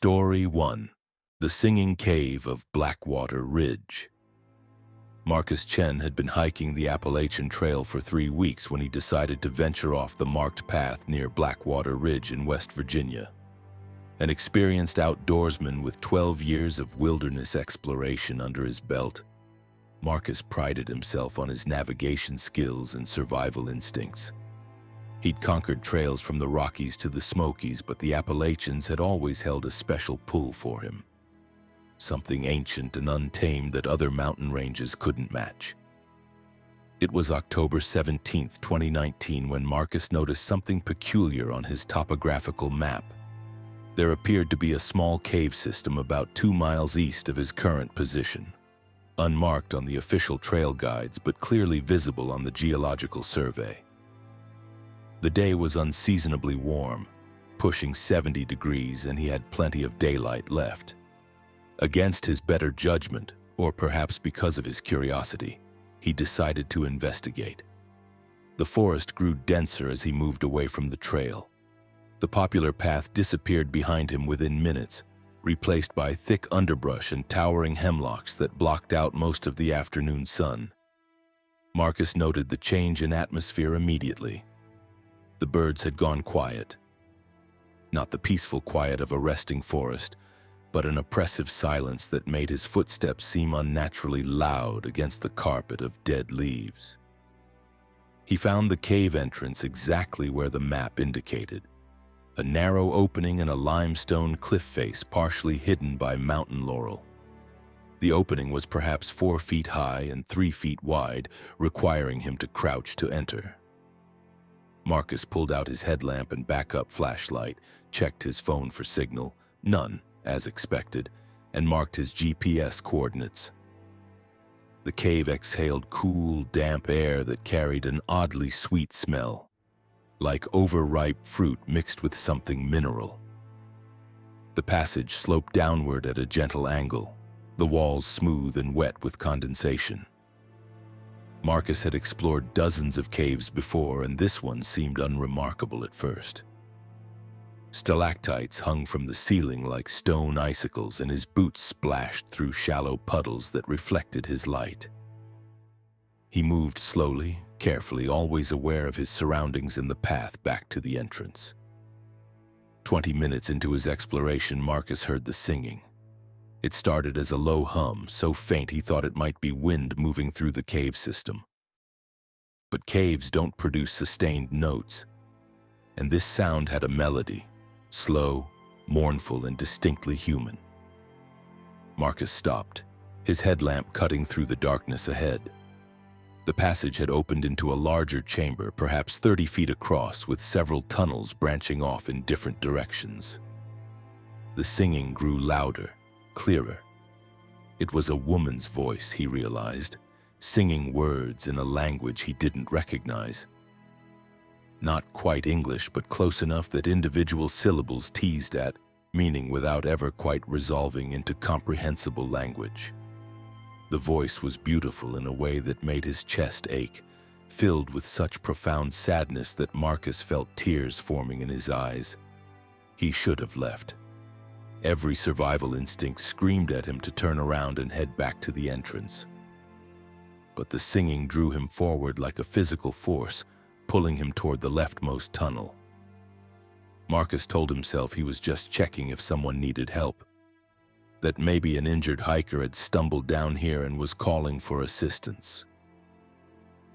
Story 1. The Singing Cave of Blackwater Ridge. Marcus Chen had been hiking the Appalachian Trail for 3 weeks when he decided to venture off the marked path near Blackwater Ridge in West Virginia. An experienced outdoorsman with 12 years of wilderness exploration under his belt, Marcus prided himself on his navigation skills and survival instincts. He'd conquered trails from the Rockies to the Smokies, but the Appalachians had always held a special pull for him. Something ancient and untamed that other mountain ranges couldn't match. It was October 17, 2019, when Marcus noticed something peculiar on his topographical map. There appeared to be a small cave system about 2 miles east of his current position, unmarked on the official trail guides but clearly visible on the geological survey. The day was unseasonably warm, pushing 70 degrees, and he had plenty of daylight left. Against his better judgment, or perhaps because of his curiosity, he decided to investigate. The forest grew denser as he moved away from the trail. The popular path disappeared behind him within minutes, replaced by thick underbrush and towering hemlocks that blocked out most of the afternoon sun. Marcus noted the change in atmosphere immediately. The birds had gone quiet. Not the peaceful quiet of a resting forest, but an oppressive silence that made his footsteps seem unnaturally loud against the carpet of dead leaves. He found the cave entrance exactly where the map indicated, a narrow opening in a limestone cliff face partially hidden by mountain laurel. The opening was perhaps 4 feet high and 3 feet wide, requiring him to crouch to enter. Marcus pulled out his headlamp and backup flashlight, checked his phone for signal, none, as expected, and marked his GPS coordinates. The cave exhaled cool, damp air that carried an oddly sweet smell, like overripe fruit mixed with something mineral. The passage sloped downward at a gentle angle, the walls smooth and wet with condensation. Marcus had explored dozens of caves before, and this one seemed unremarkable at first. Stalactites hung from the ceiling like stone icicles, and his boots splashed through shallow puddles that reflected his light. He moved slowly, carefully, always aware of his surroundings and the path back to the entrance. 20 minutes into his exploration, Marcus heard the singing. It started as a low hum, so faint he thought it might be wind moving through the cave system. But caves don't produce sustained notes, and this sound had a melody, slow, mournful, and distinctly human. Marcus stopped, his headlamp cutting through the darkness ahead. The passage had opened into a larger chamber, perhaps 30 feet across, with several tunnels branching off in different directions. The singing grew louder, clearer. It was a woman's voice, he realized, singing words in a language he didn't recognize. Not quite English, but close enough that individual syllables teased at meaning without ever quite resolving into comprehensible language. The voice was beautiful in a way that made his chest ache, filled with such profound sadness that Marcus felt tears forming in his eyes. He should have left. Every survival instinct screamed at him to turn around and head back to the entrance. But the singing drew him forward like a physical force, pulling him toward the leftmost tunnel. Marcus told himself he was just checking if someone needed help, that maybe an injured hiker had stumbled down here and was calling for assistance.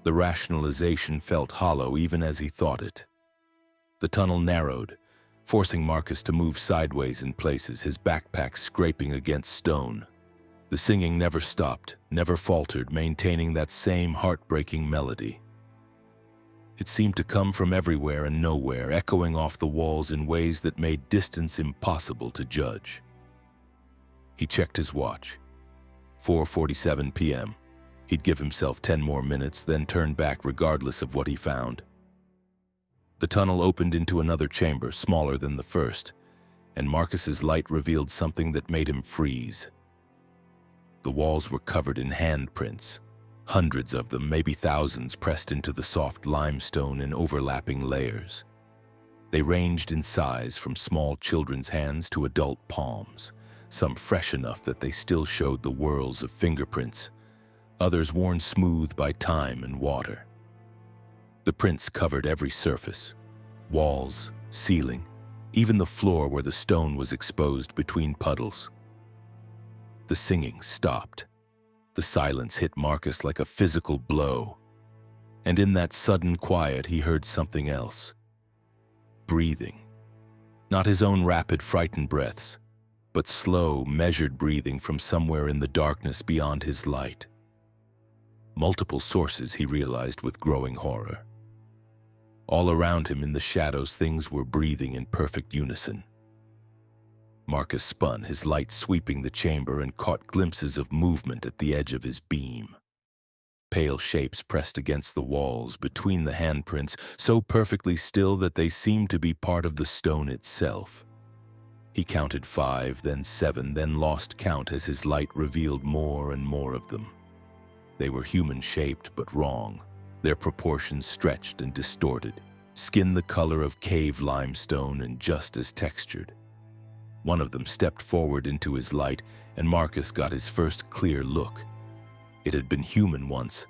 The rationalization felt hollow even as he thought it. The tunnel narrowed, forcing Marcus to move sideways in places, his backpack scraping against stone. The singing never stopped, never faltered, maintaining that same heartbreaking melody. It seemed to come from everywhere and nowhere, echoing off the walls in ways that made distance impossible to judge. He checked his watch. 4:47 p.m. He'd give himself 10 more minutes, then turn back regardless of what he found. The tunnel opened into another chamber, smaller than the first, and Marcus's light revealed something that made him freeze. The walls were covered in handprints, hundreds of them, maybe thousands, pressed into the soft limestone in overlapping layers. They ranged in size from small children's hands to adult palms, some fresh enough that they still showed the whorls of fingerprints, others worn smooth by time and water. The prints covered every surface: walls, ceiling, even the floor where the stone was exposed between puddles. The singing stopped. The silence hit Marcus like a physical blow. And in that sudden quiet, he heard something else. Breathing. Not his own rapid, frightened breaths, but slow, measured breathing from somewhere in the darkness beyond his light. Multiple sources, he realized with growing horror. All around him in the shadows, things were breathing in perfect unison. Marcus spun, his light sweeping the chamber, and caught glimpses of movement at the edge of his beam. Pale shapes pressed against the walls, between the handprints, so perfectly still that they seemed to be part of the stone itself. He counted 5, then 7, then lost count as his light revealed more and more of them. They were human-shaped but wrong, their proportions stretched and distorted, skin the color of cave limestone and just as textured. One of them stepped forward into his light, and Marcus got his first clear look. It had been human once.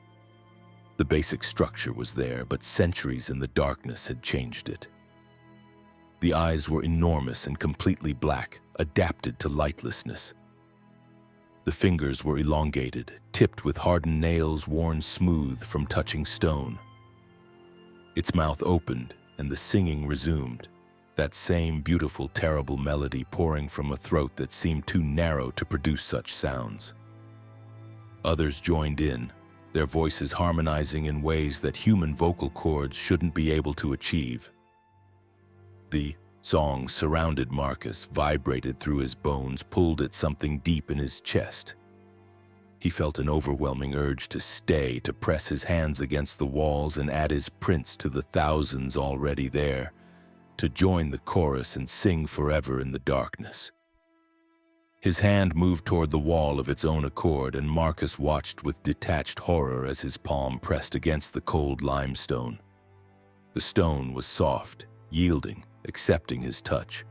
The basic structure was there, but centuries in the darkness had changed it. The eyes were enormous and completely black, adapted to lightlessness. The fingers were elongated, tipped with hardened nails worn smooth from touching stone. Its mouth opened, and the singing resumed, that same beautiful, terrible melody pouring from a throat that seemed too narrow to produce such sounds. Others joined in, their voices harmonizing in ways that human vocal cords shouldn't be able to achieve. The song surrounded Marcus, vibrated through his bones, pulled at something deep in his chest. He felt an overwhelming urge to stay, to press his hands against the walls and add his prints to the thousands already there, to join the chorus and sing forever in the darkness. His hand moved toward the wall of its own accord, and Marcus watched with detached horror as his palm pressed against the cold limestone. The stone was soft, yielding, accepting his touch.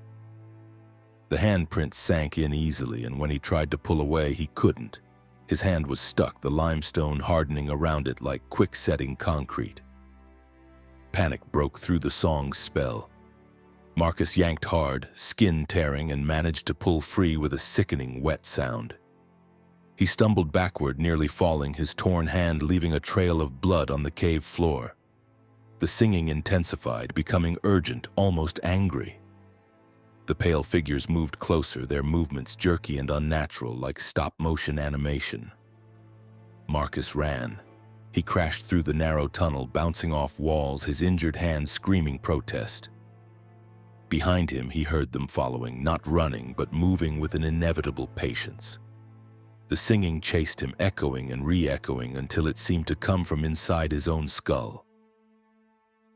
The handprint sank in easily, and when he tried to pull away, he couldn't. His hand was stuck, the limestone hardening around it like quick-setting concrete. Panic broke through the song's spell. Marcus yanked hard, skin tearing, and managed to pull free with a sickening, wet sound. He stumbled backward, nearly falling, his torn hand leaving a trail of blood on the cave floor. The singing intensified, becoming urgent, almost angry. The pale figures moved closer, their movements jerky and unnatural, like stop-motion animation. Marcus ran. He crashed through the narrow tunnel, bouncing off walls, his injured hand screaming protest. Behind him, he heard them following, not running, but moving with an inevitable patience. The singing chased him, echoing and re-echoing until it seemed to come from inside his own skull.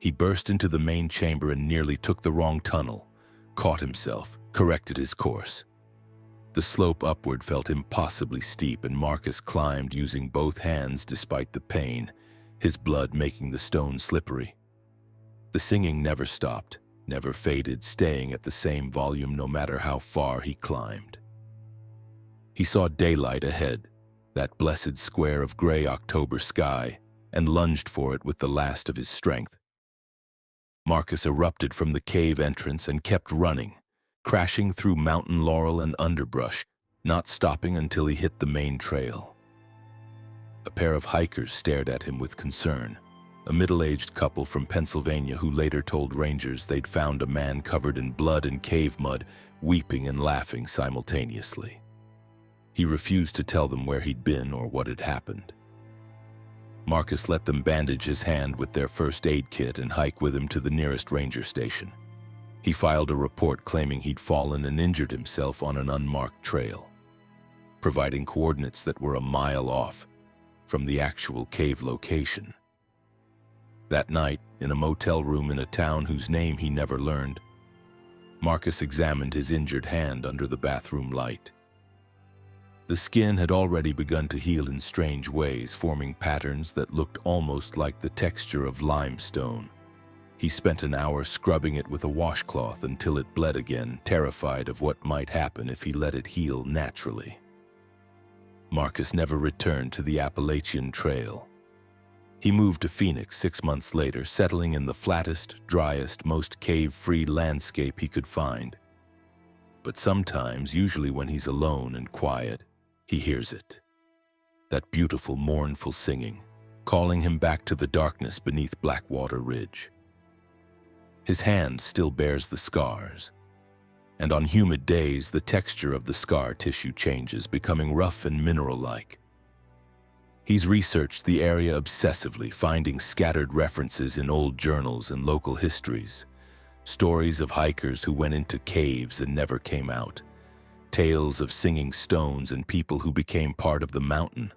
He burst into the main chamber and nearly took the wrong tunnel, caught himself, corrected his course. The slope upward felt impossibly steep, and Marcus climbed using both hands despite the pain, his blood making the stone slippery. The singing never stopped, never faded, staying at the same volume no matter how far he climbed. He saw daylight ahead, that blessed square of gray October sky, and lunged for it with the last of his strength. Marcus erupted from the cave entrance and kept running, crashing through mountain laurel and underbrush, not stopping until he hit the main trail. A pair of hikers stared at him with concern, a middle-aged couple from Pennsylvania who later told rangers they'd found a man covered in blood and cave mud, weeping and laughing simultaneously. He refused to tell them where he'd been or what had happened. Marcus let them bandage his hand with their first aid kit and hike with him to the nearest ranger station. He filed a report claiming he'd fallen and injured himself on an unmarked trail, providing coordinates that were a mile off from the actual cave location. That night, in a motel room in a town whose name he never learned, Marcus examined his injured hand under the bathroom light. The skin had already begun to heal in strange ways, forming patterns that looked almost like the texture of limestone. He spent an hour scrubbing it with a washcloth until it bled again, terrified of what might happen if he let it heal naturally. Marcus never returned to the Appalachian Trail. He moved to Phoenix 6 months later, settling in the flattest, driest, most cave-free landscape he could find. But sometimes, usually when he's alone and quiet, he hears it. That beautiful, mournful singing, calling him back to the darkness beneath Blackwater Ridge. His hand still bears the scars, and on humid days the texture of the scar tissue changes, becoming rough and mineral-like. He's researched the area obsessively, finding scattered references in old journals and local histories, stories of hikers who went into caves and never came out, tales of singing stones and people who became part of the mountain.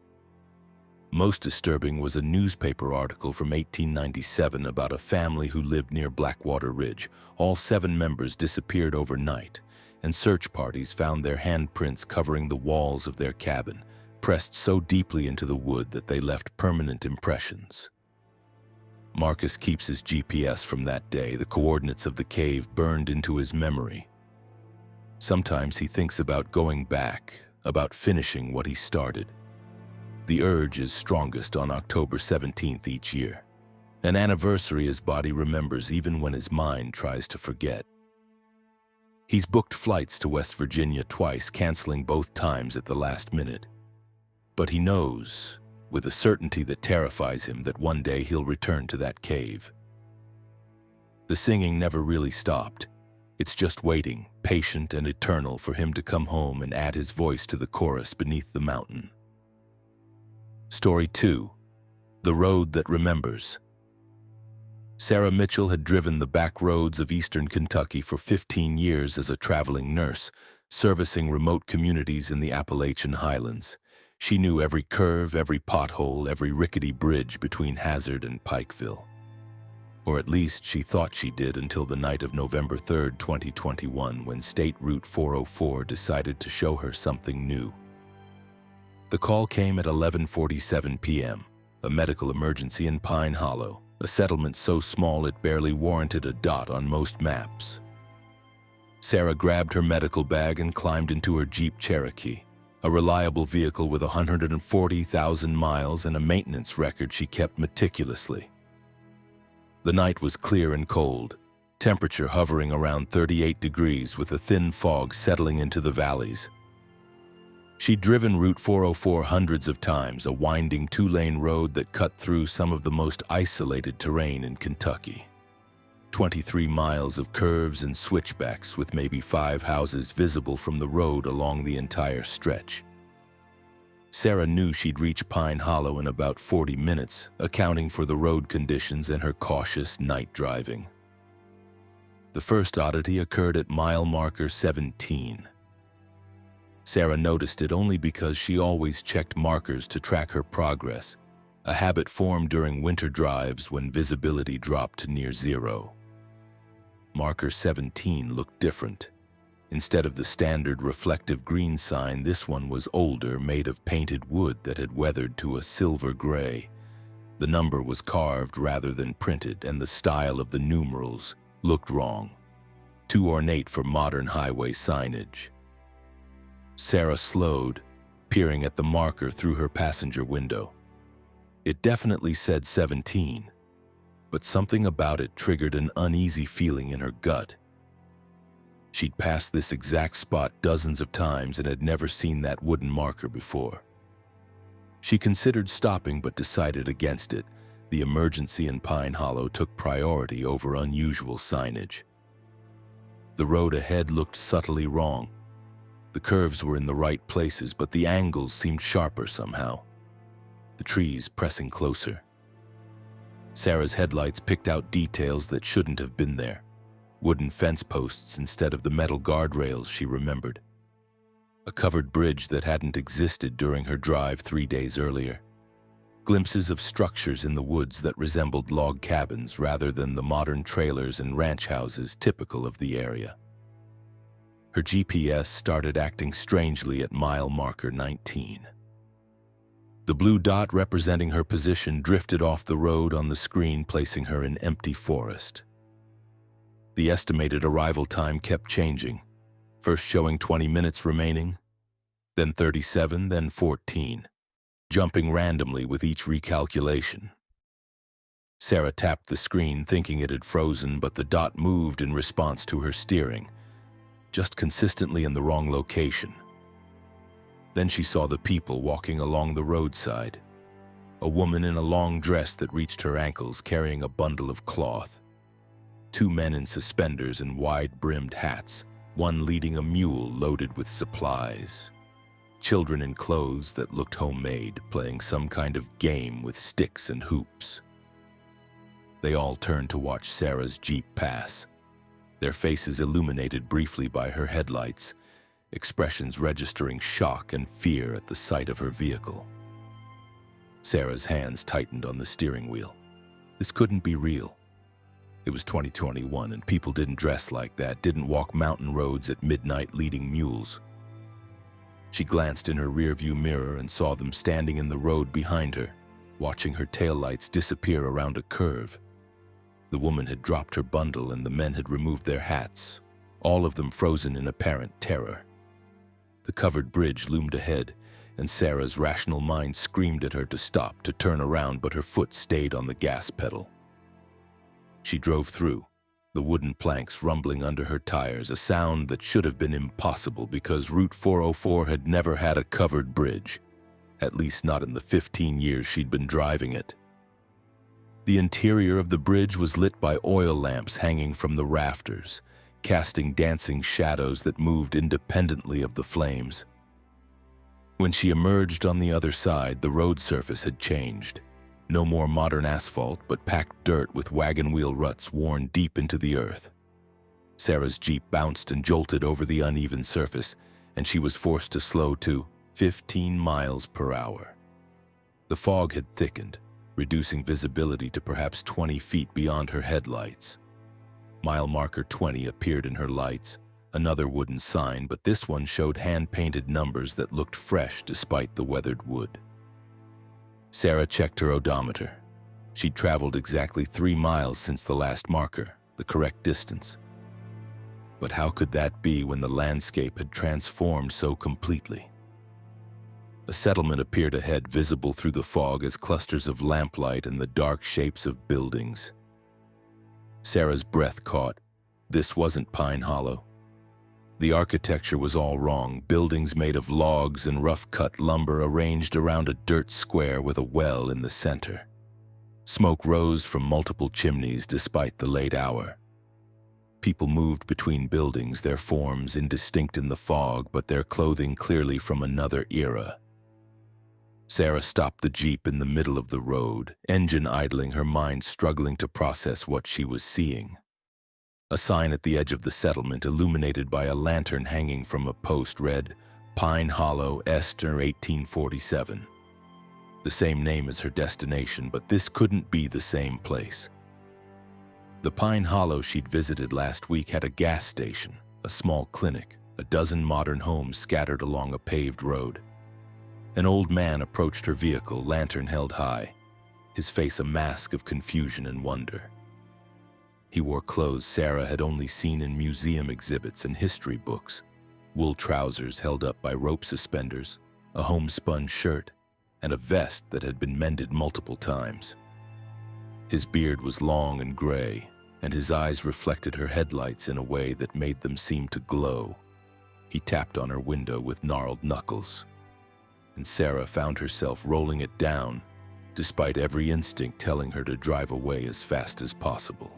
Most disturbing was a newspaper article from 1897 about a family who lived near Blackwater Ridge. All 7 members disappeared overnight, and search parties found their handprints covering the walls of their cabin, pressed so deeply into the wood that they left permanent impressions. Marcus keeps his GPS from that day, the coordinates of the cave burned into his memory. Sometimes he thinks about going back, about finishing what he started. The urge is strongest on October 17th each year, an anniversary his body remembers even when his mind tries to forget. He's booked flights to West Virginia twice, canceling both times at the last minute. But he knows, with a certainty that terrifies him, that one day he'll return to that cave. The singing never really stopped. It's just waiting, patient and eternal, for him to come home and add his voice to the chorus beneath the mountain. Story 2. The Road That Remembers. Sarah Mitchell had driven the back roads of eastern Kentucky for 15 years as a traveling nurse, servicing remote communities in the Appalachian Highlands. She knew every curve, every pothole, every rickety bridge between Hazard and Pikeville. Or at least she thought she did, until the night of November 3, 2021, when State Route 404 decided to show her something new. The call came at 11:47 p.m., a medical emergency in Pine Hollow, a settlement so small it barely warranted a dot on most maps. Sarah grabbed her medical bag and climbed into her Jeep Cherokee, a reliable vehicle with 140,000 miles and a maintenance record she kept meticulously. The night was clear and cold, temperature hovering around 38 degrees with a thin fog settling into the valleys. She'd driven Route 404 hundreds of times, a winding 2-lane road that cut through some of the most isolated terrain in Kentucky. 23 miles of curves and switchbacks, with maybe 5 houses visible from the road along the entire stretch. Sarah knew she'd reach Pine Hollow in about 40 minutes, accounting for the road conditions and her cautious night driving. The first oddity occurred at mile marker 17. Sarah noticed it only because she always checked markers to track her progress, a habit formed during winter drives when visibility dropped to near zero. Marker 17 looked different. Instead of the standard reflective green sign, this one was older, made of painted wood that had weathered to a silver gray. The number was carved rather than printed, and the style of the numerals looked wrong, too ornate for modern highway signage. Sarah slowed, peering at the marker through her passenger window. It definitely said 17, but something about it triggered an uneasy feeling in her gut. She'd passed this exact spot dozens of times and had never seen that wooden marker before. She considered stopping but decided against it. The emergency in Pine Hollow took priority over unusual signage. The road ahead looked subtly wrong. The curves were in the right places, but the angles seemed sharper somehow. The trees pressing closer. Sarah's headlights picked out details that shouldn't have been there. Wooden fence posts instead of the metal guardrails she remembered. A covered bridge that hadn't existed during her drive 3 days earlier. Glimpses of structures in the woods that resembled log cabins rather than the modern trailers and ranch houses typical of the area. Her GPS started acting strangely at mile marker 19. The blue dot representing her position drifted off the road on the screen, placing her in empty forest. The estimated arrival time kept changing, first showing 20 minutes remaining, then 37, then 14, jumping randomly with each recalculation. Sarah tapped the screen thinking it had frozen, but the dot moved in response to her steering, just consistently in the wrong location. Then she saw the people walking along the roadside. A woman in a long dress that reached her ankles carrying a bundle of cloth. Two men in suspenders and wide-brimmed hats, one leading a mule loaded with supplies. Children in clothes that looked homemade, playing some kind of game with sticks and hoops. They all turned to watch Sarah's Jeep pass, their faces illuminated briefly by her headlights, expressions registering shock and fear at the sight of her vehicle. Sarah's hands tightened on the steering wheel. This couldn't be real. It was 2021 and people didn't dress like that, didn't walk mountain roads at midnight leading mules. She glanced in her rearview mirror and saw them standing in the road behind her, watching her taillights disappear around a curve. The woman had dropped her bundle and the men had removed their hats, all of them frozen in apparent terror. The covered bridge loomed ahead, and Sarah's rational mind screamed at her to stop, to turn around, but her foot stayed on the gas pedal. She drove through, the wooden planks rumbling under her tires, a sound that should have been impossible because Route 404 had never had a covered bridge, at least not in the 15 years she'd been driving it. The interior of the bridge was lit by oil lamps hanging from the rafters, casting dancing shadows that moved independently of the flames. When she emerged on the other side, the road surface had changed. No more modern asphalt, but packed dirt with wagon wheel ruts worn deep into the earth. Sarah's Jeep bounced and jolted over the uneven surface, and she was forced to slow to 15 miles per hour. The fog had thickened, reducing visibility to perhaps 20 feet beyond her headlights. Mile marker 20 appeared in her lights, another wooden sign, but this one showed hand-painted numbers that looked fresh despite the weathered wood. Sarah checked her odometer. She'd traveled exactly 3 miles since the last marker, the correct distance. But how could that be when the landscape had transformed so completely? A settlement appeared ahead, visible through the fog as clusters of lamplight and the dark shapes of buildings. Sarah's breath caught. This wasn't Pine Hollow. The architecture was all wrong, buildings made of logs and rough-cut lumber arranged around a dirt square with a well in the center. Smoke rose from multiple chimneys despite the late hour. People moved between buildings, their forms indistinct in the fog, but their clothing clearly from another era. Sarah stopped the Jeep in the middle of the road, engine idling, her mind struggling to process what she was seeing. A sign at the edge of the settlement, illuminated by a lantern hanging from a post, read, Pine Hollow, Esther, 1847. The same name as her destination, but this couldn't be the same place. The Pine Hollow she'd visited last week had a gas station, a small clinic, a dozen modern homes scattered along a paved road. An old man approached her vehicle, lantern held high, his face a mask of confusion and wonder. He wore clothes Sarah had only seen in museum exhibits and history books, wool trousers held up by rope suspenders, a homespun shirt, and a vest that had been mended multiple times. His beard was long and gray, and his eyes reflected her headlights in a way that made them seem to glow. He tapped on her window with gnarled knuckles, and Sarah found herself rolling it down, despite every instinct telling her to drive away as fast as possible.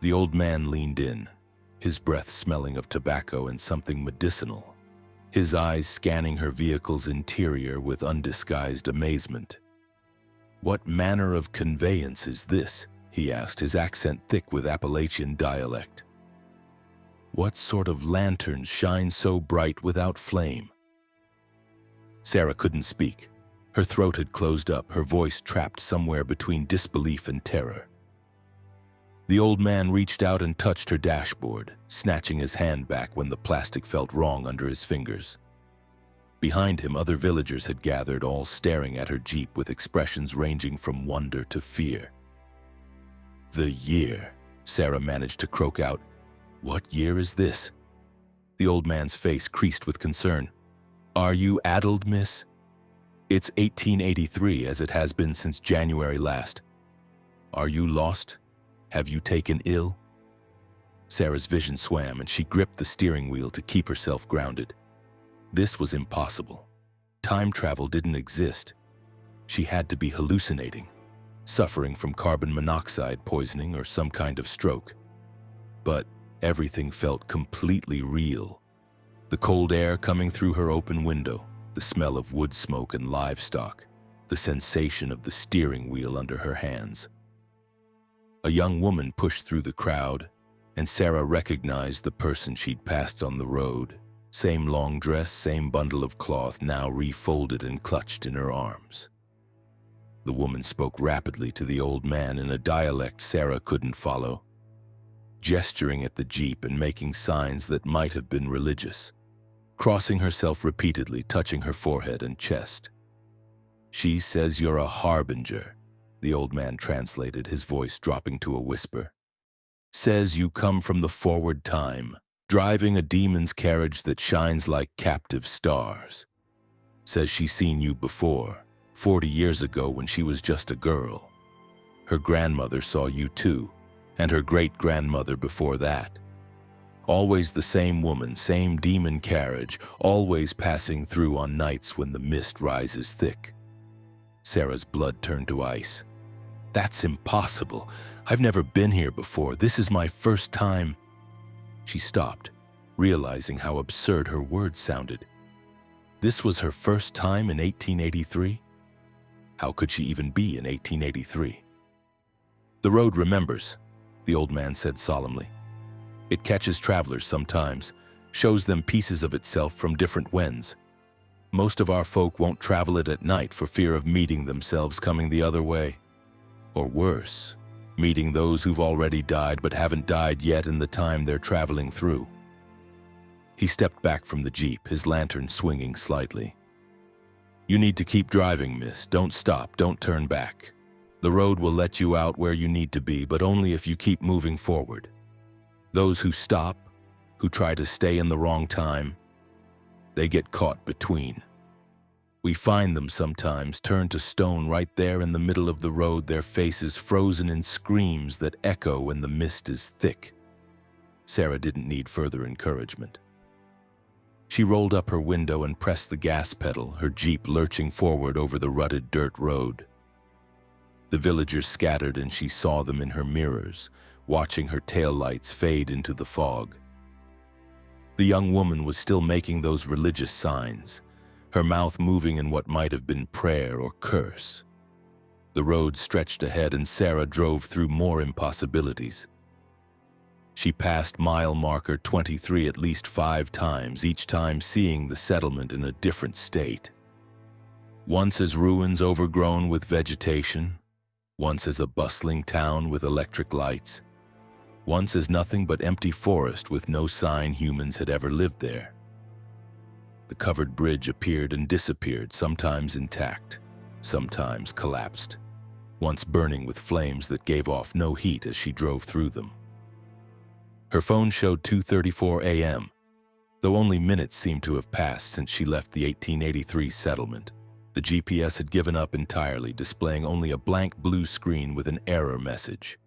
The old man leaned in, his breath smelling of tobacco and something medicinal, his eyes scanning her vehicle's interior with undisguised amazement. "What manner of conveyance is this?" he asked, his accent thick with Appalachian dialect. "What sort of lanterns shine so bright without flame?" Sarah couldn't speak. Her throat had closed up, her voice trapped somewhere between disbelief and terror. The old man reached out and touched her dashboard, snatching his hand back when the plastic felt wrong under his fingers. Behind him, other villagers had gathered, all staring at her Jeep with expressions ranging from wonder to fear. "The year," Sarah managed to croak out, What year is this? The old man's face creased with concern. Are you addled, miss? It's 1883, as it has been since January last. Are you lost? Have you taken ill? Sarah's vision swam and she gripped the steering wheel to keep herself grounded. This was impossible. Time travel didn't exist. She had to be hallucinating, suffering from carbon monoxide poisoning or some kind of stroke. But everything felt completely real. The cold air coming through her open window, the smell of wood smoke and livestock, the sensation of the steering wheel under her hands. A young woman pushed through the crowd, and Sarah recognized the person she'd passed on the road. Same long dress, same bundle of cloth, now refolded and clutched in her arms. The woman spoke rapidly to the old man in a dialect Sarah couldn't follow, gesturing at the jeep and making signs that might have been religious, crossing herself repeatedly, touching her forehead and chest. She says you're a harbinger, the old man translated, his voice dropping to a whisper. Says you come from the forward time, driving a demon's carriage that shines like captive stars. Says she's seen you before, 40 years ago when she was just a girl. Her grandmother saw you too, and her great-grandmother before that. Always the same woman, same demon carriage, always passing through on nights when the mist rises thick. Sarah's blood turned to ice. That's impossible. I've never been here before. This is my first time. She stopped, realizing how absurd her words sounded. This was her first time in 1883? How could she even be in 1883? The road remembers, the old man said solemnly. It catches travelers sometimes, shows them pieces of itself from different wens. Most of our folk won't travel it at night for fear of meeting themselves coming the other way. Or worse, meeting those who've already died but haven't died yet in the time they're traveling through. He stepped back from the jeep, his lantern swinging slightly. You need to keep driving, miss. Don't stop, don't turn back. The road will let you out where you need to be, but only if you keep moving forward. Those who stop, who try to stay in the wrong time, they get caught between. We find them sometimes turned to stone right there in the middle of the road, their faces frozen in screams that echo when the mist is thick. Sarah didn't need further encouragement. She rolled up her window and pressed the gas pedal, her jeep lurching forward over the rutted dirt road. The villagers scattered and she saw them in her mirrors, watching her taillights fade into the fog. The young woman was still making those religious signs, her mouth moving in what might have been prayer or curse. The road stretched ahead and Sarah drove through more impossibilities. She passed mile marker 23 at least 5 times, each time seeing the settlement in a different state. Once as ruins overgrown with vegetation, once as a bustling town with electric lights, once as nothing but empty forest with no sign humans had ever lived there. The covered bridge appeared and disappeared, sometimes intact, sometimes collapsed, once burning with flames that gave off no heat as she drove through them. Her phone showed 2:34 a.m., though only minutes seemed to have passed since she left the 1883 settlement. The GPS had given up entirely, displaying only a blank blue screen with an error message.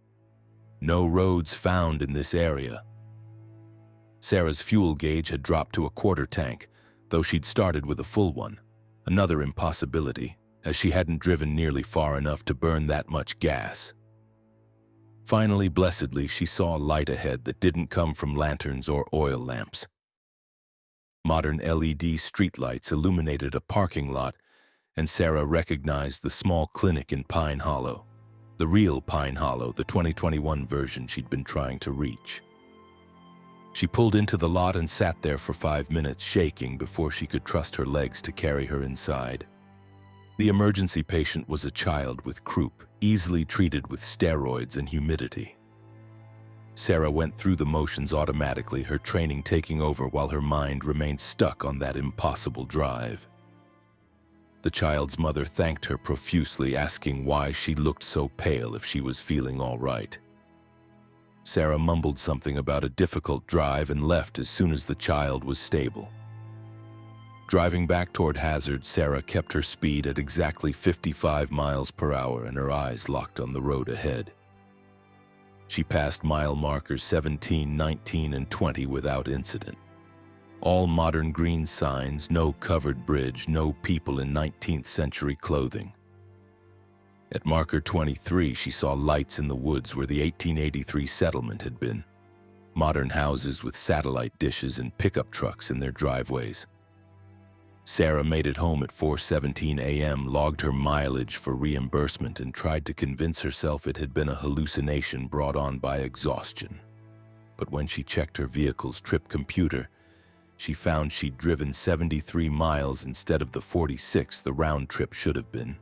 No roads found in this area. Sarah's fuel gauge had dropped to a quarter tank, though she'd started with a full one, another impossibility, as she hadn't driven nearly far enough to burn that much gas. Finally, blessedly, she saw a light ahead that didn't come from lanterns or oil lamps. Modern LED streetlights illuminated a parking lot, and Sarah recognized the small clinic in Pine Hollow, the real Pine Hollow, the 2021 version she'd been trying to reach. She pulled into the lot and sat there for 5 minutes, shaking before she could trust her legs to carry her inside. The emergency patient was a child with croup, easily treated with steroids and humidity. Sarah went through the motions automatically, her training taking over while her mind remained stuck on that impossible drive. The child's mother thanked her profusely, asking why she looked so pale if she was feeling all right. Sarah mumbled something about a difficult drive and left as soon as the child was stable. Driving back toward Hazard, Sarah kept her speed at exactly 55 miles per hour and her eyes locked on the road ahead. She passed mile markers 17, 19, and 20 without incident. All modern green signs, no covered bridge, no people in 19th century clothing. At marker 23, she saw lights in the woods where the 1883 settlement had been. Modern houses with satellite dishes and pickup trucks in their driveways. Sarah made it home at 4:17 a.m., logged her mileage for reimbursement, and tried to convince herself it had been a hallucination brought on by exhaustion. But when she checked her vehicle's trip computer, she found she'd driven 73 miles instead of the 46 the round trip should have been.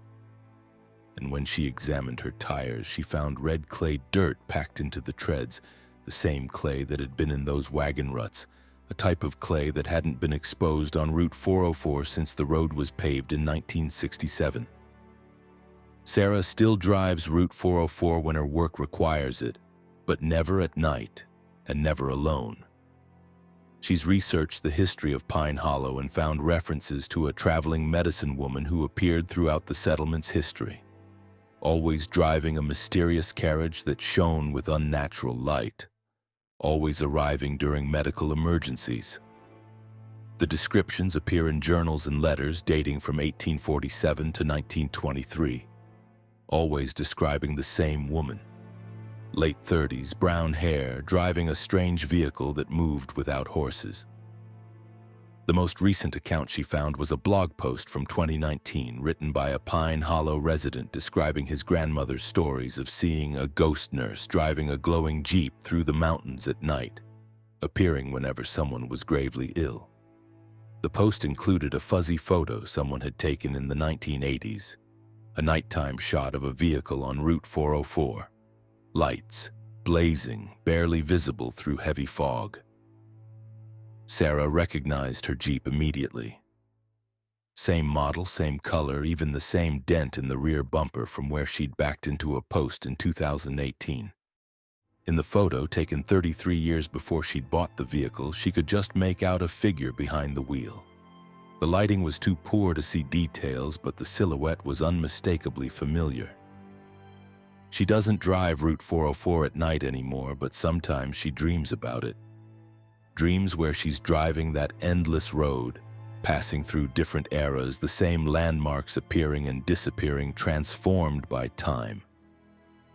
And when she examined her tires, she found red clay dirt packed into the treads, the same clay that had been in those wagon ruts, a type of clay that hadn't been exposed on Route 404 since the road was paved in 1967. Sarah still drives Route 404 when her work requires it, but never at night and never alone. She's researched the history of Pine Hollow and found references to a traveling medicine woman who appeared throughout the settlement's history, always driving a mysterious carriage that shone with unnatural light, always arriving during medical emergencies. The descriptions appear in journals and letters dating from 1847 to 1923, always describing the same woman. Late 30s, brown hair, driving a strange vehicle that moved without horses. The most recent account she found was a blog post from 2019 written by a Pine Hollow resident describing his grandmother's stories of seeing a ghost nurse driving a glowing Jeep through the mountains at night, appearing whenever someone was gravely ill. The post included a fuzzy photo someone had taken in the 1980s, a nighttime shot of a vehicle on Route 404, lights, blazing, barely visible through heavy fog. Sarah recognized her Jeep immediately. Same model, same color, even the same dent in the rear bumper from where she'd backed into a post in 2018. In the photo, taken 33 years before she'd bought the vehicle, she could just make out a figure behind the wheel. The lighting was too poor to see details, but the silhouette was unmistakably familiar. She doesn't drive Route 404 at night anymore, but sometimes she dreams about it. Dreams where she's driving that endless road, passing through different eras, the same landmarks appearing and disappearing, transformed by time.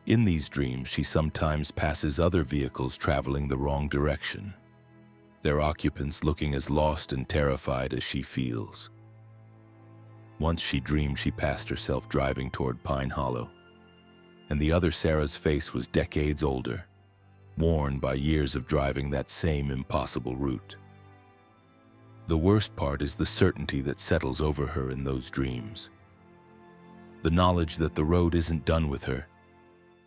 In these dreams, she sometimes passes other vehicles traveling the wrong direction, their occupants looking as lost and terrified as she feels. Once she dreamed she passed herself driving toward Pine Hollow, and the other Sarah's face was decades older, worn by years of driving that same impossible route. The worst part is the certainty that settles over her in those dreams. The knowledge that the road isn't done with her,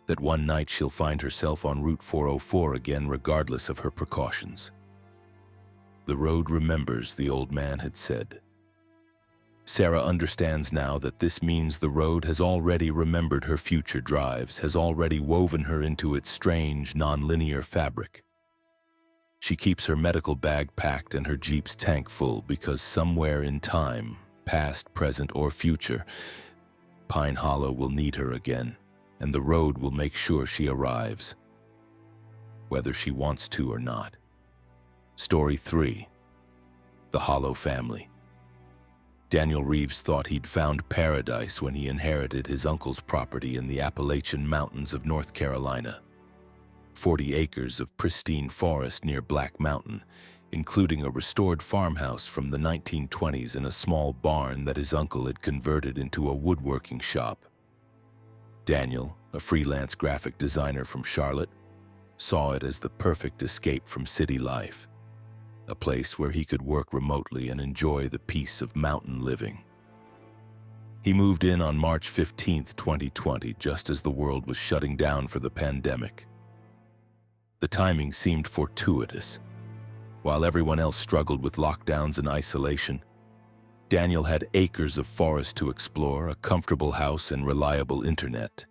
that one night she'll find herself on Route 404 again regardless of her precautions. The road remembers, the old man had said. Sarah understands now that this means the road has already remembered her future drives, has already woven her into its strange, non-linear fabric. She keeps her medical bag packed and her Jeep's tank full because somewhere in time, past, present, or future, Pine Hollow will need her again, and the road will make sure she arrives, whether she wants to or not. Story 3. The Hollow Family. Daniel Reeves thought he'd found paradise when he inherited his uncle's property in the Appalachian Mountains of North Carolina. 40 acres of pristine forest near Black Mountain, including a restored farmhouse from the 1920s and a small barn that his uncle had converted into a woodworking shop. Daniel, a freelance graphic designer from Charlotte, saw it as the perfect escape from city life, a place where he could work remotely and enjoy the peace of mountain living. He moved in on March 15, 2020, just as the world was shutting down for the pandemic. The timing seemed fortuitous. While everyone else struggled with lockdowns and isolation, Daniel had acres of forest to explore, a comfortable house, and reliable internet.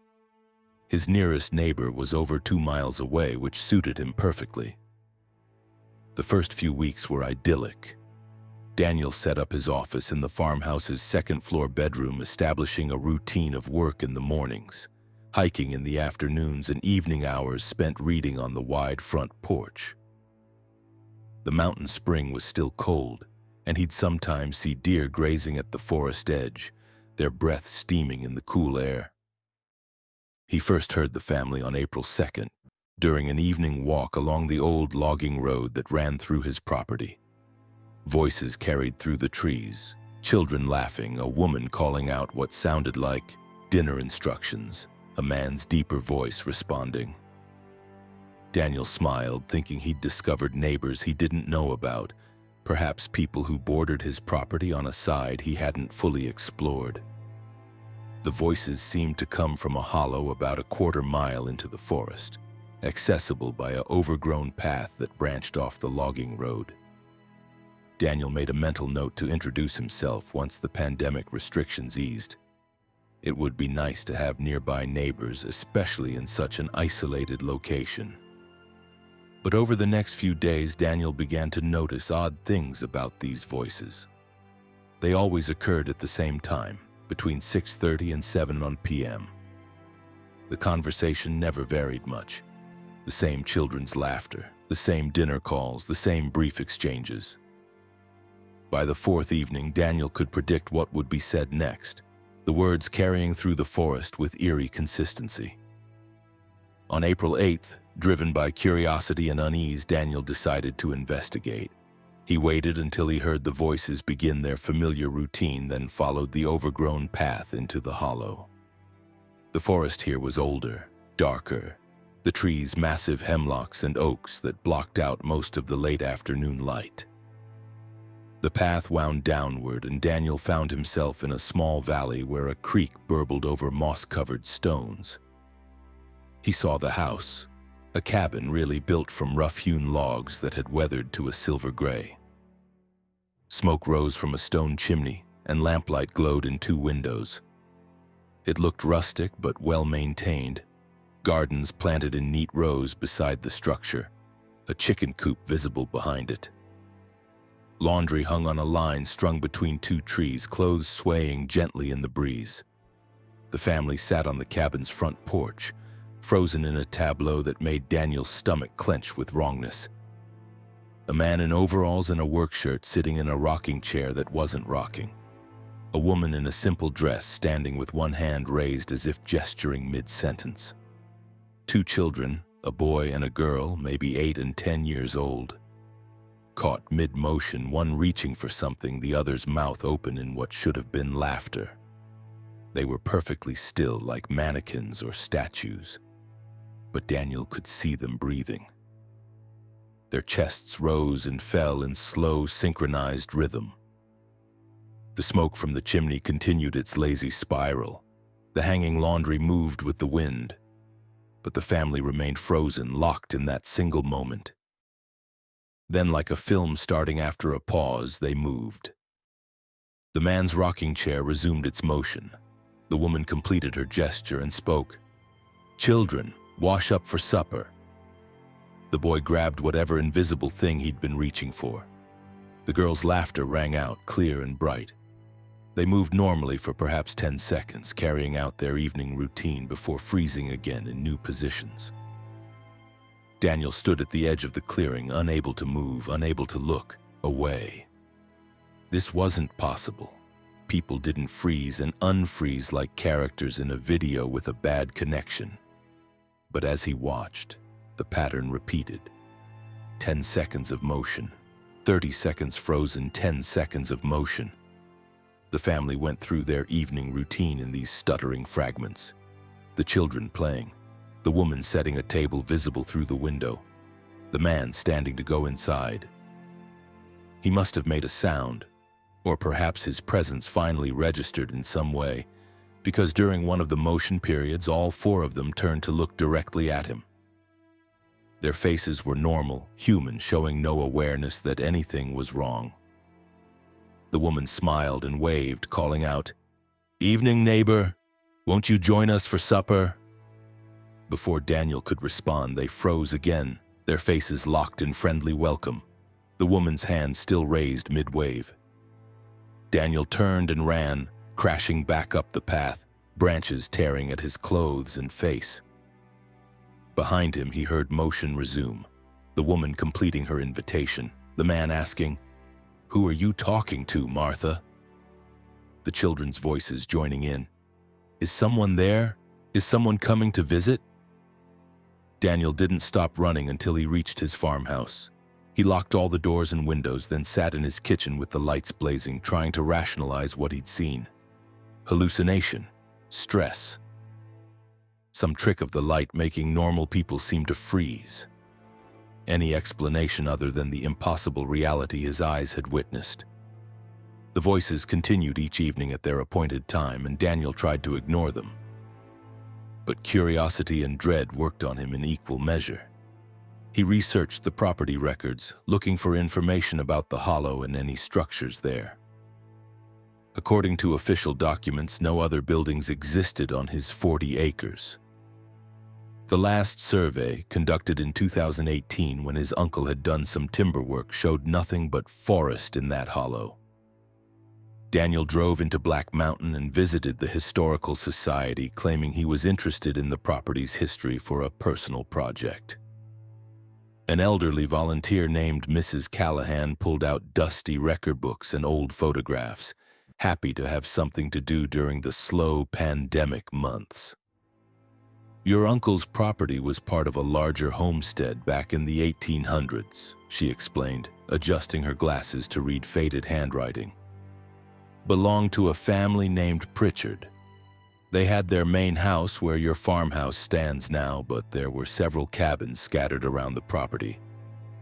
His nearest neighbor was over 2 miles away, which suited him perfectly. The first few weeks were idyllic. Daniel set up his office in the farmhouse's second-floor bedroom, establishing a routine of work in the mornings, hiking in the afternoons, and evening hours spent reading on the wide front porch. The mountain spring was still cold, and he'd sometimes see deer grazing at the forest edge, their breath steaming in the cool air. He first heard the family on April 2nd, during an evening walk along the old logging road that ran through his property. Voices carried through the trees, children laughing, a woman calling out what sounded like dinner instructions, a man's deeper voice responding. Daniel smiled, thinking he'd discovered neighbors he didn't know about, perhaps people who bordered his property on a side he hadn't fully explored. The voices seemed to come from a hollow about a quarter-mile into the forest, accessible by an overgrown path that branched off the logging road. Daniel made a mental note to introduce himself once the pandemic restrictions eased. It would be nice to have nearby neighbors, especially in such an isolated location. But over the next few days, Daniel began to notice odd things about these voices. They always occurred at the same time, between 6:30 and 7 p.m. The conversation never varied much. The same children's laughter, the same dinner calls, the same brief exchanges. By the fourth evening, Daniel could predict what would be said next, the words carrying through the forest with eerie consistency. On April 8th, driven by curiosity and unease, Daniel decided to investigate. He waited until he heard the voices begin their familiar routine, then followed the overgrown path into the hollow. The forest here was older, darker, the trees massive hemlocks and oaks that blocked out most of the late afternoon light. The path wound downward, and Daniel found himself in a small valley where a creek burbled over moss-covered stones. He saw the house, a cabin really built from rough-hewn logs that had weathered to a silver gray. Smoke rose from a stone chimney, and lamplight glowed in 2 windows. It looked rustic but well-maintained, gardens planted in neat rows beside the structure, a chicken coop visible behind it. Laundry hung on a line strung between 2 trees, clothes swaying gently in the breeze. The family sat on the cabin's front porch, frozen in a tableau that made Daniel's stomach clench with wrongness. A man in overalls and a work shirt sitting in a rocking chair that wasn't rocking. A woman in a simple dress standing with one hand raised as if gesturing mid-sentence. 2 children, a boy and a girl, maybe 8 and 10 years old. Caught mid-motion, one reaching for something, the other's mouth open in what should have been laughter. They were perfectly still, like mannequins or statues. But Daniel could see them breathing. Their chests rose and fell in slow, synchronized rhythm. The smoke from the chimney continued its lazy spiral. The hanging laundry moved with the wind. But the family remained frozen, locked in that single moment. Then, like a film starting after a pause, they moved. The man's rocking chair resumed its motion. The woman completed her gesture and spoke. "Children, wash up for supper." The boy grabbed whatever invisible thing he'd been reaching for. The girl's laughter rang out, clear and bright. They moved normally for perhaps 10 seconds, carrying out their evening routine before freezing again in new positions. Daniel stood at the edge of the clearing, unable to move, unable to look away. This wasn't possible. People didn't freeze and unfreeze like characters in a video with a bad connection. But as he watched, the pattern repeated. 10 seconds of motion, 30 seconds frozen, 10 seconds of motion. The family went through their evening routine in these stuttering fragments. The children playing, the woman setting a table visible through the window, the man standing to go inside. He must have made a sound, or perhaps his presence finally registered in some way, because during one of the motion periods, all 4 of them turned to look directly at him. Their faces were normal, human, showing no awareness that anything was wrong. The woman smiled and waved, calling out, "Evening, neighbor. Won't you join us for supper?" Before Daniel could respond, they froze again, their faces locked in friendly welcome, the woman's hand still raised mid-wave. Daniel turned and ran, crashing back up the path, branches tearing at his clothes and face. Behind him, he heard motion resume, the woman completing her invitation, the man asking, "Who are you talking to, Martha?" The children's voices joining in. "Is someone there? Is someone coming to visit?" Daniel didn't stop running until he reached his farmhouse. He locked all the doors and windows, then sat in his kitchen with the lights blazing, trying to rationalize what he'd seen. Hallucination, stress. Some trick of the light making normal people seem to freeze. Any explanation other than the impossible reality his eyes had witnessed. The voices continued each evening at their appointed time, and Daniel tried to ignore them. But curiosity and dread worked on him in equal measure. He researched the property records, looking for information about the hollow and any structures there. According to official documents, no other buildings existed on his 40 acres. The last survey, conducted in 2018 when his uncle had done some timber work, showed nothing but forest in that hollow. Daniel drove into Black Mountain and visited the Historical Society, claiming he was interested in the property's history for a personal project. An elderly volunteer named Mrs. Callahan pulled out dusty record books and old photographs, happy to have something to do during the slow pandemic months. "Your uncle's property was part of a larger homestead back in the 1800s, she explained, adjusting her glasses to read faded handwriting. "Belonged to a family named Pritchard. They had their main house where your farmhouse stands now, but there were several cabins scattered around the property,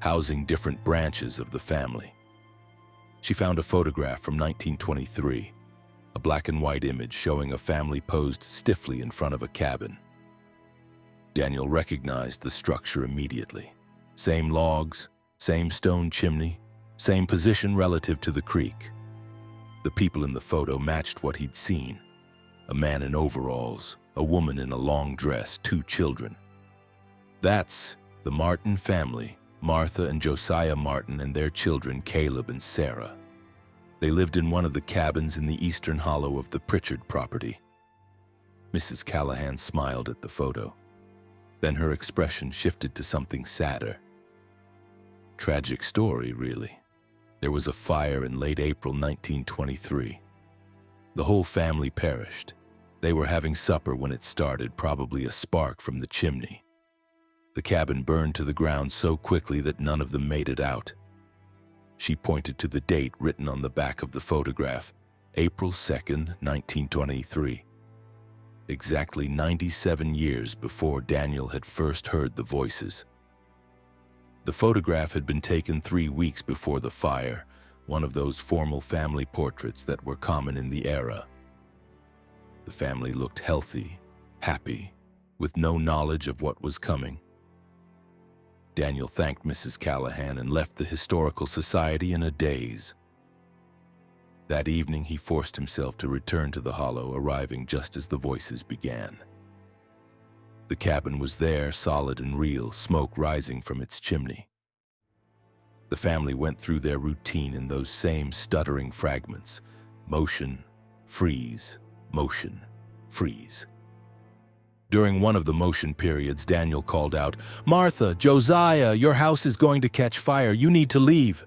housing different branches of the family." She found a photograph from 1923, a black and white image showing a family posed stiffly in front of a cabin. Daniel recognized the structure immediately. Same logs, same stone chimney, same position relative to the creek. The people in the photo matched what he'd seen. A man in overalls, a woman in a long dress, 2 children. That's the Martin family, Martha and Josiah Martin and their children Caleb and Sarah. They lived in one of the cabins in the eastern hollow of the Pritchard property. Mrs. Callahan smiled at the photo. Then her expression shifted to something sadder. Tragic story, really. There was a fire in late April 1923. The whole family perished. They were having supper when it started, probably a spark from the chimney. The cabin burned to the ground so quickly that none of them made it out. She pointed to the date written on the back of the photograph, April 2nd, 1923. Exactly 97 years before Daniel had first heard the voices. The photograph had been taken 3 weeks before the fire, one of those formal family portraits that were common in the era. The family looked healthy, happy, with no knowledge of what was coming. Daniel thanked Mrs. Callahan and left the Historical Society in a daze. That evening, he forced himself to return to the hollow, arriving just as the voices began. The cabin was there, solid and real, smoke rising from its chimney. The family went through their routine in those same stuttering fragments. Motion, freeze, motion, freeze. During one of the motion periods, Daniel called out, "Martha, Josiah, your house is going to catch fire. You need to leave."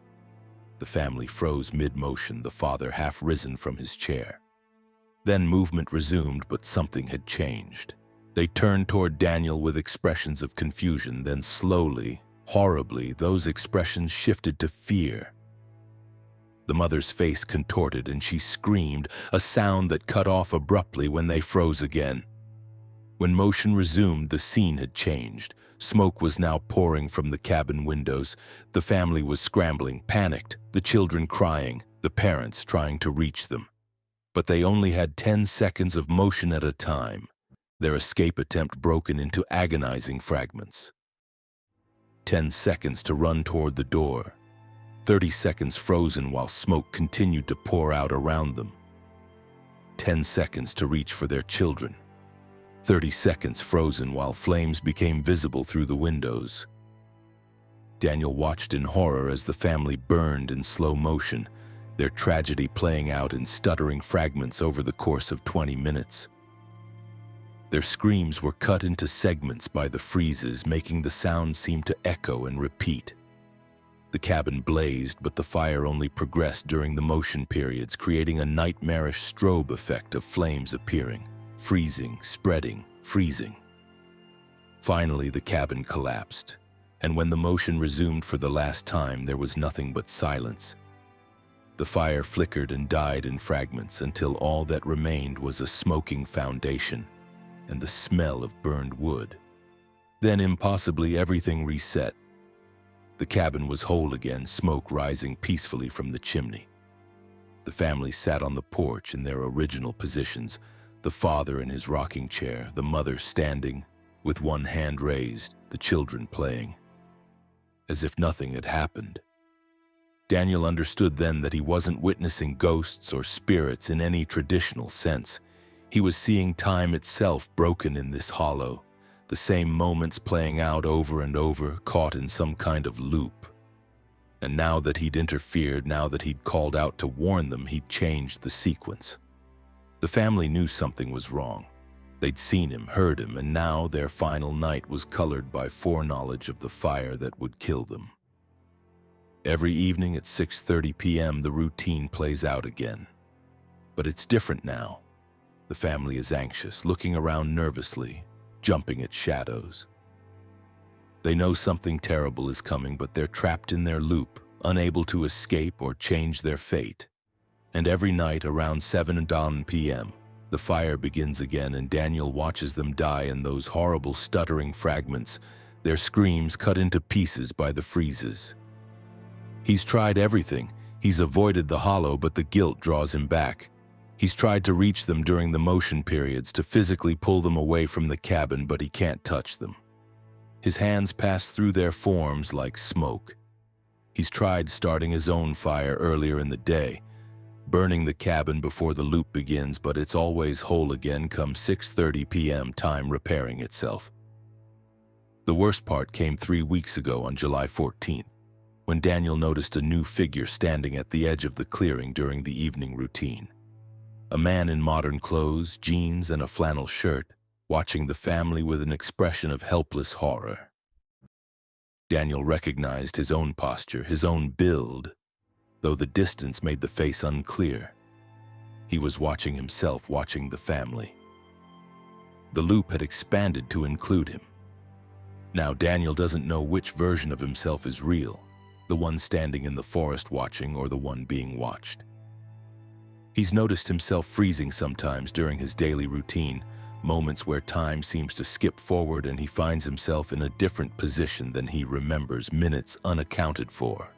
The family froze mid-motion, the father half risen from his chair. Then movement resumed, but something had changed. They turned toward Daniel with expressions of confusion, then slowly, horribly, those expressions shifted to fear. The mother's face contorted and she screamed, a sound that cut off abruptly when they froze again. When motion resumed, the scene had changed. Smoke was now pouring from the cabin windows. The family was scrambling, panicked, the children crying, the parents trying to reach them. But they only had 10 seconds of motion at a time, their escape attempt broken into agonizing fragments. 10 seconds to run toward the door. 30 seconds frozen while smoke continued to pour out around them. 10 seconds to reach for their children. 30 seconds frozen while flames became visible through the windows. Daniel watched in horror as the family burned in slow motion, their tragedy playing out in stuttering fragments over the course of 20 minutes. Their screams were cut into segments by the freezes, making the sound seem to echo and repeat. The cabin blazed, but the fire only progressed during the motion periods, creating a nightmarish strobe effect of flames appearing, freezing, spreading, freezing. Finally, the cabin collapsed, and when the motion resumed for the last time, there was nothing but silence. The fire flickered and died in fragments until all that remained was a smoking foundation and the smell of burned wood. Then, impossibly, everything reset. The cabin was whole again, smoke rising peacefully from the chimney. The family sat on the porch in their original positions, the father in his rocking chair, the mother standing, with one hand raised, the children playing, as if nothing had happened. Daniel understood then that he wasn't witnessing ghosts or spirits in any traditional sense. He was seeing time itself broken in this hollow, the same moments playing out over and over, caught in some kind of loop. And now that he'd interfered, now that he'd called out to warn them, he'd changed the sequence. The family knew something was wrong. They'd seen him, heard him, and now their final night was colored by foreknowledge of the fire that would kill them. Every evening at 6:30 p.m., the routine plays out again. But it's different now. The family is anxious, looking around nervously, jumping at shadows. They know something terrible is coming, but they're trapped in their loop, unable to escape or change their fate. And every night around 7 p.m., the fire begins again, and Daniel watches them die in those horrible stuttering fragments, their screams cut into pieces by the freezes. He's tried everything. He's avoided the hollow, but the guilt draws him back. He's tried to reach them during the motion periods, to physically pull them away from the cabin, but he can't touch them. His hands pass through their forms like smoke. He's tried starting his own fire earlier in the day, burning the cabin before the loop begins, but it's always whole again come 6:30 p.m., time repairing itself. The worst part came 3 weeks ago on July 14th, when Daniel noticed a new figure standing at the edge of the clearing during the evening routine. A man in modern clothes, jeans, and a flannel shirt, watching the family with an expression of helpless horror. Daniel recognized his own posture, his own build, though the distance made the face unclear. He was watching himself, watching the family. The loop had expanded to include him. Now Daniel doesn't know which version of himself is real, the one standing in the forest watching or the one being watched. He's noticed himself freezing sometimes during his daily routine, moments where time seems to skip forward and he finds himself in a different position than he remembers, minutes unaccounted for.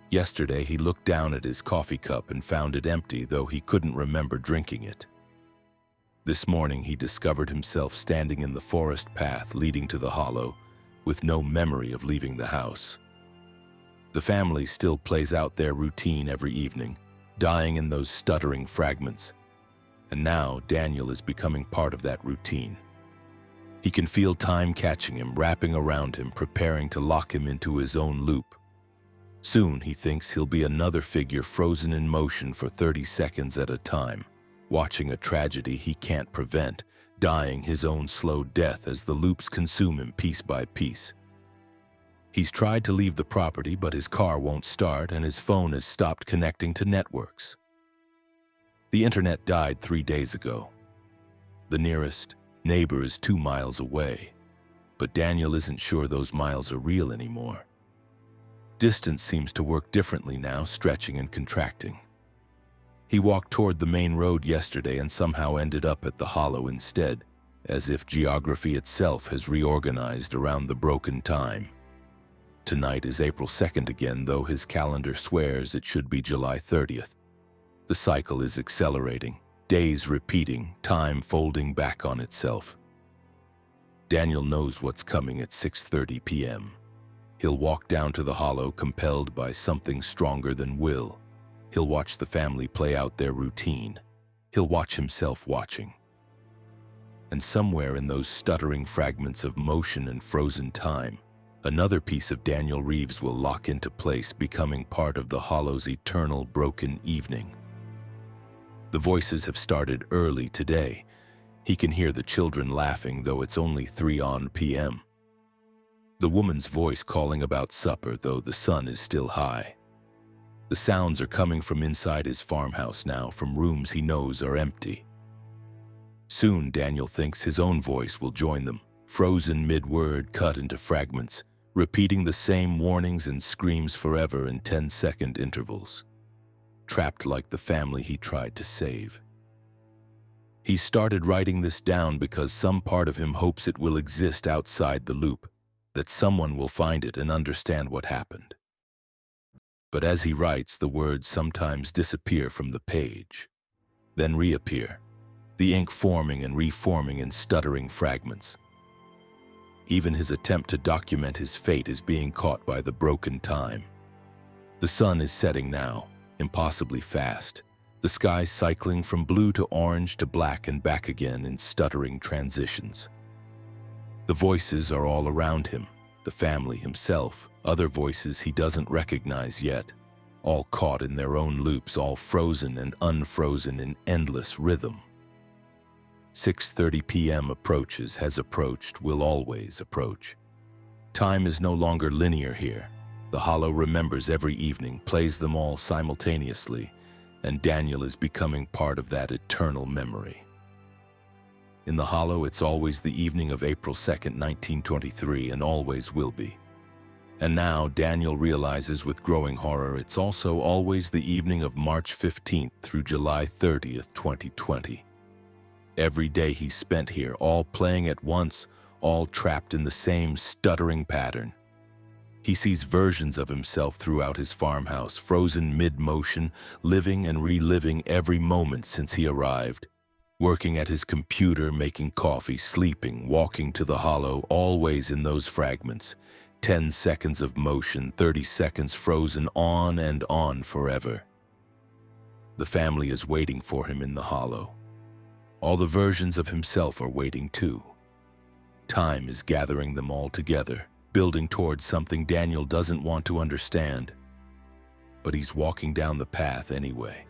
Yesterday, he looked down at his coffee cup and found it empty, though he couldn't remember drinking it. This morning, he discovered himself standing in the forest path leading to the hollow, with no memory of leaving the house. The family still plays out their routine every evening, dying in those stuttering fragments. And now Daniel is becoming part of that routine. He can feel time catching him, wrapping around him, preparing to lock him into his own loop. Soon, he thinks he'll be another figure frozen in motion for 30 seconds at a time, watching a tragedy he can't prevent, dying his own slow death as the loops consume him piece by piece. He's tried to leave the property, but his car won't start and his phone has stopped connecting to networks. The internet died 3 days ago. The nearest neighbor is 2 miles away, but Daniel isn't sure those miles are real anymore. Distance seems to work differently now, stretching and contracting. He walked toward the main road yesterday and somehow ended up at the hollow instead, as if geography itself has reorganized around the broken time. Tonight is April 2nd again, though his calendar swears it should be July 30th. The cycle is accelerating, days repeating, time folding back on itself. Daniel knows what's coming at 6:30 p.m. He'll walk down to the hollow, compelled by something stronger than will. He'll watch the family play out their routine. He'll watch himself watching. And somewhere in those stuttering fragments of motion and frozen time, another piece of Daniel Reeves will lock into place, becoming part of the hollow's eternal broken evening. The voices have started early today. He can hear the children laughing, though it's only 3 p.m. The woman's voice calling about supper, though the sun is still high. The sounds are coming from inside his farmhouse now, from rooms he knows are empty. Soon, Daniel thinks his own voice will join them, frozen mid-word, cut into fragments, repeating the same warnings and screams forever in 10-second intervals. Trapped like the family he tried to save. He started writing this down because some part of him hopes it will exist outside the loop, that someone will find it and understand what happened. But as he writes, the words sometimes disappear from the page, then reappear, the ink forming and reforming in stuttering fragments. Even his attempt to document his fate is being caught by the broken time. The sun is setting now, impossibly fast, the sky cycling from blue to orange to black and back again in stuttering transitions. The voices are all around him, the family, himself, other voices he doesn't recognize yet, all caught in their own loops, all frozen and unfrozen in endless rhythm. 6:30 p.m. approaches, has approached, will always approach. Time is no longer linear here. The hollow remembers every evening, plays them all simultaneously, and Daniel is becoming part of that eternal memory. In the hollow, it's always the evening of April 2nd, 1923, and always will be. And now Daniel realizes with growing horror it's also always the evening of March 15th through July 30th, 2020. Every day he's spent here, all playing at once, all trapped in the same stuttering pattern. He sees versions of himself throughout his farmhouse, frozen mid-motion, living and reliving every moment since he arrived. Working at his computer, making coffee, sleeping, walking to the hollow, always in those fragments. 10 seconds of motion, 30 seconds frozen, on and on forever. The family is waiting for him in the hollow. All the versions of himself are waiting too. Time is gathering them all together, building towards something Daniel doesn't want to understand. But he's walking down the path anyway.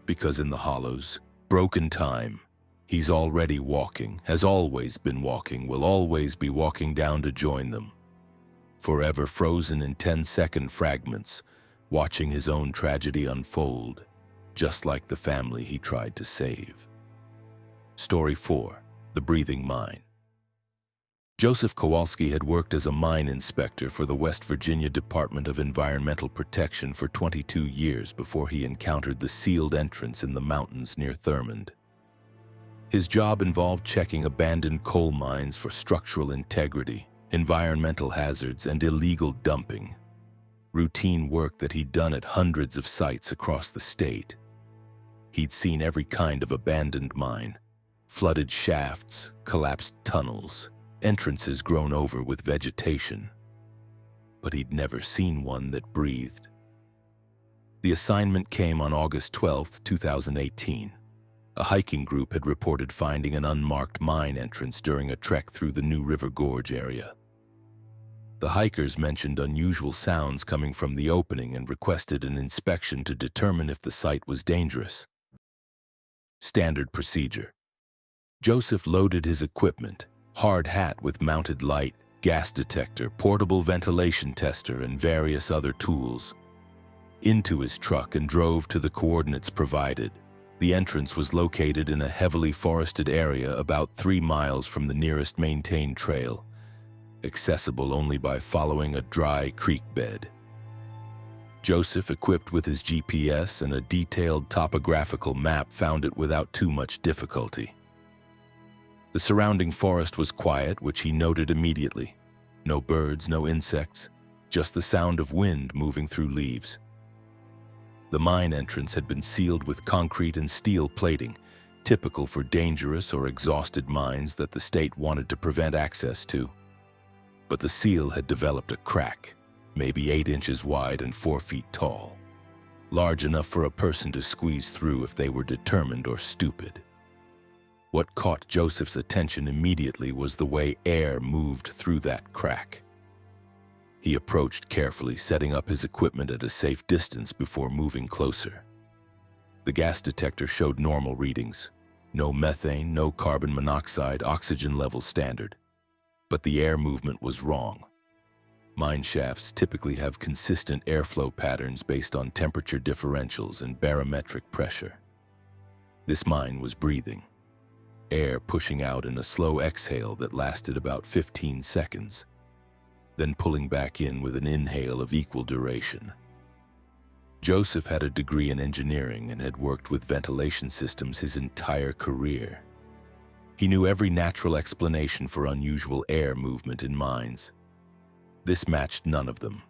Because in the hollow's broken time, he's already walking, has always been walking, will always be walking down to join them. Forever frozen in 10-second fragments, watching his own tragedy unfold, just like the family he tried to save. Story 4. The Breathing Mine. Joseph Kowalski had worked as a mine inspector for the West Virginia Department of Environmental Protection for 22 years before he encountered the sealed entrance in the mountains near Thurmond. His job involved checking abandoned coal mines for structural integrity, environmental hazards, and illegal dumping. Routine work that he'd done at hundreds of sites across the state. He'd seen every kind of abandoned mine. Flooded shafts, collapsed tunnels, entrances grown over with vegetation. But he'd never seen one that breathed. The assignment came on August 12, 2018. A hiking group had reported finding an unmarked mine entrance during a trek through the New River Gorge area. The hikers mentioned unusual sounds coming from the opening and requested an inspection to determine if the site was dangerous. Standard procedure. Joseph loaded his equipment, hard hat with mounted light, gas detector, portable ventilation tester, and various other tools, into his truck and drove to the coordinates provided. The entrance was located in a heavily forested area about 3 miles from the nearest maintained trail, accessible only by following a dry creek bed. Joseph, equipped with his GPS and a detailed topographical map, found it without too much difficulty. The surrounding forest was quiet, which he noted immediately. No birds, no insects, just the sound of wind moving through leaves. The mine entrance had been sealed with concrete and steel plating, typical for dangerous or exhausted mines that the state wanted to prevent access to. But the seal had developed a crack, maybe 8 inches wide and 4 feet tall, large enough for a person to squeeze through if they were determined or stupid. What caught Joseph's attention immediately was the way air moved through that crack. He approached carefully, setting up his equipment at a safe distance before moving closer. The gas detector showed normal readings. No methane, no carbon monoxide, oxygen levels standard. But the air movement was wrong. Mine shafts typically have consistent airflow patterns based on temperature differentials and barometric pressure. This mine was breathing, air pushing out in a slow exhale that lasted about 15 seconds, then pulling back in with an inhale of equal duration. Joseph had a degree in engineering and had worked with ventilation systems his entire career. He knew every natural explanation for unusual air movement in mines. This matched none of them.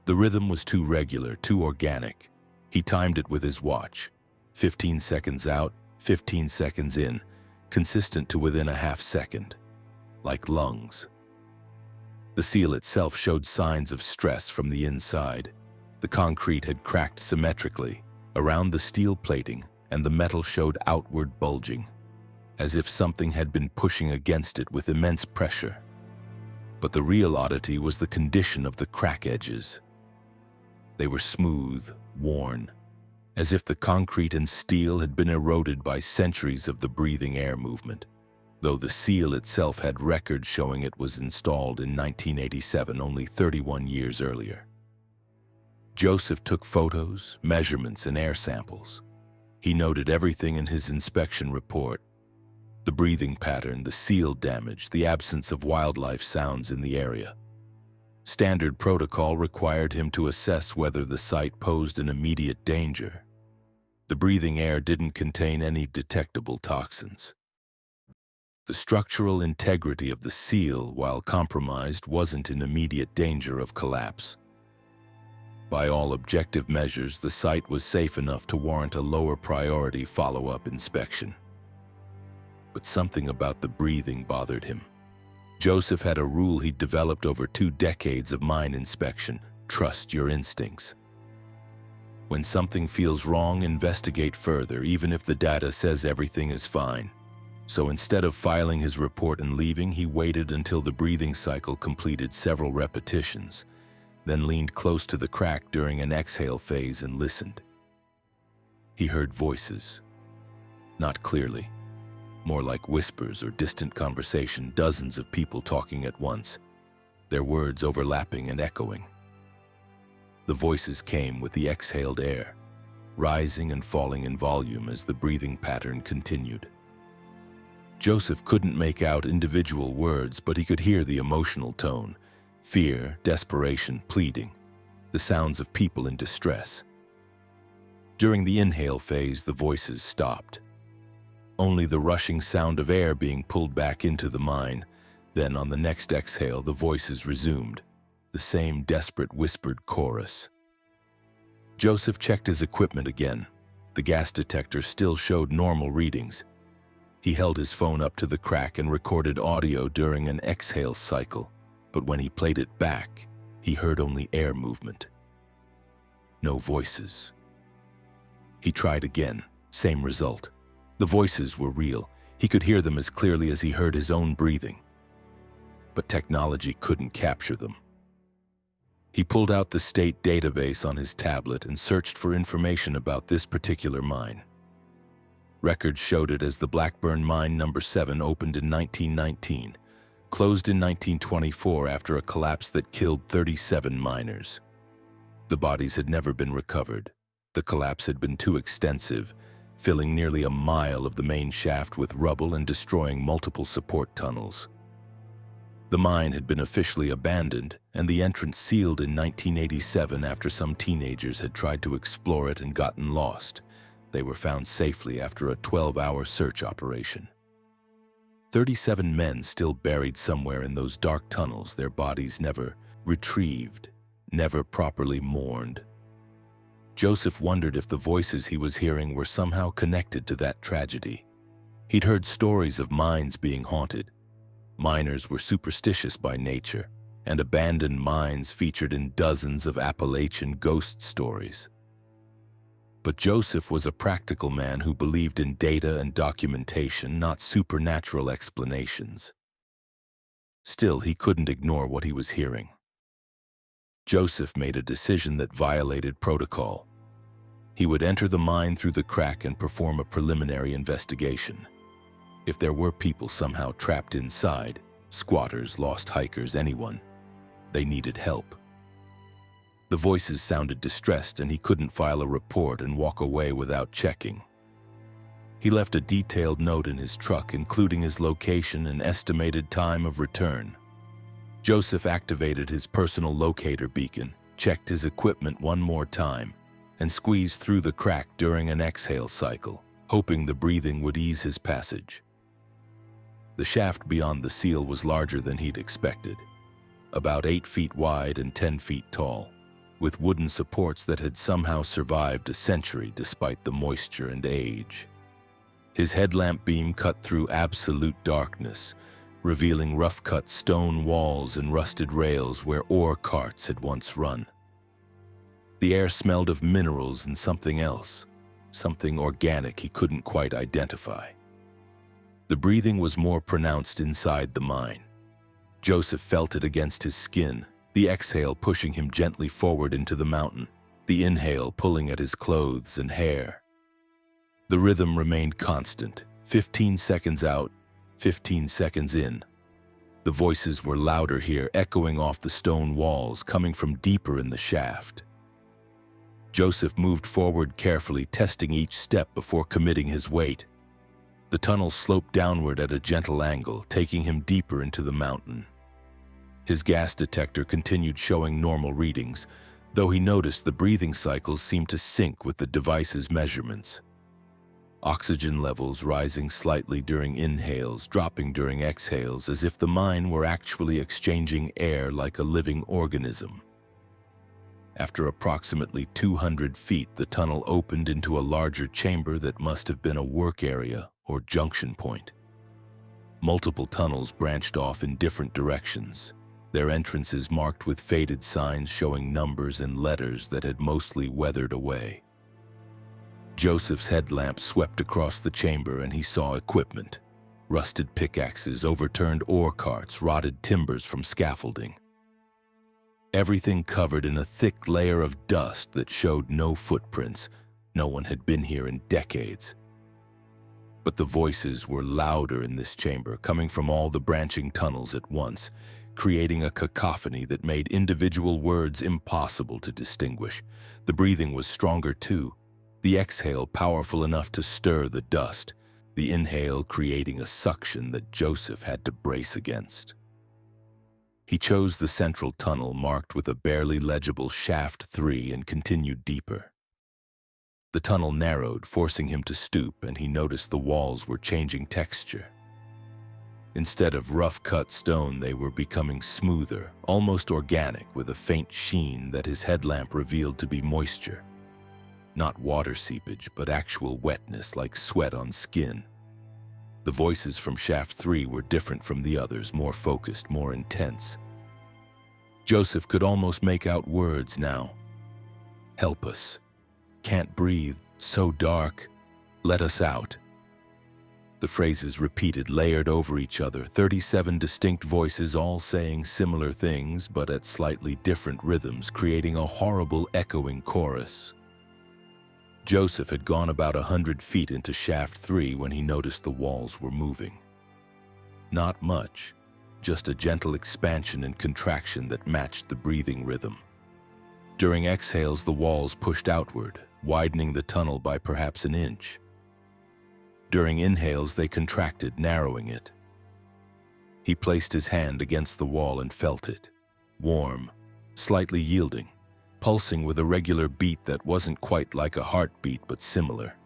The rhythm was too regular, too organic. He timed it with his watch. 15 seconds out, 15 seconds in, consistent to within a half second, like lungs. The seal itself showed signs of stress from the inside. The concrete had cracked symmetrically around the steel plating, and the metal showed outward bulging, as if something had been pushing against it with immense pressure. But the real oddity was the condition of the crack edges. They were smooth, worn, as if the concrete and steel had been eroded by centuries of the breathing air movement, though the seal itself had records showing it was installed in 1987, only 31 years earlier. Joseph took photos, measurements, and air samples. He noted everything in his inspection report: the breathing pattern, the seal damage, the absence of wildlife sounds in the area. Standard protocol required him to assess whether the site posed an immediate danger. The breathing air didn't contain any detectable toxins. The structural integrity of the seal, while compromised, wasn't in immediate danger of collapse. By all objective measures, the site was safe enough to warrant a lower priority follow-up inspection. But something about the breathing bothered him. Joseph had a rule he'd developed over 2 decades of mine inspection: trust your instincts. When something feels wrong, investigate further, even if the data says everything is fine. So instead of filing his report and leaving, he waited until the breathing cycle completed several repetitions, then leaned close to the crack during an exhale phase and listened. He heard voices. Not clearly. More like whispers or distant conversation, dozens of people talking at once, their words overlapping and echoing. The voices came with the exhaled air, rising and falling in volume as the breathing pattern continued. Joseph couldn't make out individual words, but he could hear the emotional tone: fear, desperation, pleading, the sounds of people in distress. During the inhale phase, the voices stopped. Only the rushing sound of air being pulled back into the mine. Then on the next exhale, the voices resumed, the same desperate whispered chorus. Joseph checked his equipment again. The gas detector still showed normal readings. He held his phone up to the crack and recorded audio during an exhale cycle. But when he played it back, he heard only air movement. No voices. He tried again, same result. The voices were real. He could hear them as clearly as he heard his own breathing. But technology couldn't capture them. He pulled out the state database on his tablet and searched for information about this particular mine. Records showed it as the Blackburn Mine No. 7, opened in 1919. Closed in 1924 after a collapse that killed 37 miners. The bodies had never been recovered. The collapse had been too extensive, filling nearly a mile of the main shaft with rubble and destroying multiple support tunnels. The mine had been officially abandoned and the entrance sealed in 1987 after some teenagers had tried to explore it and gotten lost. They were found safely after a 12-hour search operation. 37 men still buried somewhere in those dark tunnels, their bodies never retrieved, never properly mourned. Joseph wondered if the voices he was hearing were somehow connected to that tragedy. He'd heard stories of mines being haunted. Miners were superstitious by nature, and abandoned mines featured in dozens of Appalachian ghost stories. But Joseph was a practical man who believed in data and documentation, not supernatural explanations. Still, he couldn't ignore what he was hearing. Joseph made a decision that violated protocol. He would enter the mine through the crack and perform a preliminary investigation. If there were people somehow trapped inside, squatters, lost hikers, anyone, they needed help. The voices sounded distressed, and he couldn't file a report and walk away without checking. He left a detailed note in his truck, including his location and estimated time of return. Joseph activated his personal locator beacon, checked his equipment one more time, and squeezed through the crack during an exhale cycle, hoping the breathing would ease his passage. The shaft beyond the seal was larger than he'd expected, about 8 feet wide and 10 feet tall, with wooden supports that had somehow survived a century despite the moisture and age. His headlamp beam cut through absolute darkness, revealing rough-cut stone walls and rusted rails where ore carts had once run. The air smelled of minerals and something else, something organic he couldn't quite identify. The breathing was more pronounced inside the mine. Joseph felt it against his skin, the exhale pushing him gently forward into the mountain, the inhale pulling at his clothes and hair. The rhythm remained constant, 15 seconds out, 15 seconds in. The voices were louder here, echoing off the stone walls, coming from deeper in the shaft. Joseph moved forward carefully, testing each step before committing his weight. The tunnel sloped downward at a gentle angle, taking him deeper into the mountain. His gas detector continued showing normal readings, though he noticed the breathing cycles seemed to sync with the device's measurements. Oxygen levels rising slightly during inhales, dropping during exhales, as if the mine were actually exchanging air like a living organism. After approximately 200 feet, the tunnel opened into a larger chamber that must have been a work area or junction point. Multiple tunnels branched off in different directions, their entrances marked with faded signs showing numbers and letters that had mostly weathered away. Joseph's headlamp swept across the chamber, and he saw equipment: rusted pickaxes, overturned ore carts, rotted timbers from scaffolding. Everything covered in a thick layer of dust that showed no footprints. No one had been here in decades. But the voices were louder in this chamber, coming from all the branching tunnels at once, creating a cacophony that made individual words impossible to distinguish. The breathing was stronger too, the exhale powerful enough to stir the dust, the inhale creating a suction that Joseph had to brace against. He chose the central tunnel marked with a barely legible Shaft 3 and continued deeper. The tunnel narrowed, forcing him to stoop, and he noticed the walls were changing texture. Instead of rough-cut stone, they were becoming smoother, almost organic, with a faint sheen that his headlamp revealed to be moisture. Not water seepage, but actual wetness like sweat on skin. The voices from Shaft 3 were different from the others, more focused, more intense. Joseph could almost make out words now. "Help us. Can't breathe. So dark. Let us out." The phrases repeated, layered over each other, 37 distinct voices all saying similar things but at slightly different rhythms, creating a horrible echoing chorus. Joseph had gone about 100 feet into Shaft 3 when he noticed the walls were moving. Not much, just a gentle expansion and contraction that matched the breathing rhythm. During exhales, the walls pushed outward, widening the tunnel by perhaps an inch. During inhales, they contracted, narrowing it. He placed his hand against the wall and felt it, warm, slightly yielding, pulsing with a regular beat that wasn't quite like a heartbeat but similar.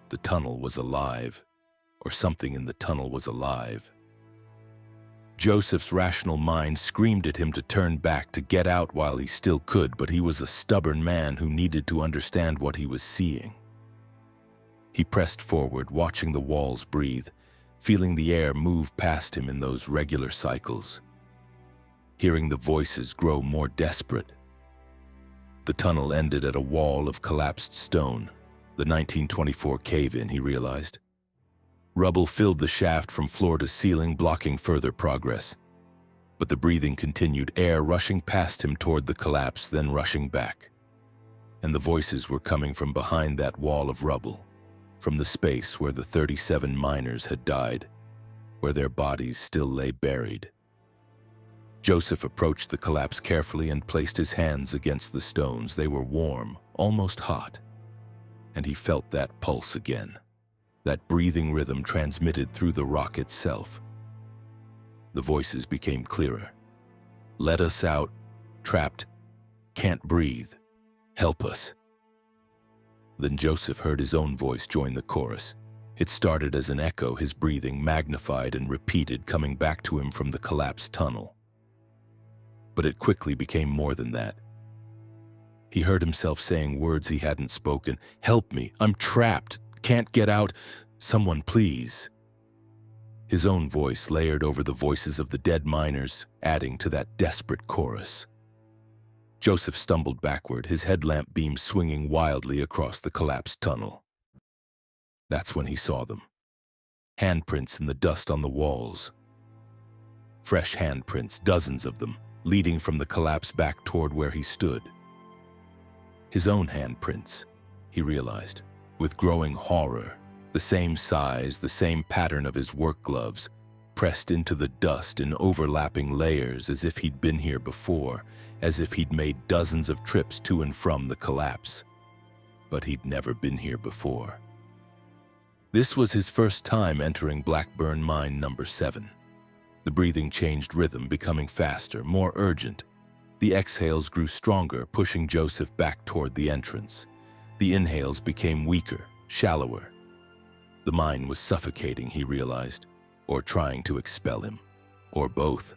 The tunnel was alive, or something in the tunnel was alive. Joseph's rational mind screamed at him to turn back, to get out while he still could, but he was a stubborn man who needed to understand what he was seeing. He pressed forward, watching the walls breathe, feeling the air move past him in those regular cycles, hearing the voices grow more desperate. The tunnel ended at a wall of collapsed stone, the 1924 cave-in, he realized. Rubble filled the shaft from floor to ceiling, blocking further progress. But the breathing continued, air rushing past him toward the collapse, then rushing back. And the voices were coming from behind that wall of rubble, from the space where the 37 miners had died, where their bodies still lay buried. Joseph approached the collapse carefully and placed his hands against the stones. They were warm, almost hot, and he felt that pulse again, that breathing rhythm transmitted through the rock itself. The voices became clearer. "Let us out, trapped, can't breathe, help us." Then Joseph heard his own voice join the chorus. It started as an echo, his breathing magnified and repeated, coming back to him from the collapsed tunnel. But it quickly became more than that. He heard himself saying words he hadn't spoken. "Help me, I'm trapped, can't get out, someone please." His own voice layered over the voices of the dead miners, adding to that desperate chorus. Joseph stumbled backward, his headlamp beam swinging wildly across the collapsed tunnel. That's when he saw them. Handprints in the dust on the walls. Fresh handprints, dozens of them, leading from the collapse back toward where he stood. His own handprints, he realized, with growing horror, the same size, the same pattern of his work gloves, pressed into the dust in overlapping layers as if he'd been here before, as if he'd made dozens of trips to and from the collapse. But he'd never been here before. This was his first time entering Blackburn Mine number 7. The breathing changed rhythm, becoming faster, more urgent. The exhales grew stronger, pushing Joseph back toward the entrance. The inhales became weaker, shallower. The mine was suffocating, he realized, or trying to expel him, or both.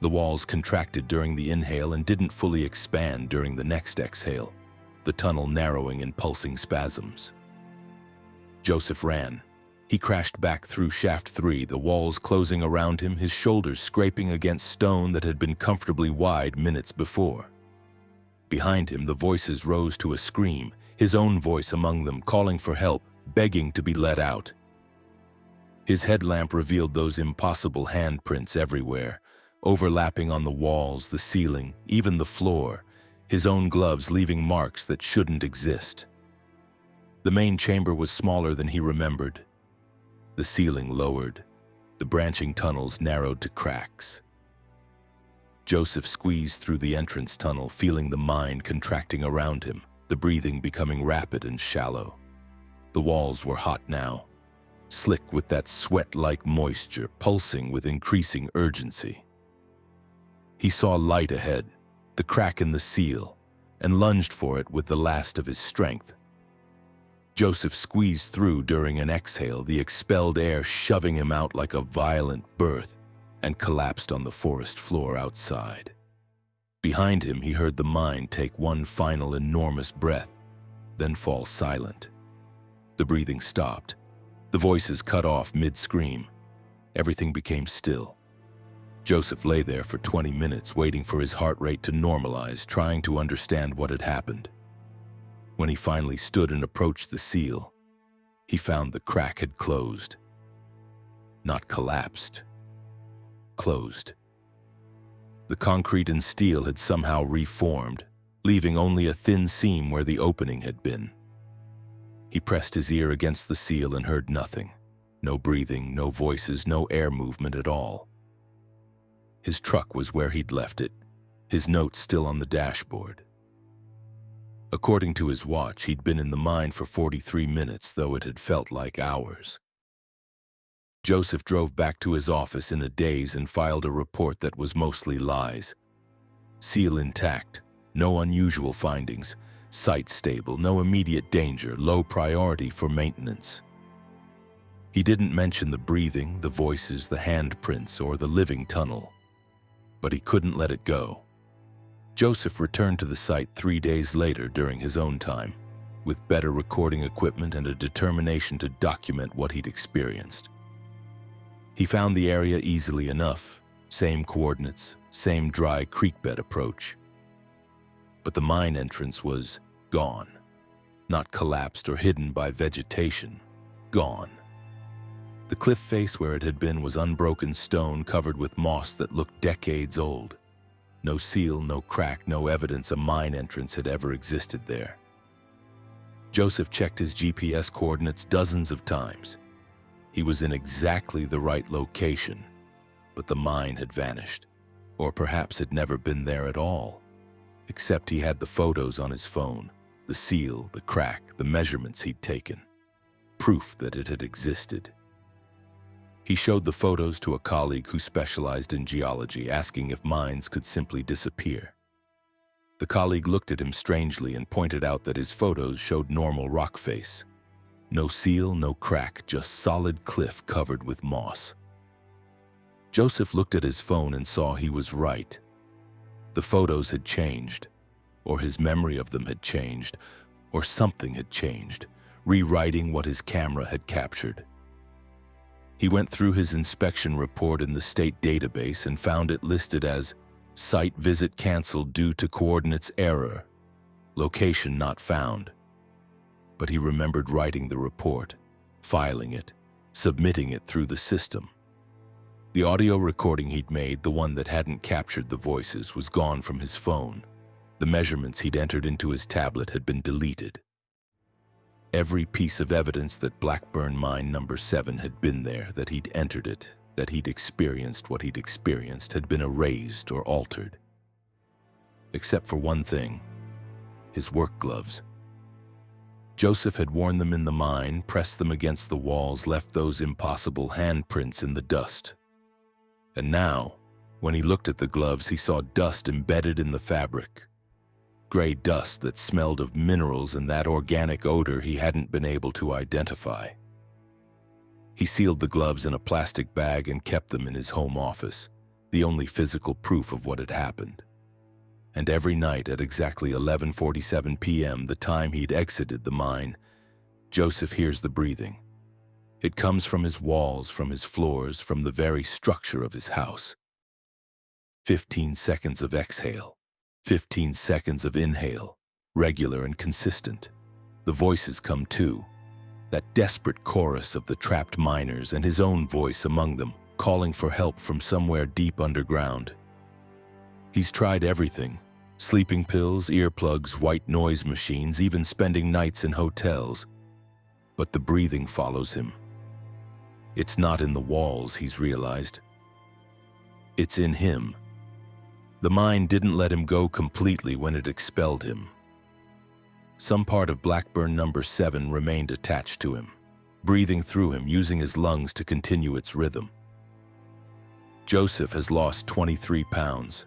The walls contracted during the inhale and didn't fully expand during the next exhale, the tunnel narrowing in pulsing spasms. Joseph ran. He crashed back through shaft 3, the walls closing around him, his shoulders scraping against stone that had been comfortably wide minutes before. Behind him, the voices rose to a scream, his own voice among them, calling for help, begging to be let out. His headlamp revealed those impossible handprints everywhere, overlapping on the walls, the ceiling, even the floor, his own gloves leaving marks that shouldn't exist. The main chamber was smaller than he remembered. The ceiling lowered, the branching tunnels narrowed to cracks. Joseph squeezed through the entrance tunnel, feeling the mine contracting around him, the breathing becoming rapid and shallow. The walls were hot now, slick with that sweat-like moisture, pulsing with increasing urgency. He saw light ahead, the crack in the seal, and lunged for it with the last of his strength. Joseph squeezed through during an exhale, the expelled air shoving him out like a violent birth, and collapsed on the forest floor outside. Behind him, he heard the mine take one final enormous breath, then fall silent. The breathing stopped. The voices cut off mid-scream. Everything became still. Joseph lay there for 20 minutes, waiting for his heart rate to normalize, trying to understand what had happened. When he finally stood and approached the seal, he found the crack had closed. Not collapsed. Closed. The concrete and steel had somehow reformed, leaving only a thin seam where the opening had been. He pressed his ear against the seal and heard nothing. No breathing, no voices, no air movement at all. His truck was where he'd left it, his notes still on the dashboard. According to his watch, he'd been in the mine for 43 minutes, though it had felt like hours. Joseph drove back to his office in a daze and filed a report that was mostly lies. Seal intact, no unusual findings, site stable, no immediate danger, low priority for maintenance. He didn't mention the breathing, the voices, the handprints, or the living tunnel. But he couldn't let it go. Joseph returned to the site 3 days later during his own time, with better recording equipment and a determination to document what he'd experienced. He found the area easily enough, same coordinates, same dry creek bed approach. But the mine entrance was gone. Not collapsed or hidden by vegetation. Gone. The cliff face where it had been was unbroken stone covered with moss that looked decades old. No seal, no crack, no evidence a mine entrance had ever existed there. Joseph checked his GPS coordinates dozens of times. He was in exactly the right location, but the mine had vanished, or perhaps had never been there at all. Except he had the photos on his phone, the seal, the crack, the measurements he'd taken. Proof that it had existed. He showed the photos to a colleague who specialized in geology, asking if mines could simply disappear. The colleague looked at him strangely and pointed out that his photos showed normal rock face. No seal, no crack, just solid cliff covered with moss. Joseph looked at his phone and saw he was right. The photos had changed, or his memory of them had changed, or something had changed, rewriting what his camera had captured. He went through his inspection report in the state database and found it listed as site visit canceled due to coordinates error, location not found. But he remembered writing the report, filing it, submitting it through the system. The audio recording he'd made, the one that hadn't captured the voices, was gone from his phone. The measurements he'd entered into his tablet had been deleted. Every piece of evidence that Blackburn Mine number 7 had been there, that he'd entered it, that he'd experienced what he'd experienced, had been erased or altered. Except for one thing, his work gloves. Joseph had worn them in the mine, pressed them against the walls, left those impossible handprints in the dust. And now, when he looked at the gloves, he saw dust embedded in the fabric. Gray dust that smelled of minerals and that organic odor he hadn't been able to identify. He sealed the gloves in a plastic bag and kept them in his home office, the only physical proof of what had happened. And every night at exactly 11:47 p.m., the time he'd exited the mine, Joseph hears the breathing. It comes from his walls, from his floors, from the very structure of his house. 15 seconds of exhale, 15 seconds of inhale, regular and consistent. The voices come too. That desperate chorus of the trapped miners and his own voice among them, calling for help from somewhere deep underground. He's tried everything. Sleeping pills, earplugs, white noise machines, even spending nights in hotels. But the breathing follows him. It's not in the walls, he's realized. It's in him. The mine didn't let him go completely when it expelled him. Some part of Blackburn number 7 remained attached to him, breathing through him, using his lungs to continue its rhythm. Joseph has lost 23 pounds.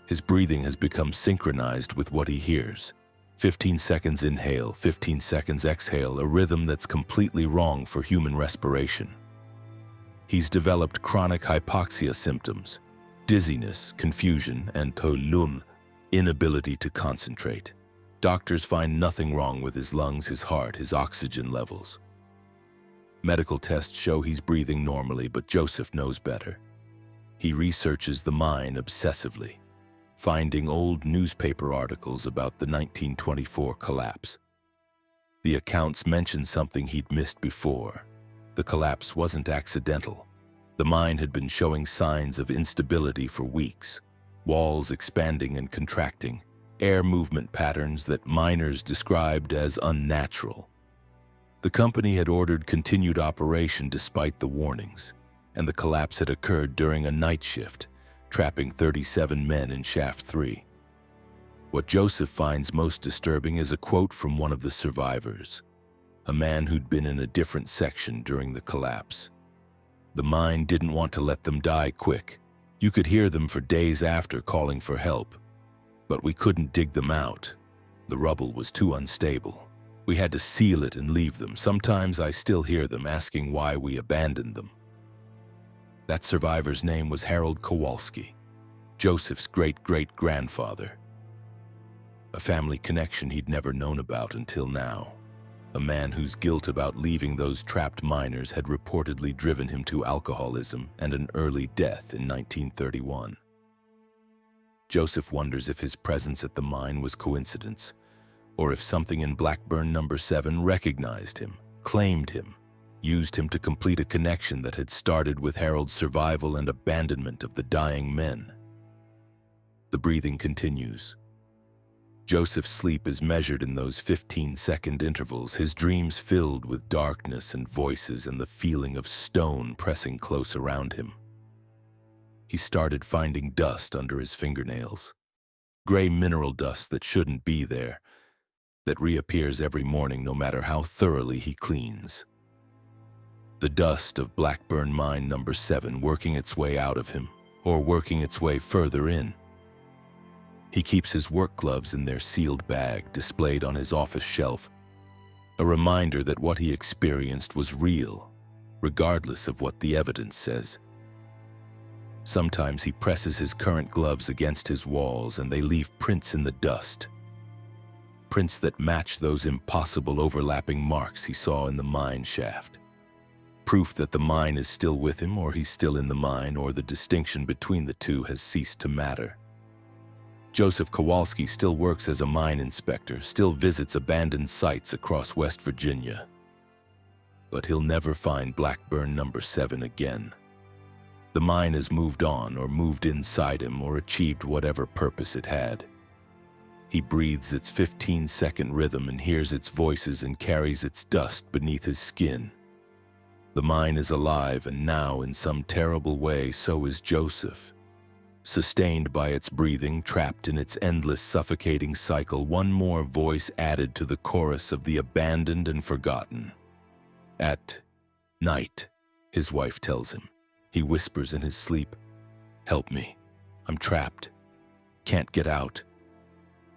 His breathing has become synchronized with what he hears. 15 seconds inhale, 15 seconds exhale, a rhythm that's completely wrong for human respiration. He's developed chronic hypoxia symptoms, dizziness, confusion, and tolum, inability to concentrate. Doctors find nothing wrong with his lungs, his heart, his oxygen levels. Medical tests show he's breathing normally, but Joseph knows better. He researches the mine obsessively, finding old newspaper articles about the 1924 collapse. The accounts mention something he'd missed before. The collapse wasn't accidental. The mine had been showing signs of instability for weeks, walls expanding and contracting, air movement patterns that miners described as unnatural. The company had ordered continued operation despite the warnings, and the collapse had occurred during a night shift, trapping 37 men in Shaft 3. What Joseph finds most disturbing is a quote from one of the survivors, a man who'd been in a different section during the collapse. The mine didn't want to let them die quick. You could hear them for days after calling for help. But we couldn't dig them out. The rubble was too unstable. We had to seal it and leave them. Sometimes I still hear them asking why we abandoned them. That survivor's name was Harold Kowalski, Joseph's great-great-grandfather. A family connection he'd never known about until now. A man whose guilt about leaving those trapped miners had reportedly driven him to alcoholism and an early death in 1931. Joseph wonders if his presence at the mine was coincidence, or if something in Blackburn number 7 recognized him, claimed him, used him to complete a connection that had started with Harold's survival and abandonment of the dying men. The breathing continues. Joseph's sleep is measured in those 15-second intervals, his dreams filled with darkness and voices and the feeling of stone pressing close around him. He started finding dust under his fingernails, gray mineral dust that shouldn't be there, that reappears every morning no matter how thoroughly he cleans. The dust of Blackburn mine number 7 working its way out of him, or working its way further in. He keeps his work gloves in their sealed bag, displayed on his office shelf, a reminder that what he experienced was real, regardless of what the evidence says. Sometimes he presses his current gloves against his walls and they leave prints in the dust. Prints that match those impossible overlapping marks he saw in the mine shaft. Proof that the mine is still with him, or he's still in the mine, or the distinction between the two has ceased to matter. Joseph Kowalski still works as a mine inspector, still visits abandoned sites across West Virginia. But he'll never find Blackburn number 7 again. The mine has moved on, or moved inside him, or achieved whatever purpose it had. He breathes its 15-second rhythm and hears its voices and carries its dust beneath his skin. The mine is alive, and now, in some terrible way, so is Joseph. Sustained by its breathing, trapped in its endless, suffocating cycle, one more voice added to the chorus of the abandoned and forgotten. At night, his wife tells him. He whispers in his sleep, "Help me. I'm trapped. Can't get out."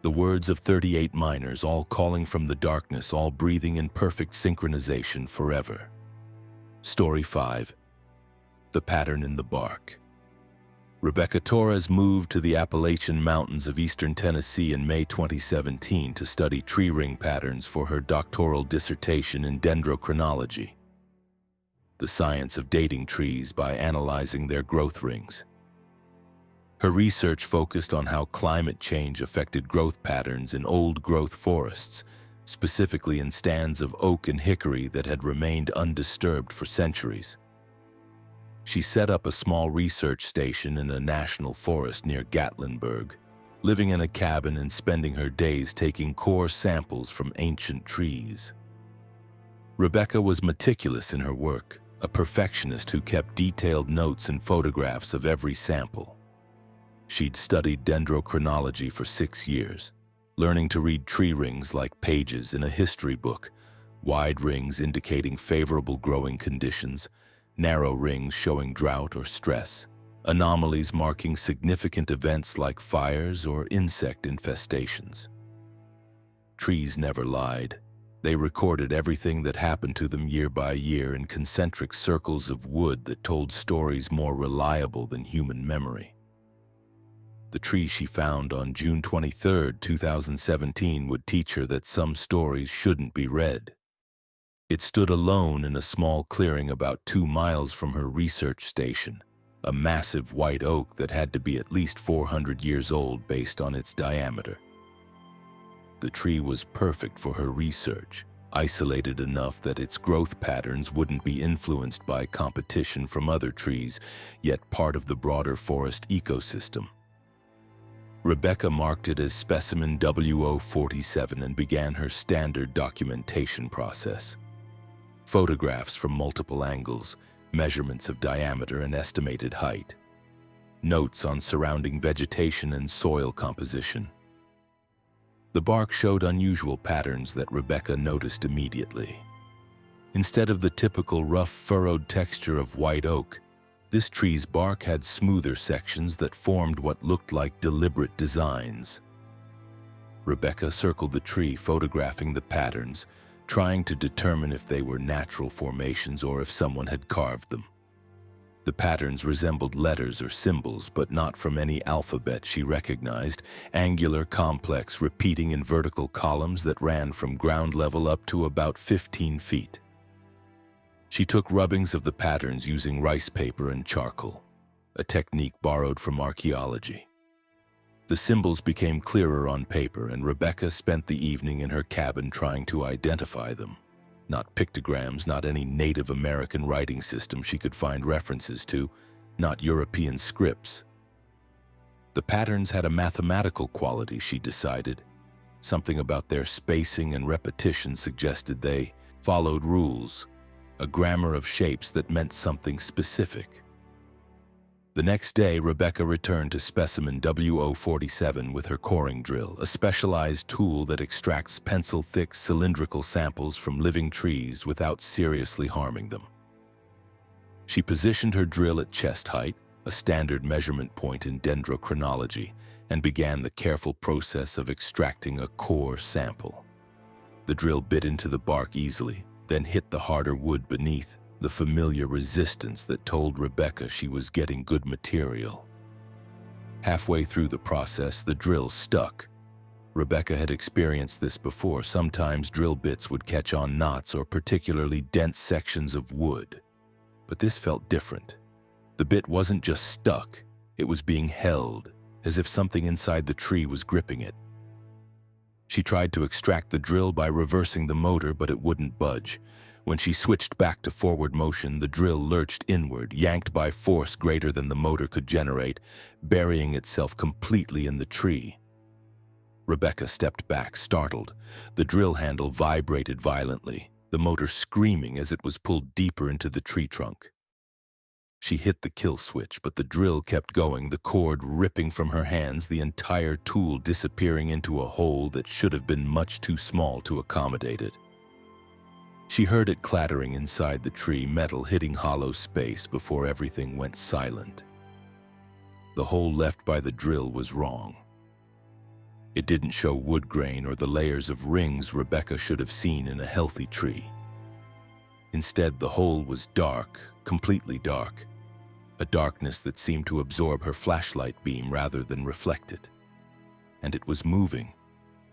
The words of 38 miners, all calling from the darkness, all breathing in perfect synchronization forever. Story 5. The Pattern in the Bark. Rebecca Torres moved to the Appalachian Mountains of eastern Tennessee in May 2017 to study tree ring patterns for her doctoral dissertation in dendrochronology, the science of dating trees by analyzing their growth rings. Her research focused on how climate change affected growth patterns in old-growth forests, specifically in stands of oak and hickory that had remained undisturbed for centuries. She set up a small research station in a national forest near Gatlinburg, living in a cabin and spending her days taking core samples from ancient trees. Rebecca was meticulous in her work, a perfectionist who kept detailed notes and photographs of every sample. She'd studied dendrochronology for 6 years, learning to read tree rings like pages in a history book, wide rings indicating favorable growing conditions, narrow rings showing drought or stress, anomalies marking significant events like fires or insect infestations. Trees never lied. They recorded everything that happened to them year by year in concentric circles of wood that told stories more reliable than human memory. The tree she found on June 23, 2017 would teach her that some stories shouldn't be read. It stood alone in a small clearing about 2 miles from her research station, a massive white oak that had to be at least 400 years old based on its diameter. The tree was perfect for her research, isolated enough that its growth patterns wouldn't be influenced by competition from other trees, yet part of the broader forest ecosystem. Rebecca marked it as specimen W047 and began her standard documentation process. Photographs from multiple angles, measurements of diameter and estimated height. Notes on surrounding vegetation and soil composition. The bark showed unusual patterns that Rebecca noticed immediately. Instead of the typical rough, furrowed texture of white oak, this tree's bark had smoother sections that formed what looked like deliberate designs. Rebecca circled the tree, photographing the patterns, trying to determine if they were natural formations or if someone had carved them. The patterns resembled letters or symbols, but not from any alphabet she recognized, angular, complex, repeating in vertical columns that ran from ground level up to about 15 feet. She took rubbings of the patterns using rice paper and charcoal, a technique borrowed from archaeology. The symbols became clearer on paper, and Rebecca spent the evening in her cabin trying to identify them. Not pictograms, not any Native American writing system she could find references to, not European scripts. The patterns had a mathematical quality, she decided. Something about their spacing and repetition suggested they followed rules, a grammar of shapes that meant something specific. The next day, Rebecca returned to specimen W047 with her coring drill, a specialized tool that extracts pencil-thick cylindrical samples from living trees without seriously harming them. She positioned her drill at chest height, a standard measurement point in dendrochronology, and began the careful process of extracting a core sample. The drill bit into the bark easily, then hit the harder wood beneath, the familiar resistance that told Rebecca she was getting good material. Halfway through the process, the drill stuck. Rebecca had experienced this before. Sometimes drill bits would catch on knots or particularly dense sections of wood. But this felt different. The bit wasn't just stuck, it was being held, as if something inside the tree was gripping it. She tried to extract the drill by reversing the motor, but it wouldn't budge. When she switched back to forward motion, the drill lurched inward, yanked by force greater than the motor could generate, burying itself completely in the tree. Rebecca stepped back, startled. The drill handle vibrated violently, the motor screaming as it was pulled deeper into the tree trunk. She hit the kill switch, but the drill kept going, the cord ripping from her hands, the entire tool disappearing into a hole that should have been much too small to accommodate it. She heard it clattering inside the tree, metal hitting hollow space before everything went silent. The hole left by the drill was wrong. It didn't show wood grain or the layers of rings Rebecca should have seen in a healthy tree. Instead, the hole was dark, completely dark, a darkness that seemed to absorb her flashlight beam rather than reflect it. And it was moving,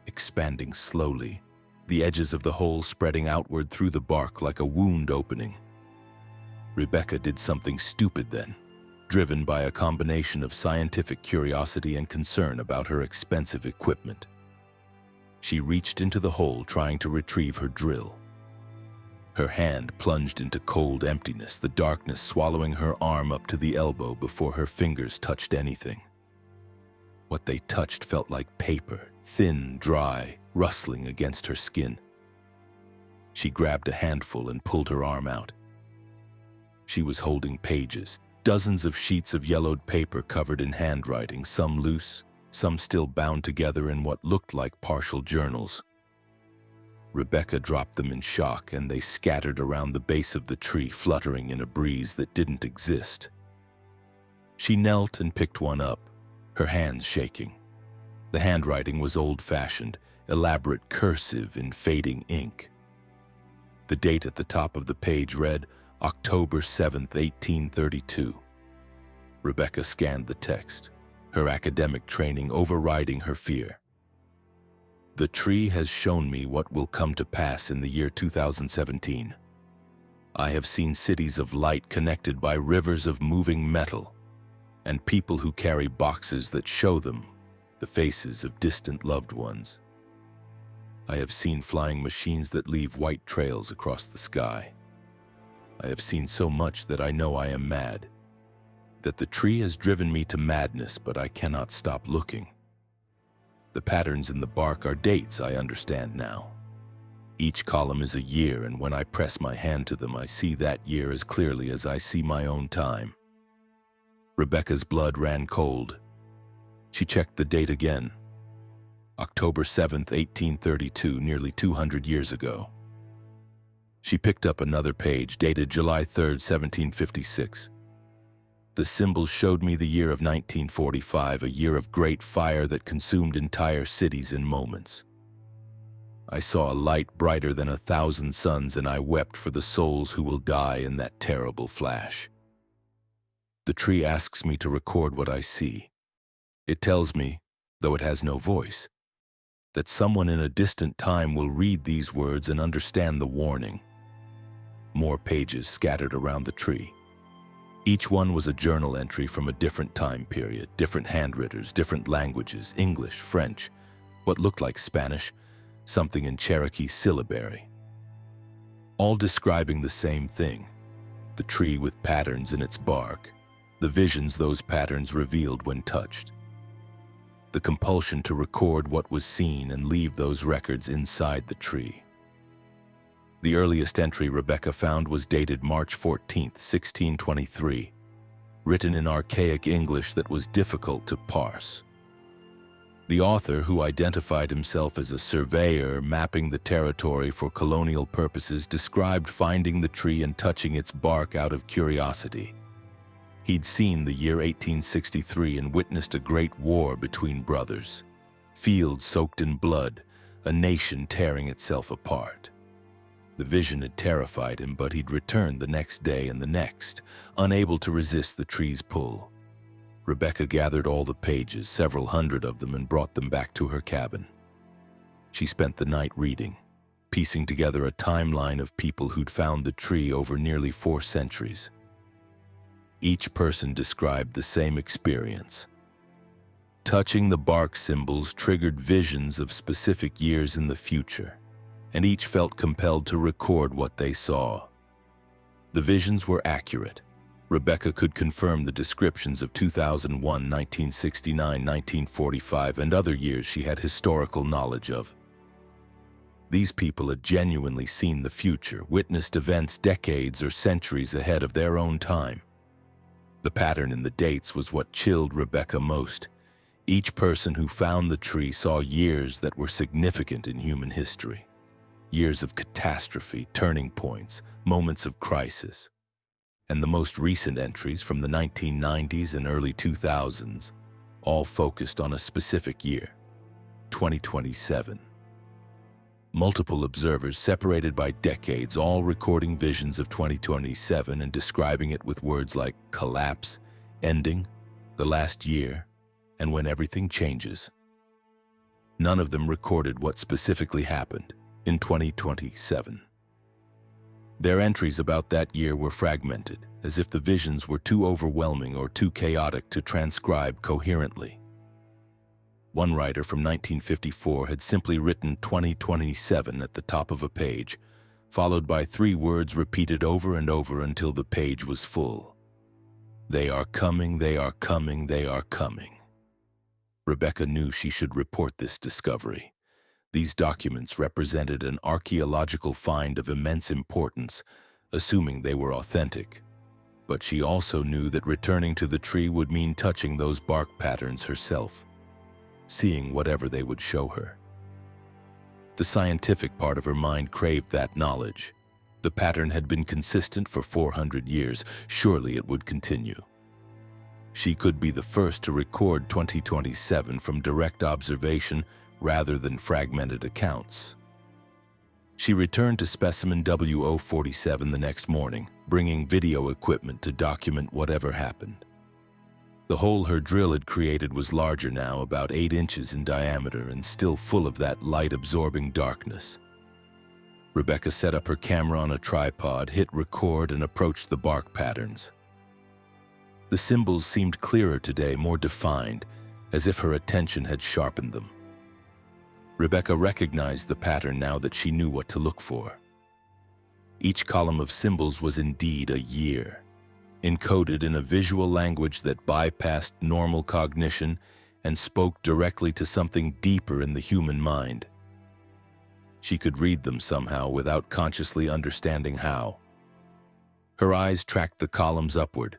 expanding slowly, the edges of the hole spreading outward through the bark like a wound opening. Rebecca did something stupid then, driven by a combination of scientific curiosity and concern about her expensive equipment. She reached into the hole trying to retrieve her drill. Her hand plunged into cold emptiness, the darkness swallowing her arm up to the elbow before her fingers touched anything. What they touched felt like paper, thin, dry, rustling against her skin. She grabbed a handful and pulled her arm out. She was holding pages, dozens of sheets of yellowed paper covered in handwriting, some loose, some still bound together in what looked like partial journals. Rebecca dropped them in shock, and they scattered around the base of the tree, fluttering in a breeze that didn't exist. She knelt and picked one up, her hands shaking. The handwriting was old-fashioned, elaborate cursive in fading ink. The date at the top of the page read, October 7th, 1832. Rebecca scanned the text, her academic training overriding her fear. The tree has shown me what will come to pass in the year 2017. I have seen cities of light connected by rivers of moving metal, and people who carry boxes that show them the faces of distant loved ones. I have seen flying machines that leave white trails across the sky. I have seen so much that I know I am mad, that the tree has driven me to madness, but I cannot stop looking. The patterns in the bark are dates, I understand now. Each column is a year, and when I press my hand to them, I see that year as clearly as I see my own time. Rebecca's blood ran cold. She checked the date again. October 7th, 1832, nearly 200 years ago. She picked up another page, dated July 3rd, 1756. The symbols showed me the year of 1945, a year of great fire that consumed entire cities in moments. I saw a light brighter than 1,000 suns, and I wept for the souls who will die in that terrible flash. The tree asks me to record what I see. It tells me, though it has no voice, that someone in a distant time will read these words and understand the warning. More pages scattered around the tree. Each one was a journal entry from a different time period, different handwriters, different languages, English, French, what looked like Spanish, something in Cherokee syllabary. All describing the same thing, the tree with patterns in its bark, the visions those patterns revealed when touched, the compulsion to record what was seen and leave those records inside the tree. The earliest entry Rebecca found was dated March 14, 1623, written in archaic English that was difficult to parse. The author, who identified himself as a surveyor mapping the territory for colonial purposes, described finding the tree and touching its bark out of curiosity. He'd seen the year 1863 and witnessed a great war between brothers, fields soaked in blood, a nation tearing itself apart. The vision had terrified him, but he'd returned the next day and the next, unable to resist the tree's pull. Rebecca gathered all the pages, several hundred of them, and brought them back to her cabin. She spent the night reading, piecing together a timeline of people who'd found the tree over nearly 4 centuries. Each person described the same experience. Touching the bark symbols triggered visions of specific years in the future, and each felt compelled to record what they saw. The visions were accurate. Rebecca could confirm the descriptions of 2001, 1969, 1945, and other years she had historical knowledge of. These people had genuinely seen the future, witnessed events decades or centuries ahead of their own time. The pattern in the dates was what chilled Rebecca most. Each person who found the tree saw years that were significant in human history. Years of catastrophe, turning points, moments of crisis. And the most recent entries from the 1990s and early 2000s all focused on a specific year, 2027. Multiple observers separated by decades, all recording visions of 2027 and describing it with words like collapse, ending, the last year, and when everything changes. None of them recorded what specifically happened in 2027. Their entries about that year were fragmented, as if the visions were too overwhelming or too chaotic to transcribe coherently. One writer from 1954 had simply written 2027 at the top of a page, followed by 3 words repeated over and over until the page was full. They are coming, they are coming, they are coming. Rebecca knew she should report this discovery. These documents represented an archaeological find of immense importance, assuming they were authentic. But she also knew that returning to the tree would mean touching those bark patterns herself, seeing whatever they would show her. The scientific part of her mind craved that knowledge. The pattern had been consistent for 400 years. Surely it would continue. She could be the first to record 2027 from direct observation rather than fragmented accounts. She returned to specimen W047 the next morning, bringing video equipment to document whatever happened. The hole her drill had created was larger now, about 8 inches in diameter, and still full of that light-absorbing darkness. Rebecca set up her camera on a tripod, hit record, and approached the bark patterns. The symbols seemed clearer today, more defined, as if her attention had sharpened them. Rebecca recognized the pattern now that she knew what to look for. Each column of symbols was indeed a year, encoded in a visual language that bypassed normal cognition and spoke directly to something deeper in the human mind. She could read them somehow without consciously understanding how. Her eyes tracked the columns upward: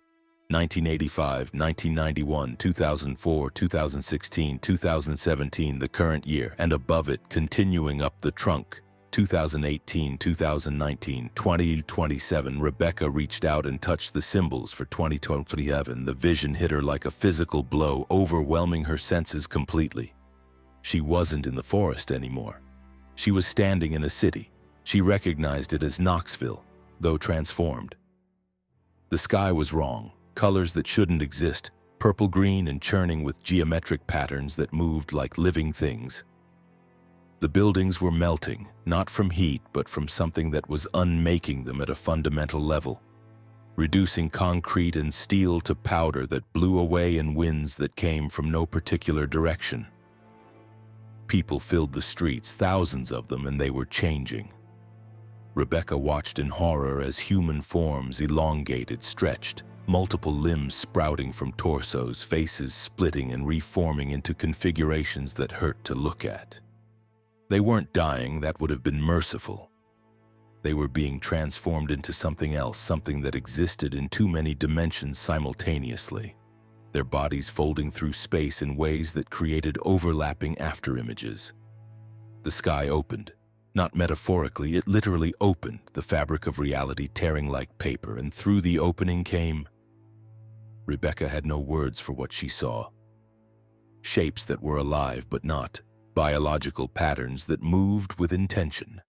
1985, 1991, 2004, 2016, 2017, the current year, and above it, continuing up the trunk, 2018, 2019, 2027. Rebecca reached out and touched the symbols for 2027. The vision hit her like a physical blow, overwhelming her senses completely. She wasn't in the forest anymore. She was standing in a city. She recognized it as Knoxville, though transformed. The sky was wrong. Colors that shouldn't exist, purple-green and churning with geometric patterns that moved like living things. The buildings were melting, not from heat, but from something that was unmaking them at a fundamental level. reducing concrete and steel to powder that blew away in winds that came from no particular direction. People filled the streets, thousands of them, and they were changing. Rebecca watched in horror as human forms elongated, stretched, multiple limbs sprouting from torsos, faces splitting and reforming into configurations that hurt to look at. They weren't dying, that would have been merciful. They were being transformed into something else, something that existed in too many dimensions simultaneously, their bodies folding through space in ways that created overlapping afterimages. The sky opened. Not metaphorically, it literally opened, the fabric of reality tearing like paper, and through the opening came... Rebecca had no words for what she saw. Shapes that were alive but not, biological patterns that moved with intention,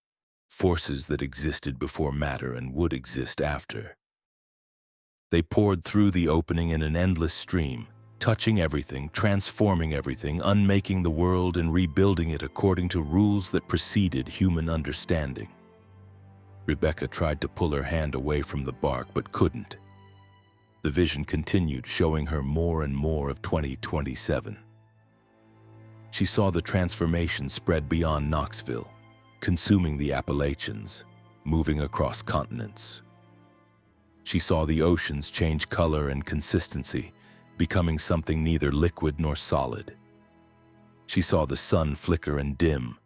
forces that existed before matter and would exist after. They poured through the opening in an endless stream, touching everything, transforming everything, unmaking the world and rebuilding it according to rules that preceded human understanding. Rebecca tried to pull her hand away from the bark but couldn't. The vision continued, showing her more and more of 2027. She saw the transformation spread beyond Knoxville, consuming the Appalachians, moving across continents. She saw the oceans change color and consistency, becoming something neither liquid nor solid. She saw the sun flicker and dim,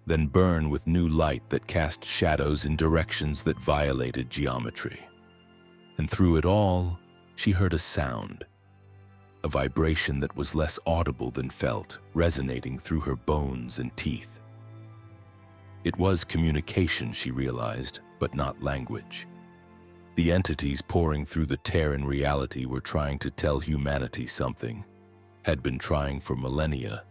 then burn with new light that cast shadows in directions that violated geometry. And through it all, she heard a sound, a vibration that was less audible than felt, resonating through her bones and teeth. It was communication, she realized, but not language. The entities pouring through the tear in reality were trying to tell humanity something, had been trying for millennia,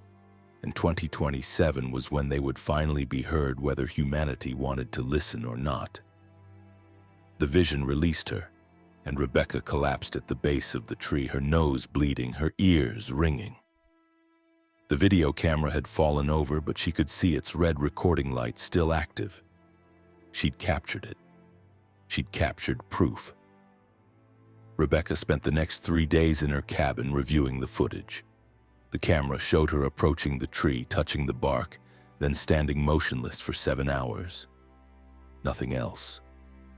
and 2027 was when they would finally be heard, whether humanity wanted to listen or not. The vision released her, and Rebecca collapsed at the base of the tree, her nose bleeding, her ears ringing. The video camera had fallen over, but she could see its red recording light still active. She'd captured it. She'd captured proof. Rebecca spent the next 3 days in her cabin reviewing the footage. The camera showed her approaching the tree, touching the bark, then standing motionless for 7 hours. Nothing else.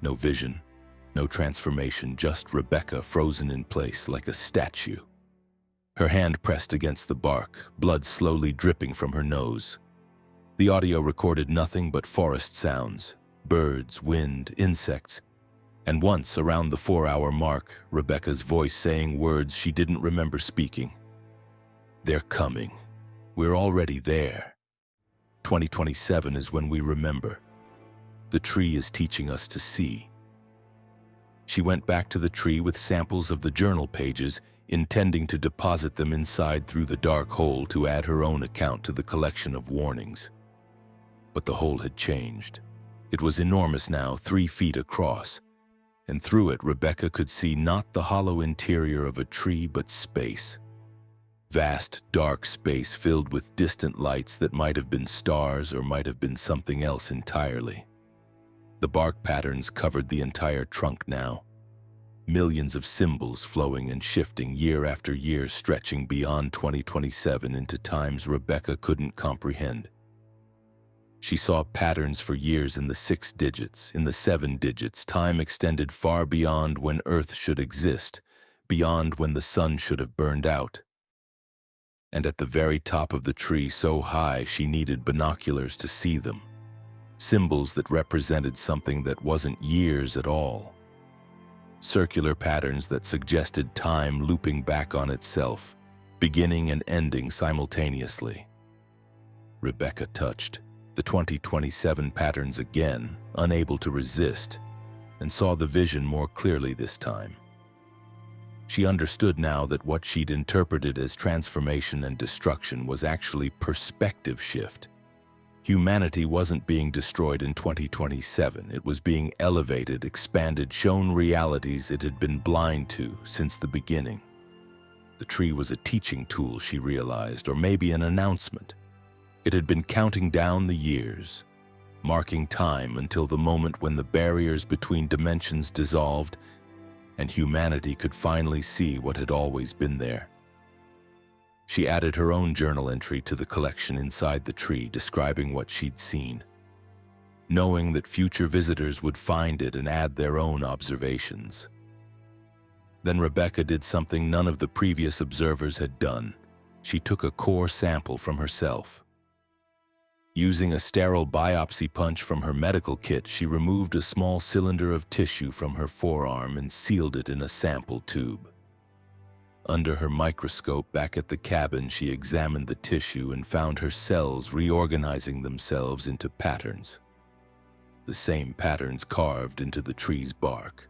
No vision, no transformation, just Rebecca frozen in place like a statue. Her hand pressed against the bark, blood slowly dripping from her nose. The audio recorded nothing but forest sounds, birds, wind, insects, and once around the 4-hour mark, Rebecca's voice saying words she didn't remember speaking. "They're coming. We're already there. 2027 is when we remember. The tree is teaching us to see." She went back to the tree with samples of the journal pages, intending to deposit them inside through the dark hole to add her own account to the collection of warnings. But the hole had changed. It was enormous now, 3 feet across, and through it Rebecca could see not the hollow interior of a tree, but space. Vast, dark space filled with distant lights that might have been stars or might have been something else entirely. The bark patterns covered the entire trunk now. Millions of symbols flowing and shifting year after year, stretching beyond 2027 into times Rebecca couldn't comprehend. She saw patterns for years in the 6 digits, in the 7 digits, time extended far beyond when Earth should exist, beyond when the sun should have burned out. And at the very top of the tree, so high she needed binoculars to see them. Symbols that represented something that wasn't years at all. Circular patterns that suggested time looping back on itself, beginning and ending simultaneously. Rebecca touched the 2027 patterns again, unable to resist, and saw the vision more clearly this time. She understood now that what she'd interpreted as transformation and destruction was actually perspective shift. Humanity wasn't being destroyed in 2027. It was being elevated, expanded, shown realities it had been blind to since the beginning. The tree was a teaching tool, she realized, or maybe an announcement. It had been counting down the years, marking time until the moment when the barriers between dimensions dissolved and humanity could finally see what had always been there. She added her own journal entry to the collection inside the tree, describing what she'd seen, knowing that future visitors would find it and add their own observations. Then Rebecca did something none of the previous observers had done. She took a core sample from herself. Using a sterile biopsy punch from her medical kit, she removed a small cylinder of tissue from her forearm and sealed it in a sample tube. Under her microscope back at the cabin, she examined the tissue and found her cells reorganizing themselves into patterns. The same patterns carved into the tree's bark.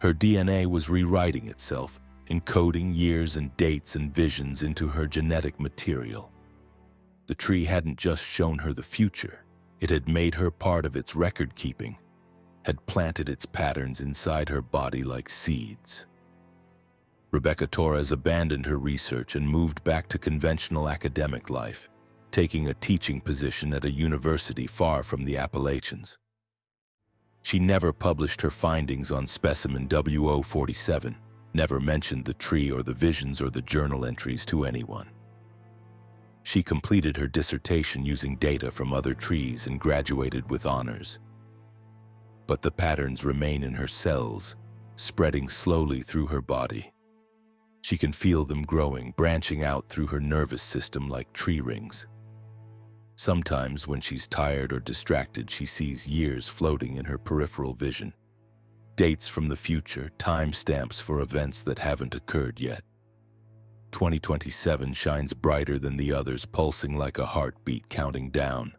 Her DNA was rewriting itself, encoding years and dates and visions into her genetic material. The tree hadn't just shown her the future, it had made her part of its record-keeping, had planted its patterns inside her body like seeds. Rebecca Torres abandoned her research and moved back to conventional academic life, taking a teaching position at a university far from the Appalachians. She never published her findings on specimen W047, never mentioned the tree or the visions or the journal entries to anyone. She completed her dissertation using data from other trees and graduated with honors. But the patterns remain in her cells, spreading slowly through her body. She can feel them growing, branching out through her nervous system like tree rings. Sometimes, when she's tired or distracted, she sees years floating in her peripheral vision. Dates from the future, timestamps for events that haven't occurred yet. 2027 shines brighter than the others, pulsing like a heartbeat counting down.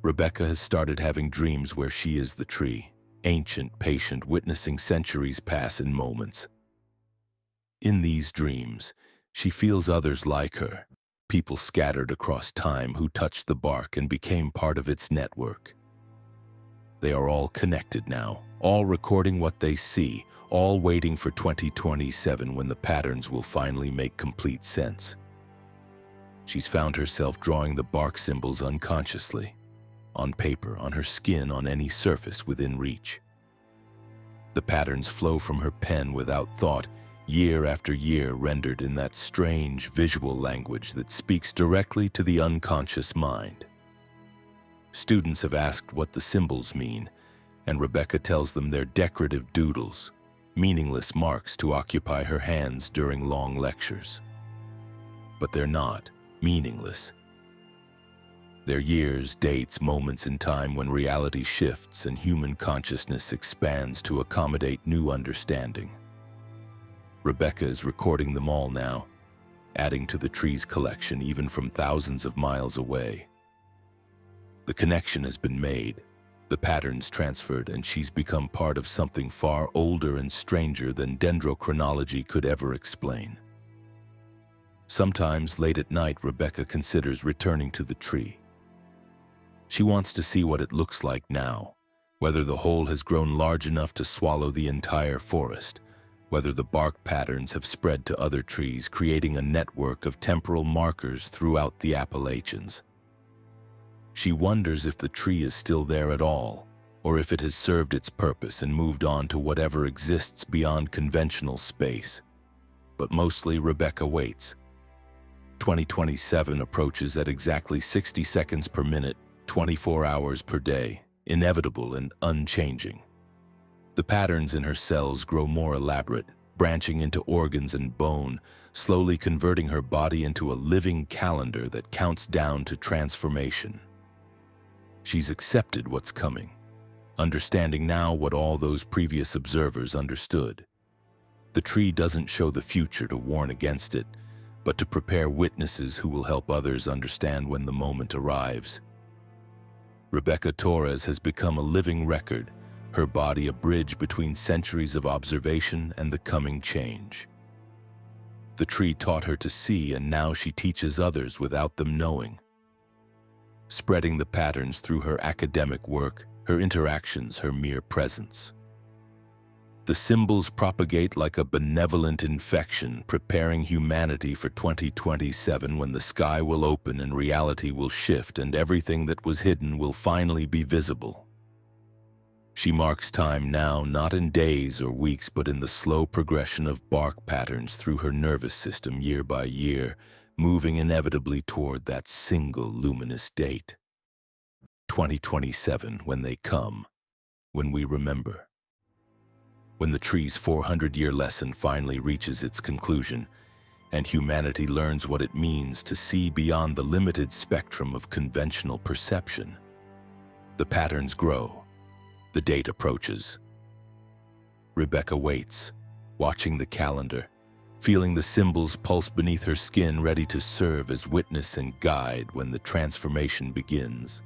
Rebecca has started having dreams where she is the tree, ancient, patient, witnessing centuries pass in moments. In these dreams, she feels others like her, people scattered across time who touched the bark and became part of its network. They are all connected now, all recording what they see, all waiting for 2027 when the patterns will finally make complete sense. She's found herself drawing the bark symbols unconsciously, on paper, on her skin, on any surface within reach. The patterns flow from her pen without thought, year after year rendered in that strange visual language that speaks directly to the unconscious mind. Students have asked what the symbols mean, and Rebecca tells them they're decorative doodles, meaningless marks to occupy her hands during long lectures. But they're not meaningless. They're years, dates, moments in time when reality shifts and human consciousness expands to accommodate new understanding. Rebecca is recording them all now, adding to the tree's collection even from thousands of miles away. The connection has been made, the patterns transferred, and she's become part of something far older and stranger than dendrochronology could ever explain. Sometimes, late at night, Rebecca considers returning to the tree. She wants to see what it looks like now, whether the hole has grown large enough to swallow the entire forest, whether the bark patterns have spread to other trees, creating a network of temporal markers throughout the Appalachians. She wonders if the tree is still there at all, or if it has served its purpose and moved on to whatever exists beyond conventional space. But mostly, Rebecca waits. 2027 approaches at exactly 60 seconds per minute, 24 hours per day, inevitable and unchanging. The patterns in her cells grow more elaborate, branching into organs and bone, slowly converting her body into a living calendar that counts down to transformation. She's accepted what's coming, understanding now what all those previous observers understood. The tree doesn't show the future to warn against it, but to prepare witnesses who will help others understand when the moment arrives. Rebecca Torres has become a living record, her body a bridge between centuries of observation and the coming change. The tree taught her to see, and now she teaches others without them knowing. Spreading the patterns through her academic work, her interactions, her mere presence. The symbols propagate like a benevolent infection, preparing humanity for 2027 when the sky will open and reality will shift and everything that was hidden will finally be visible. She marks time now not in days or weeks, but in the slow progression of bark patterns through her nervous system year by year, moving inevitably toward that single luminous date. 2027, when they come, when we remember. When the tree's 400-year lesson finally reaches its conclusion, and humanity learns what it means to see beyond the limited spectrum of conventional perception. The patterns grow. The date approaches. Rebecca waits, watching the calendar, feeling the symbols pulse beneath her skin, ready to serve as witness and guide when the transformation begins.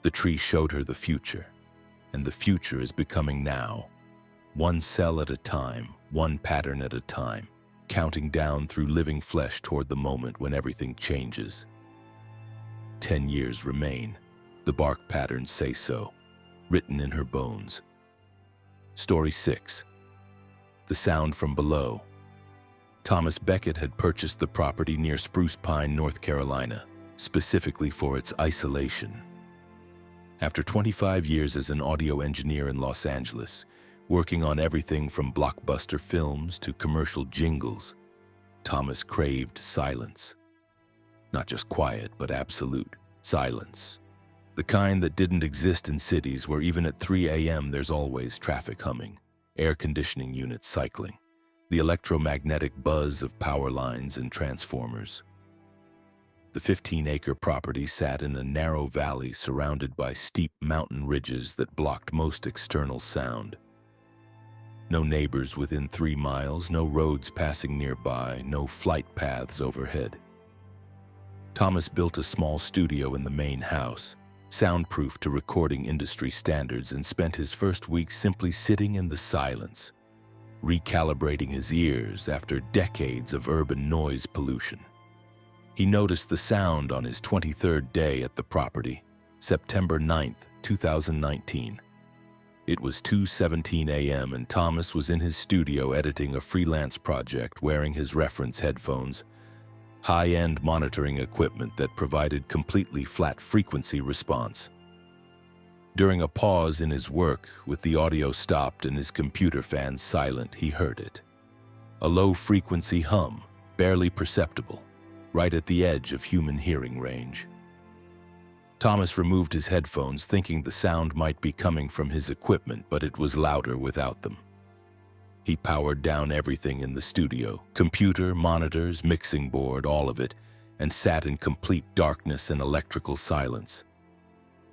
The tree showed her the future, and the future is becoming now. One cell at a time, one pattern at a time, counting down through living flesh toward the moment when everything changes. 10 years remain. The bark patterns say so, written in her bones. Story 6. The Sound from Below. Thomas Becket had purchased the property near Spruce Pine, North Carolina, specifically for its isolation. After 25 years as an audio engineer in Los Angeles, working on everything from blockbuster films to commercial jingles, Thomas craved silence. Not just quiet, but absolute silence. The kind that didn't exist in cities where even at 3 a.m. there's always traffic humming, air conditioning units cycling, the electromagnetic buzz of power lines and transformers. The 15-acre property sat in a narrow valley surrounded by steep mountain ridges that blocked most external sound. No neighbors within 3 miles, no roads passing nearby, no flight paths overhead. Thomas built a small studio in the main house, soundproof to recording industry standards, and spent his first week simply sitting in the silence, recalibrating his ears after decades of urban noise pollution. He noticed the sound on his 23rd day at the property, September 9th, 2019. It was 2:17 a.m. and Thomas was in his studio editing a freelance project, wearing his reference headphones, high-end monitoring equipment that provided completely flat frequency response. During a pause in his work, with the audio stopped and his computer fans silent, he heard it. A low-frequency hum, barely perceptible, right at the edge of human hearing range. Thomas removed his headphones, thinking the sound might be coming from his equipment, but it was louder without them. He powered down everything in the studio, computer, monitors, mixing board, all of it, and sat in complete darkness and electrical silence.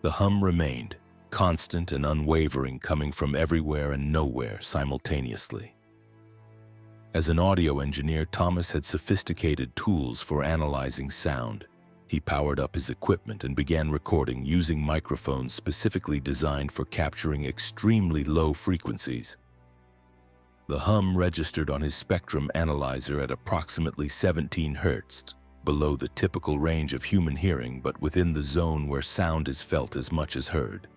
The hum remained, constant and unwavering, coming from everywhere and nowhere simultaneously. As an audio engineer, Thomas had sophisticated tools for analyzing sound. He powered up his equipment and began recording using microphones specifically designed for capturing extremely low frequencies. The hum registered on his spectrum analyzer at approximately 17 Hz, below the typical range of human hearing, but within the zone where sound is felt as much as heard.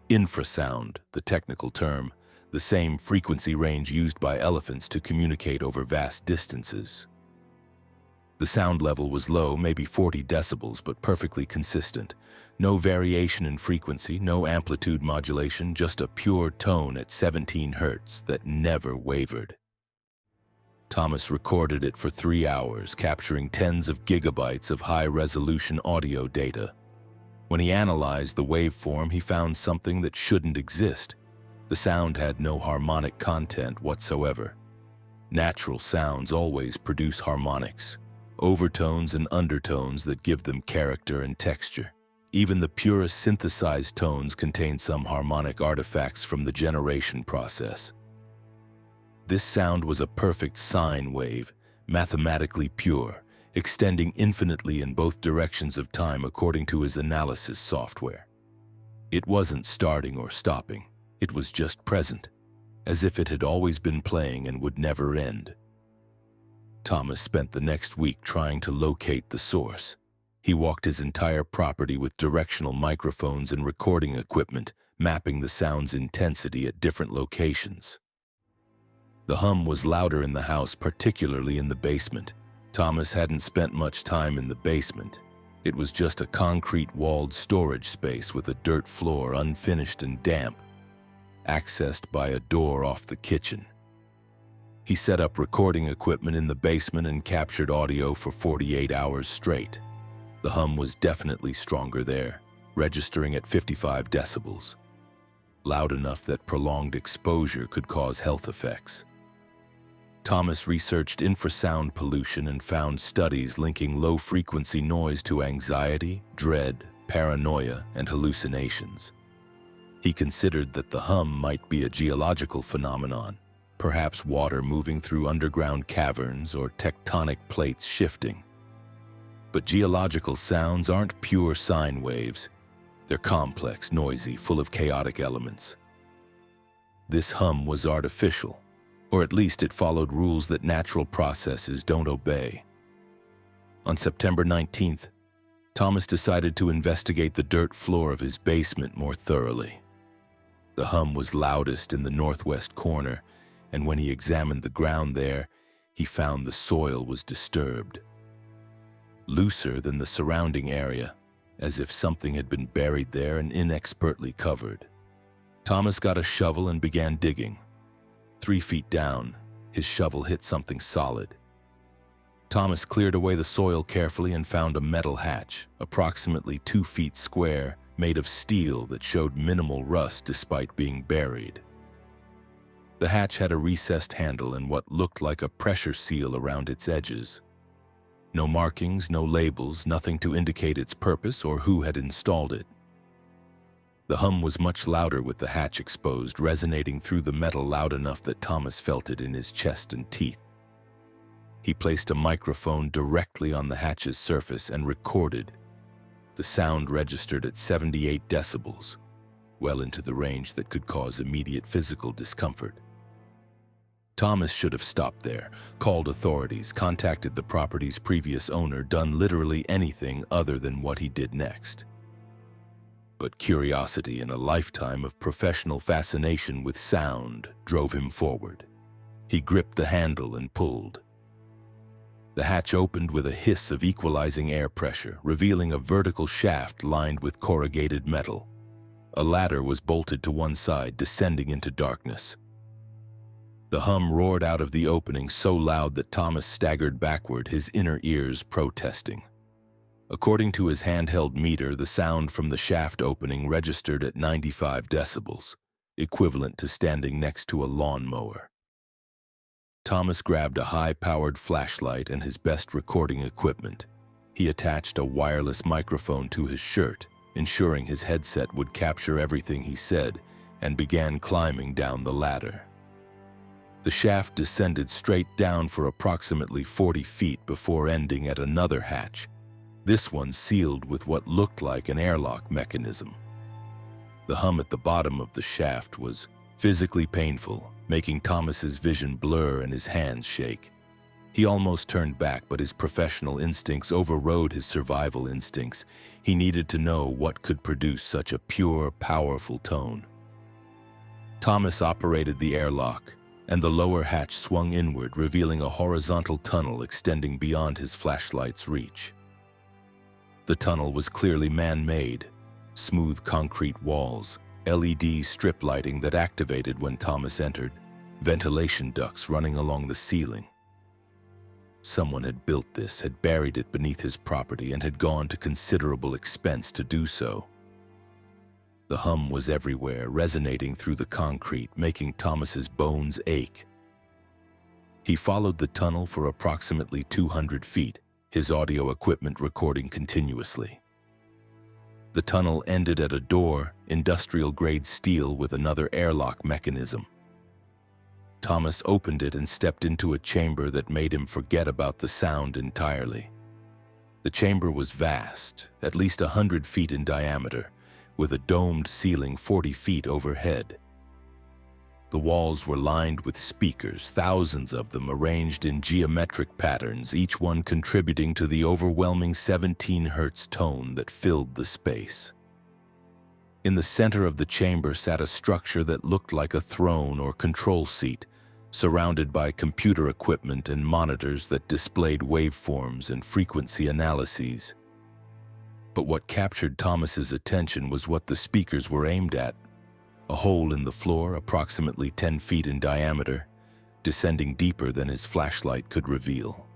Infrasound, the technical term, the same frequency range used by elephants to communicate over vast distances. The sound level was low, maybe 40 decibels, but perfectly consistent. No variation in frequency, no amplitude modulation, just a pure tone at 17 Hz that never wavered. Thomas recorded it for 3 hours, capturing tens of gigabytes of high-resolution audio data. When he analyzed the waveform, he found something that shouldn't exist. The sound had no harmonic content whatsoever. Natural sounds always produce harmonics, overtones and undertones that give them character and texture. Even the purest synthesized tones contain some harmonic artifacts from the generation process. This sound was a perfect sine wave, mathematically pure, extending infinitely in both directions of time according to his analysis software. It wasn't starting or stopping, it was just present, as if it had always been playing and would never end. Thomas spent the next week trying to locate the source. He walked his entire property with directional microphones and recording equipment, mapping the sound's intensity at different locations. The hum was louder in the house, particularly in the basement. Thomas hadn't spent much time in the basement, It was just a concrete-walled storage space with a dirt floor, unfinished and damp, accessed by a door off the kitchen. He set up recording equipment in the basement and captured audio for 48 hours straight. The hum was definitely stronger there, registering at 55 decibels, loud enough that prolonged exposure could cause health effects. Thomas researched infrasound pollution and found studies linking low-frequency noise to anxiety, dread, paranoia, and hallucinations. He considered that the hum might be a geological phenomenon, perhaps water moving through underground caverns or tectonic plates shifting. But geological sounds aren't pure sine waves. They're complex, noisy, full of chaotic elements. This hum was artificial, or at least it followed rules that natural processes don't obey. On September 19th, Thomas decided to investigate the dirt floor of his basement more thoroughly. The hum was loudest in the northwest corner, and when he examined the ground there, he found the soil was disturbed. Looser than the surrounding area, as if something had been buried there and inexpertly covered. Thomas got a shovel and began digging. 3 feet down, his shovel hit something solid. Thomas cleared away the soil carefully and found a metal hatch, approximately 2 feet square, made of steel that showed minimal rust despite being buried. The hatch had a recessed handle and what looked like a pressure seal around its edges. No markings, no labels, nothing to indicate its purpose or who had installed it. The hum was much louder with the hatch exposed, resonating through the metal loud enough that Thomas felt it in his chest and teeth. He placed a microphone directly on the hatch's surface and recorded. The sound registered at 78 decibels, well into the range that could cause immediate physical discomfort. Thomas should have stopped there, called authorities, contacted the property's previous owner, done literally anything other than what he did next. But curiosity and a lifetime of professional fascination with sound drove him forward. He gripped the handle and pulled. The hatch opened with a hiss of equalizing air pressure, revealing a vertical shaft lined with corrugated metal. A ladder was bolted to one side, descending into darkness. The hum roared out of the opening so loud that Thomas staggered backward, his inner ears protesting. According to his handheld meter, the sound from the shaft opening registered at 95 decibels, equivalent to standing next to a lawnmower. Thomas grabbed a high-powered flashlight and his best recording equipment. He attached a wireless microphone to his shirt, ensuring his headset would capture everything he said, and began climbing down the ladder. The shaft descended straight down for approximately 40 feet before ending at another hatch, this one sealed with what looked like an airlock mechanism. The hum at the bottom of the shaft was physically painful, making Thomas's vision blur and his hands shake. He almost turned back, but his professional instincts overrode his survival instincts. He needed to know what could produce such a pure, powerful tone. Thomas operated the airlock, and the lower hatch swung inward, revealing a horizontal tunnel extending beyond his flashlight's reach. The tunnel was clearly man-made, smooth concrete walls, LED strip lighting that activated when Thomas entered, ventilation ducts running along the ceiling. Someone had built this, had buried it beneath his property, and had gone to considerable expense to do so. The hum was everywhere, resonating through the concrete, making Thomas's bones ache. He followed the tunnel for approximately 200 feet, his audio equipment recording continuously. The tunnel ended at a door, industrial-grade steel with another airlock mechanism. Thomas opened it and stepped into a chamber that made him forget about the sound entirely. The chamber was vast, at least 100 feet in diameter, with a domed ceiling 40 feet overhead. The walls were lined with speakers, thousands of them arranged in geometric patterns, each one contributing to the overwhelming 17 Hz tone that filled the space. In the center of the chamber sat a structure that looked like a throne or control seat, surrounded by computer equipment and monitors that displayed waveforms and frequency analyses. But what captured Thomas's attention was what the speakers were aimed at: a hole in the floor approximately 10 feet in diameter, descending deeper than his flashlight could reveal.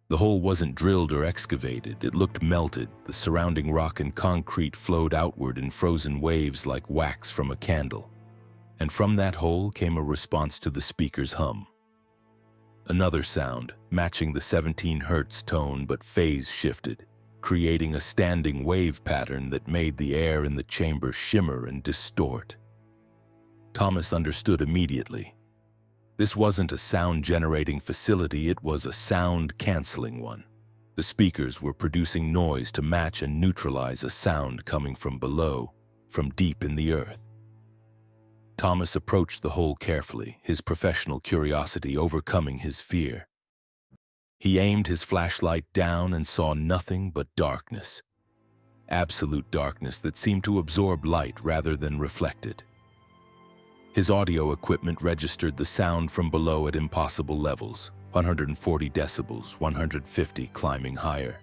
The hole wasn't drilled or excavated, it looked melted. The surrounding rock and concrete flowed outward in frozen waves like wax from a candle. And from that hole came a response to the speaker's hum. Another sound, matching the 17 hertz tone but phase shifted, creating a standing wave pattern that made the air in the chamber shimmer and distort. Thomas understood immediately. This wasn't a sound-generating facility, it was a sound-canceling one. The speakers were producing noise to match and neutralize a sound coming from below, from deep in the earth. Thomas approached the hole carefully, his professional curiosity overcoming his fear. He aimed his flashlight down and saw nothing but darkness. Absolute darkness that seemed to absorb light rather than reflect it. His audio equipment registered the sound from below at impossible levels, 140 decibels, 150 climbing higher.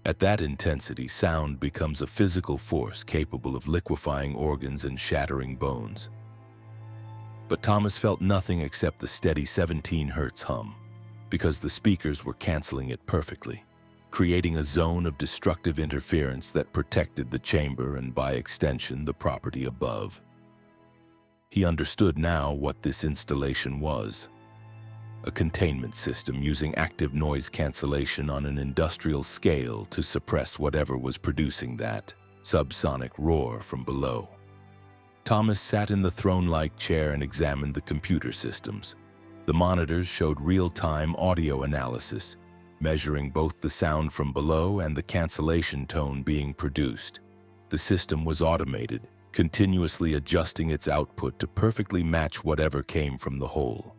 At that intensity, sound becomes a physical force capable of liquefying organs and shattering bones. But Thomas felt nothing except the steady 17 hertz hum, because the speakers were canceling it perfectly, creating a zone of destructive interference that protected the chamber and, by extension, the property above. He understood now what this installation was: a containment system using active noise cancellation on an industrial scale to suppress whatever was producing that subsonic roar from below. Thomas sat in the throne-like chair and examined the computer systems. The monitors showed real-time audio analysis, measuring both the sound from below and the cancellation tone being produced. The system was automated, continuously adjusting its output to perfectly match whatever came from the hole.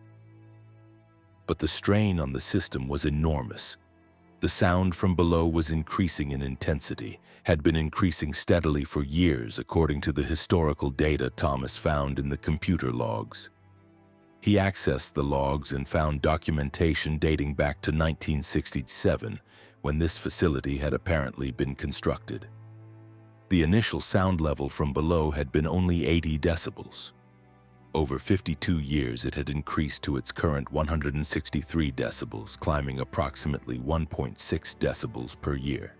But the strain on the system was enormous. The sound from below was increasing in intensity, had been increasing steadily for years according to the historical data Thomas found in the computer logs. He accessed the logs and found documentation dating back to 1967, when this facility had apparently been constructed. The initial sound level from below had been only 80 decibels. Over 52 years, it had increased to its current 163 decibels, climbing approximately 1.6 decibels per year.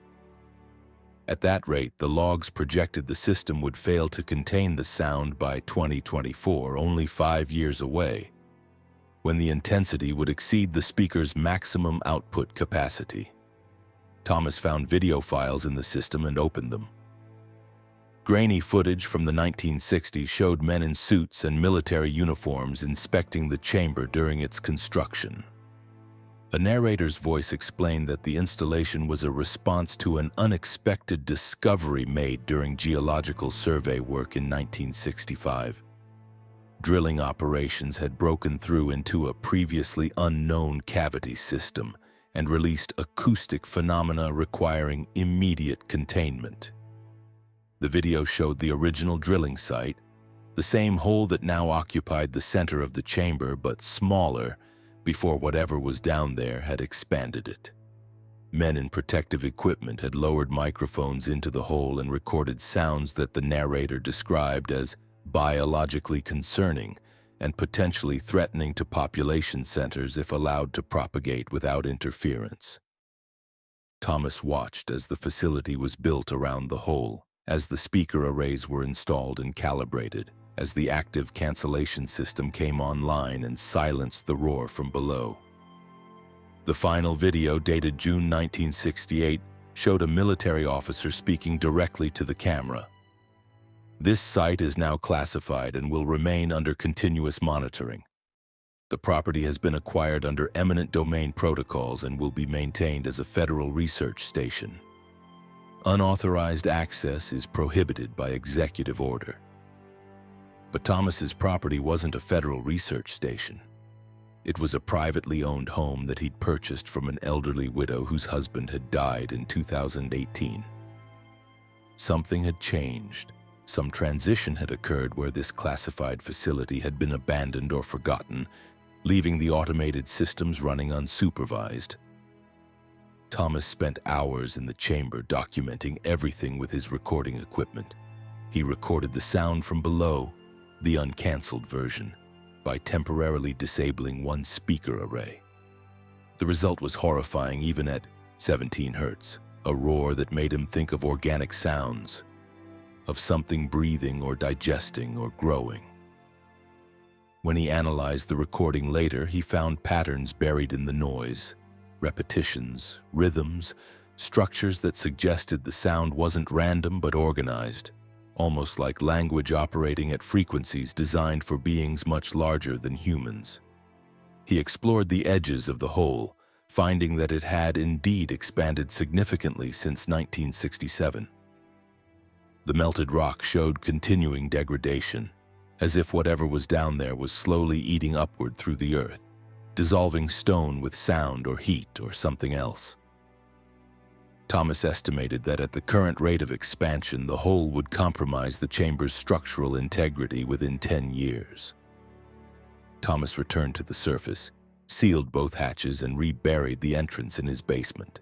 At that rate, the logs projected the system would fail to contain the sound by 2024, only 5 years away, when the intensity would exceed the speaker's maximum output capacity. Thomas found video files in the system and opened them. Grainy footage from the 1960s showed men in suits and military uniforms inspecting the chamber during its construction. A narrator's voice explained that the installation was a response to an unexpected discovery made during geological survey work in 1965. Drilling operations had broken through into a previously unknown cavity system and released acoustic phenomena requiring immediate containment. The video showed the original drilling site, the same hole that now occupied the center of the chamber, but smaller, before whatever was down there had expanded it. Men in protective equipment had lowered microphones into the hole and recorded sounds that the narrator described as biologically concerning and potentially threatening to population centers if allowed to propagate without interference. Thomas watched as the facility was built around the hole, as the speaker arrays were installed and calibrated, as the active cancellation system came online and silenced the roar from below. The final video, dated June 1968, showed a military officer speaking directly to the camera. This site is now classified and will remain under continuous monitoring. The property has been acquired under eminent domain protocols and will be maintained as a federal research station. Unauthorized access is prohibited by executive order. But Thomas's property wasn't a federal research station. It was a privately owned home that he'd purchased from an elderly widow whose husband had died in 2018. Something had changed. Some transition had occurred where this classified facility had been abandoned or forgotten, leaving the automated systems running unsupervised. Thomas spent hours in the chamber documenting everything with his recording equipment. He recorded the sound from below, the uncancelled version, by temporarily disabling one speaker array. The result was horrifying even at 17 hertz, a roar that made him think of organic sounds, of something breathing or digesting or growing. When he analyzed the recording later, he found patterns buried in the noise, repetitions, rhythms, structures that suggested the sound wasn't random but organized, almost like language operating at frequencies designed for beings much larger than humans. He explored the edges of the hole, finding that it had indeed expanded significantly since 1967. The melted rock showed continuing degradation, as if whatever was down there was slowly eating upward through the earth, dissolving stone with sound or heat or something else. Thomas estimated that at the current rate of expansion, the hole would compromise the chamber's structural integrity within 10 years. Thomas returned to the surface, sealed both hatches, and reburied the entrance in his basement.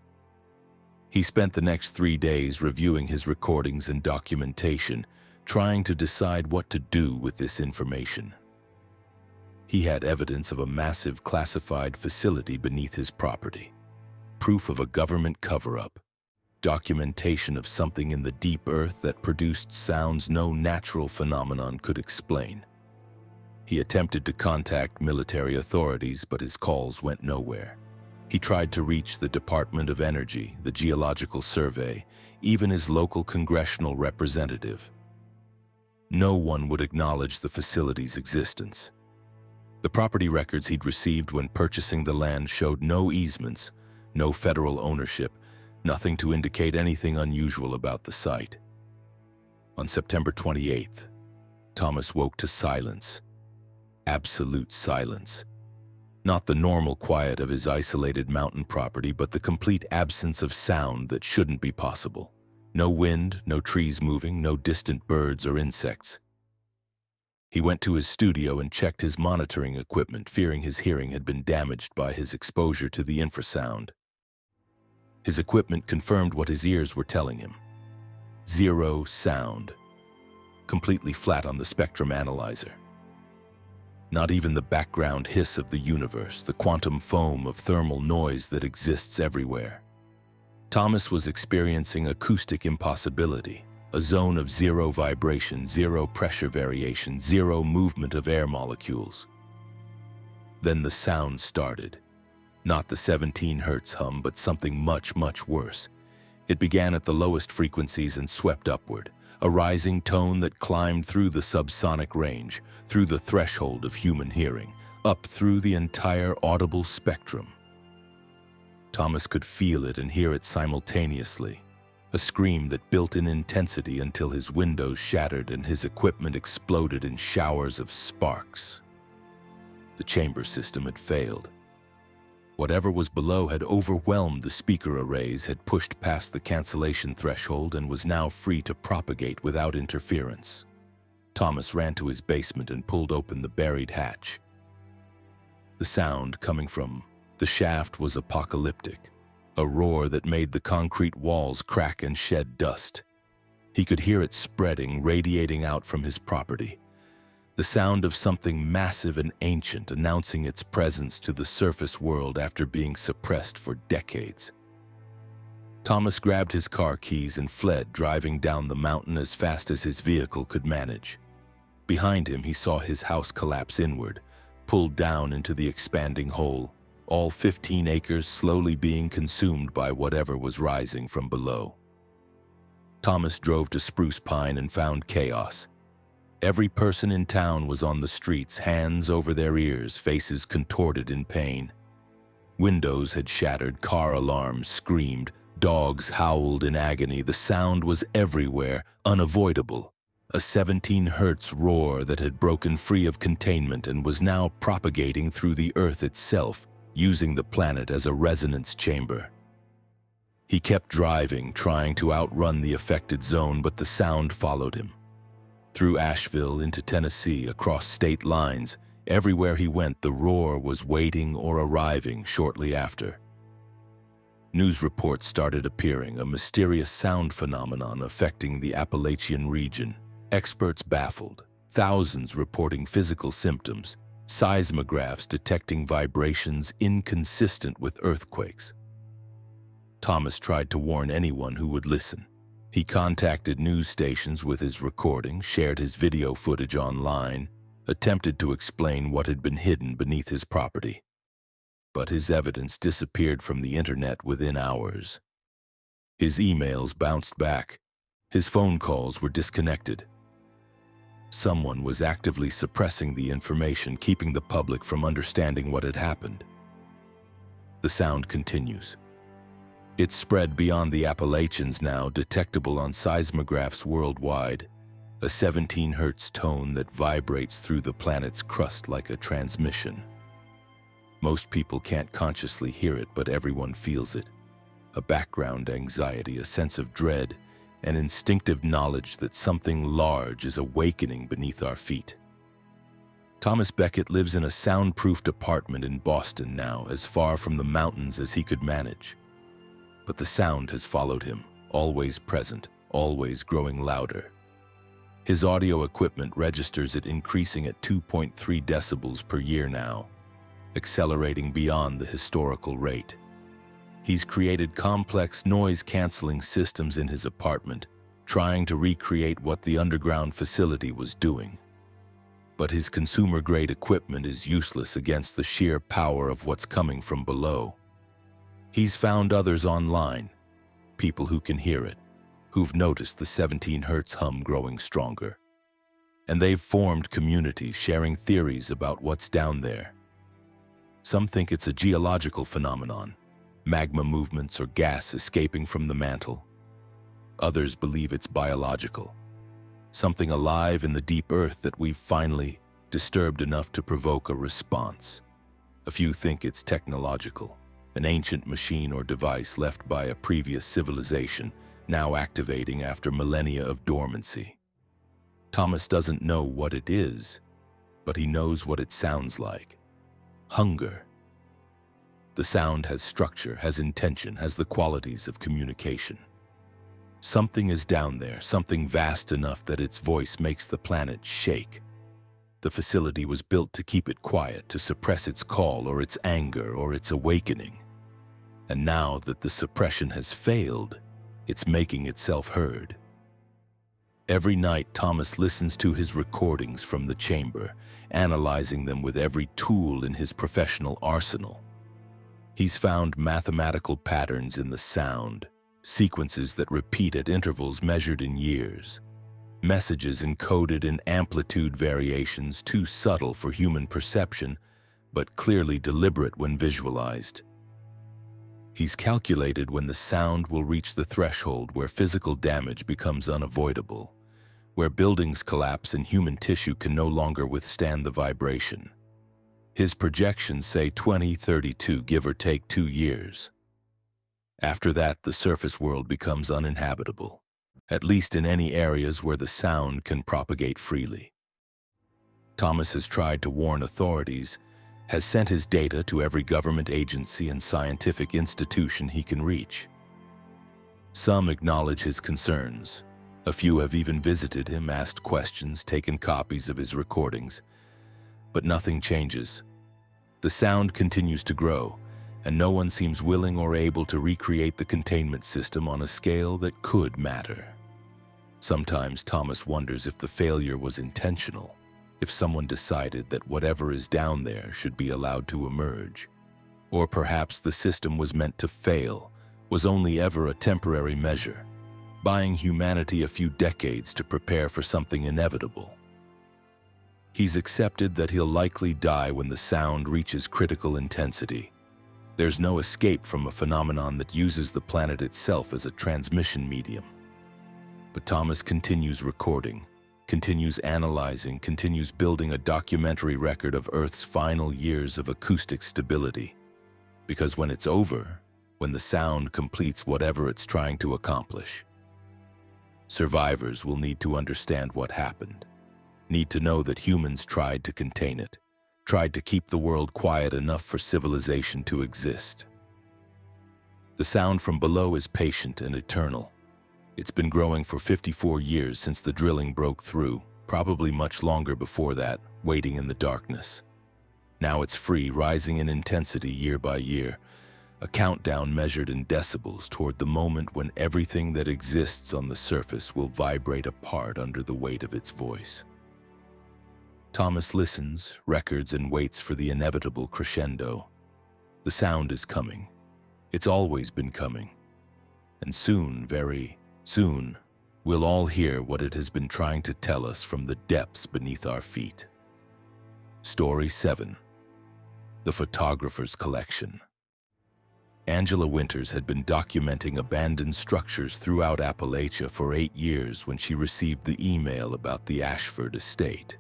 He spent the next 3 days reviewing his recordings and documentation, trying to decide what to do with this information. He had evidence of a massive classified facility beneath his property, proof of a government cover-up, documentation of something in the deep earth that produced sounds no natural phenomenon could explain. He attempted to contact military authorities, but his calls went nowhere. He tried to reach the Department of Energy, the Geological Survey, even his local congressional representative. No one would acknowledge the facility's existence. The property records he'd received when purchasing the land showed no easements, no federal ownership, nothing to indicate anything unusual about the site. On September 28th, Thomas woke to silence. Absolute silence. Not the normal quiet of his isolated mountain property, but the complete absence of sound that shouldn't be possible. No wind, no trees moving, no distant birds or insects. He went to his studio and checked his monitoring equipment, fearing his hearing had been damaged by his exposure to the infrasound. His equipment confirmed what his ears were telling him. Zero sound. Completely flat on the spectrum analyzer. Not even the background hiss of the universe, the quantum foam of thermal noise that exists everywhere. Thomas was experiencing acoustic impossibility, a zone of zero vibration, zero pressure variation, zero movement of air molecules. Then the sound started. Not the 17 hertz hum, but something much, much worse. It began at the lowest frequencies and swept upward, a rising tone that climbed through the subsonic range, through the threshold of human hearing, up through the entire audible spectrum. Thomas could feel it and hear it simultaneously, a scream that built in intensity until his windows shattered and his equipment exploded in showers of sparks. The chamber system had failed. Whatever was below had overwhelmed the speaker arrays, had pushed past the cancellation threshold, and was now free to propagate without interference. Thomas ran to his basement and pulled open the buried hatch. The sound coming from the shaft was apocalyptic, a roar that made the concrete walls crack and shed dust. He could hear it spreading, radiating out from his property. The sound of something massive and ancient announcing its presence to the surface world after being suppressed for decades. Thomas grabbed his car keys and fled, driving down the mountain as fast as his vehicle could manage. Behind him, he saw his house collapse inward, pulled down into the expanding hole, all 15 acres slowly being consumed by whatever was rising from below. Thomas drove to Spruce Pine and found chaos. Every person in town was on the streets, hands over their ears, faces contorted in pain. Windows had shattered, car alarms screamed, dogs howled in agony. The sound was everywhere, unavoidable. A 17 hertz roar that had broken free of containment and was now propagating through the earth itself, using the planet as a resonance chamber. He kept driving, trying to outrun the affected zone, but the sound followed him. Through Asheville, into Tennessee, across state lines, everywhere he went, the roar was waiting or arriving shortly after. News reports started appearing, a mysterious sound phenomenon affecting the Appalachian region. Experts baffled, thousands reporting physical symptoms, seismographs detecting vibrations inconsistent with earthquakes. Thomas tried to warn anyone who would listen. He contacted news stations with his recording, shared his video footage online, attempted to explain what had been hidden beneath his property. But his evidence disappeared from the internet within hours. His emails bounced back. His phone calls were disconnected. Someone was actively suppressing the information, keeping the public from understanding what had happened. The sound continues. It's spread beyond the Appalachians now, detectable on seismographs worldwide, a 17 Hz tone that vibrates through the planet's crust like a transmission. Most people can't consciously hear it, but everyone feels it. A background anxiety, a sense of dread, an instinctive knowledge that something large is awakening beneath our feet. Thomas Beckett lives in a soundproofed apartment in Boston now, as far from the mountains as he could manage. But the sound has followed him, always present, always growing louder. His audio equipment registers it increasing at 2.3 decibels per year now, accelerating beyond the historical rate. He's created complex noise-canceling systems in his apartment, trying to recreate what the underground facility was doing. But his consumer-grade equipment is useless against the sheer power of what's coming from below. He's found others online, people who can hear it, who've noticed the 17 Hz hum growing stronger. And they've formed communities sharing theories about what's down there. Some think it's a geological phenomenon, magma movements or gas escaping from the mantle. Others believe it's biological, something alive in the deep earth that we've finally disturbed enough to provoke a response. A few think it's technological, an ancient machine or device left by a previous civilization, now activating after millennia of dormancy. Thomas doesn't know what it is, but he knows what it sounds like. Hunger. The sound has structure, has intention, has the qualities of communication. Something is down there, something vast enough that its voice makes the planet shake. The facility was built to keep it quiet, to suppress its call or its anger or its awakening. And now that the suppression has failed, it's making itself heard. Every night, Thomas listens to his recordings from the chamber, analyzing them with every tool in his professional arsenal. He's found mathematical patterns in the sound, sequences that repeat at intervals measured in years, messages encoded in amplitude variations too subtle for human perception, but clearly deliberate when visualized. He's calculated when the sound will reach the threshold where physical damage becomes unavoidable, where buildings collapse and human tissue can no longer withstand the vibration. His projections say 2032, give or take 2 years. After that, the surface world becomes uninhabitable, at least in any areas where the sound can propagate freely. Thomas has tried to warn authorities, has sent his data to every government agency and scientific institution he can reach. Some acknowledge his concerns. A few have even visited him, asked questions, taken copies of his recordings. But nothing changes. The sound continues to grow, and no one seems willing or able to recreate the containment system on a scale that could matter. Sometimes Thomas wonders if the failure was intentional, if someone decided that whatever is down there should be allowed to emerge. Or perhaps the system was meant to fail, was only ever a temporary measure, buying humanity a few decades to prepare for something inevitable. He's accepted that he'll likely die when the sound reaches critical intensity. There's no escape from a phenomenon that uses the planet itself as a transmission medium. But Thomas continues recording, continues analyzing, continues building a documentary record of Earth's final years of acoustic stability. Because when it's over, when the sound completes whatever it's trying to accomplish, survivors will need to understand what happened, need to know that humans tried to contain it, tried to keep the world quiet enough for civilization to exist. The sound from below is patient and eternal. It's been growing for 54 years since the drilling broke through, probably much longer before that, waiting in the darkness. Now it's free, rising in intensity year by year, a countdown measured in decibels toward the moment when everything that exists on the surface will vibrate apart under the weight of its voice. Thomas listens, records, and waits for the inevitable crescendo. The sound is coming. It's always been coming. And soon, very soon, we'll all hear what it has been trying to tell us from the depths beneath our feet. Story 7. The Photographer's Collection. Angela Winters had been documenting abandoned structures throughout Appalachia for 8 years when she received the email about the Ashford estate.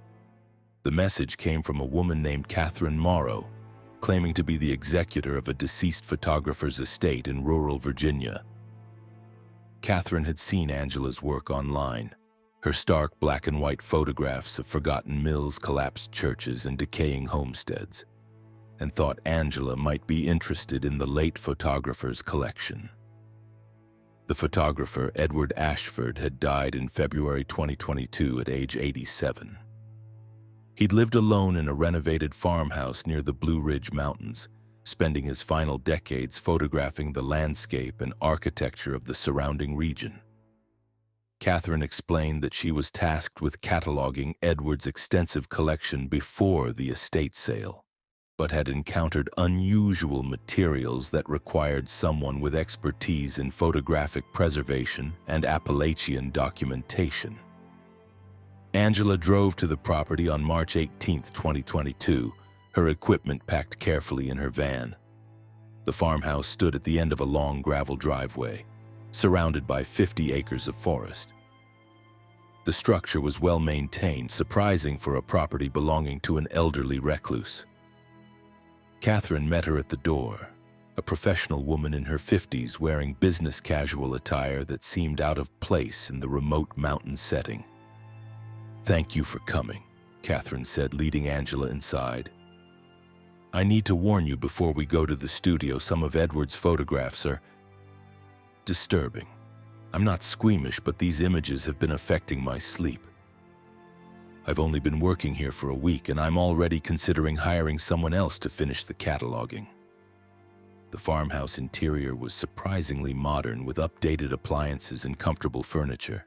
The message came from a woman named Catherine Morrow, claiming to be the executor of a deceased photographer's estate in rural Virginia. Catherine had seen Angela's work online, her stark black and white photographs of forgotten mills, collapsed churches, and decaying homesteads, and thought Angela might be interested in the late photographer's collection. The photographer, Edward Ashford, had died in February 2022 at age 87. He'd lived alone in a renovated farmhouse near the Blue Ridge Mountains, spending his final decades photographing the landscape and architecture of the surrounding region. Catherine explained that she was tasked with cataloging Edward's extensive collection before the estate sale, but had encountered unusual materials that required someone with expertise in photographic preservation and Appalachian documentation. Angela drove to the property on March 18, 2022, her equipment packed carefully in her van. The farmhouse stood at the end of a long gravel driveway, surrounded by 50 acres of forest. The structure was well maintained, surprising for a property belonging to an elderly recluse. Catherine met her at the door, a professional woman in her 50s wearing business casual attire that seemed out of place in the remote mountain setting. "Thank you for coming," Catherine said, leading Angela inside. "I need to warn you before we go to the studio, some of Edward's photographs are disturbing. I'm not squeamish, but these images have been affecting my sleep. I've only been working here for a week, and I'm already considering hiring someone else to finish the cataloging." The farmhouse interior was surprisingly modern, with updated appliances and comfortable furniture.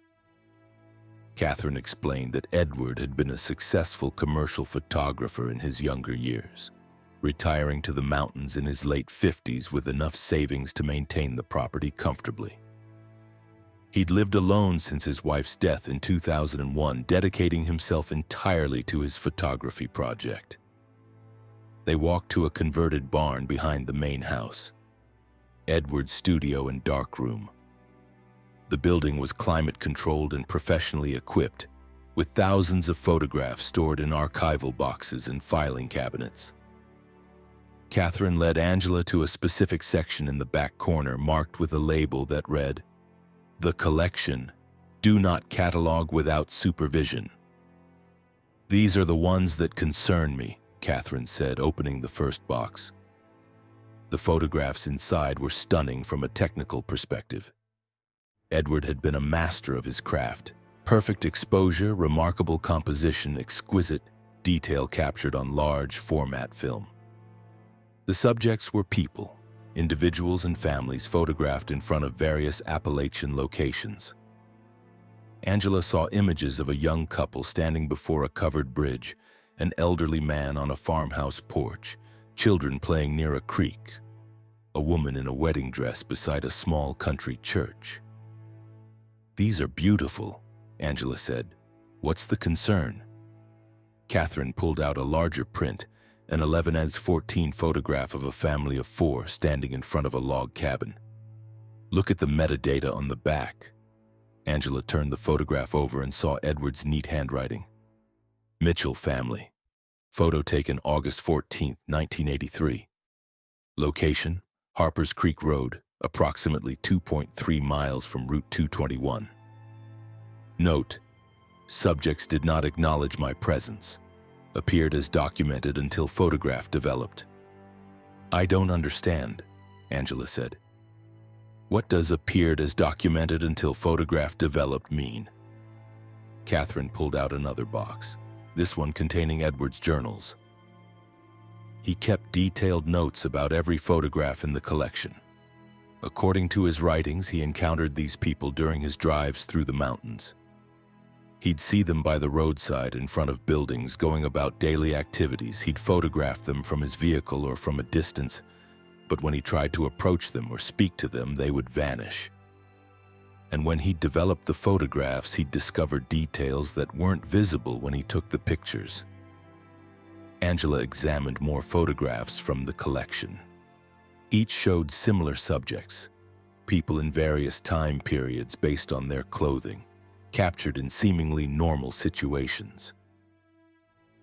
Catherine explained that Edward had been a successful commercial photographer in his younger years, retiring to the mountains in his late 50s with enough savings to maintain the property comfortably. He'd lived alone since his wife's death in 2001, dedicating himself entirely to his photography project. They walked to a converted barn behind the main house, Edward's studio and darkroom. The building was climate-controlled and professionally equipped, with thousands of photographs stored in archival boxes and filing cabinets. Catherine led Angela to a specific section in the back corner marked with a label that read, "The collection. Do not catalog without supervision." "These are the ones that concern me," Catherine said, opening the first box. The photographs inside were stunning from a technical perspective. Edward had been a master of his craft. Perfect exposure, remarkable composition, exquisite detail captured on large format film. The subjects were people, individuals and families photographed in front of various Appalachian locations. Angela saw images of a young couple standing before a covered bridge, an elderly man on a farmhouse porch, children playing near a creek, a woman in a wedding dress beside a small country church. "These are beautiful," Angela said. "What's the concern?" Catherine pulled out a larger print, an 11x14 photograph of a family of 4 standing in front of a log cabin. "Look at the metadata on the back." Angela turned the photograph over and saw Edward's neat handwriting. "Mitchell family. Photo taken August 14, 1983. Location, Harpers Creek Road, approximately 2.3 miles from Route 221. Note: subjects did not acknowledge my presence. Appeared as documented until photograph developed." "I don't understand," Angela said. What does appeared as documented until photographed developed mean? Catherine pulled out another box, this one containing Edward's journals. He kept detailed notes about every photograph in the collection. According to his writings, he encountered these people during his drives through the mountains. He'd see them by the roadside in front of buildings going about daily activities. He'd photograph them from his vehicle or from a distance, but when he tried to approach them or speak to them, they would vanish. And when he developed the photographs, he'd discover details that weren't visible when he took the pictures. Angela examined more photographs from the collection. Each showed similar subjects, people in various time periods based on their clothing, captured in seemingly normal situations.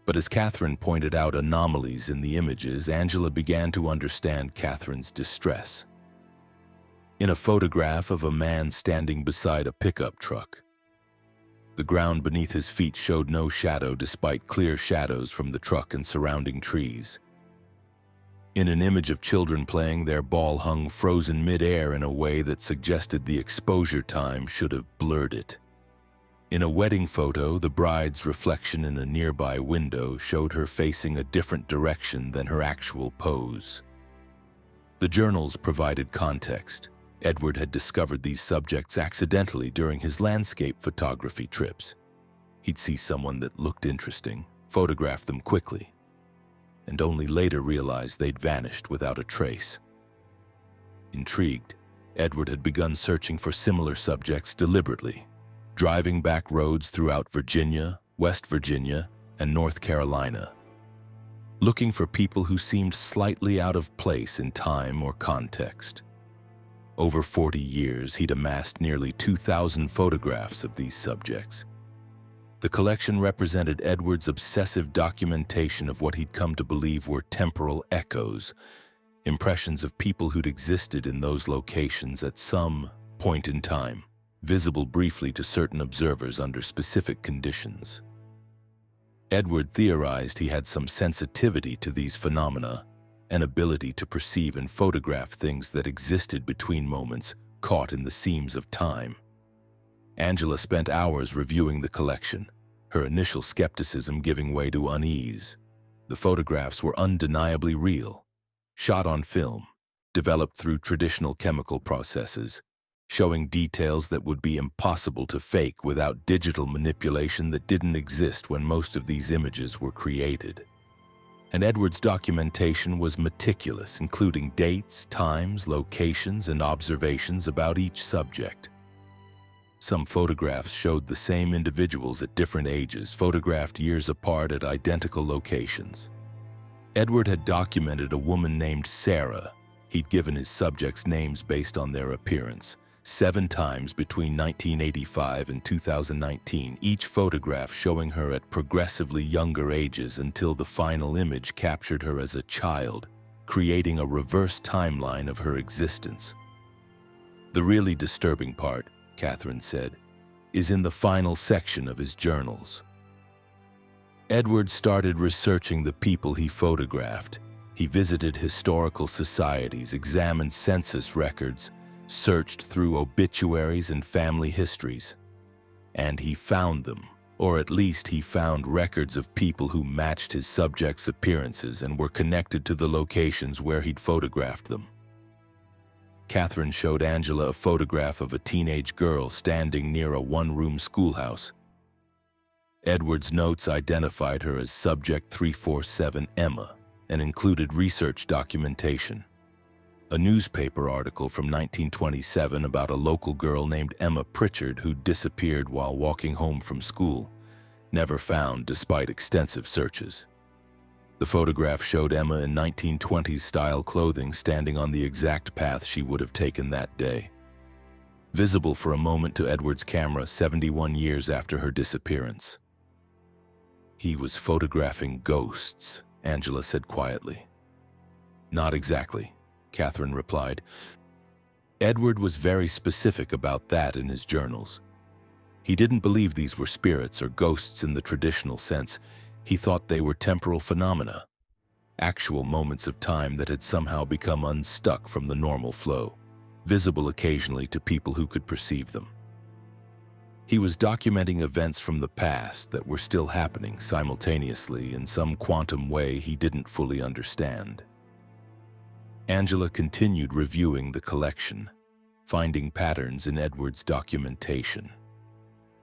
But as Catherine pointed out anomalies in the images, Angela began to understand Catherine's distress. In a photograph of a man standing beside a pickup truck, the ground beneath his feet showed no shadow despite clear shadows from the truck and surrounding trees. In an image of children playing, their ball hung frozen mid-air in a way that suggested the exposure time should have blurred it. In a wedding photo, the bride's reflection in a nearby window showed her facing a different direction than her actual pose. The journals provided context. Edward had discovered these subjects accidentally during his landscape photography trips. He'd see someone that looked interesting, photograph them quickly, and only later realize they'd vanished without a trace. Intrigued, Edward had begun searching for similar subjects deliberately, driving back roads throughout Virginia, West Virginia, and North Carolina, looking for people who seemed slightly out of place in time or context. Over 40 years, he'd amassed nearly 2,000 photographs of these subjects. The collection represented Edward's obsessive documentation of what he'd come to believe were temporal echoes, impressions of people who'd existed in those locations at some point in time, visible briefly to certain observers under specific conditions. Edward theorized he had some sensitivity to these phenomena, an ability to perceive and photograph things that existed between moments caught in the seams of time. Angela spent hours reviewing the collection, her initial skepticism giving way to unease. The photographs were undeniably real, shot on film, developed through traditional chemical processes, showing details that would be impossible to fake without digital manipulation that didn't exist when most of these images were created. And Edward's documentation was meticulous, including dates, times, locations, and observations about each subject. Some photographs showed the same individuals at different ages, photographed years apart at identical locations. Edward had documented a woman named Sarah. He'd given his subjects names based on their appearance. 7 times between 1985 and 2019, each photograph showing her at progressively younger ages until the final image captured her as a child, creating a reverse timeline of her existence. The really disturbing part, Catherine said, is in the final section of his journals. Edward started researching the people he photographed. He visited historical societies, examined census records, searched through obituaries and family histories. And he found them, or at least he found records of people who matched his subjects' appearances and were connected to the locations where he'd photographed them. Catherine showed Angela a photograph of a teenage girl standing near a one-room schoolhouse. Edward's notes identified her as Subject 347 Emma and included research documentation. A newspaper article from 1927 about a local girl named Emma Pritchard who disappeared while walking home from school, never found despite extensive searches. The photograph showed Emma in 1920s-style clothing standing on the exact path she would have taken that day. Visible for a moment to Edward's camera 71 years after her disappearance. He was photographing ghosts, Angela said quietly. Not exactly, Catherine replied. Edward was very specific about that in his journals. He didn't believe these were spirits or ghosts in the traditional sense. He thought they were temporal phenomena, actual moments of time that had somehow become unstuck from the normal flow, visible occasionally to people who could perceive them. He was documenting events from the past that were still happening simultaneously in some quantum way he didn't fully understand. Angela continued reviewing the collection, finding patterns in Edward's documentation.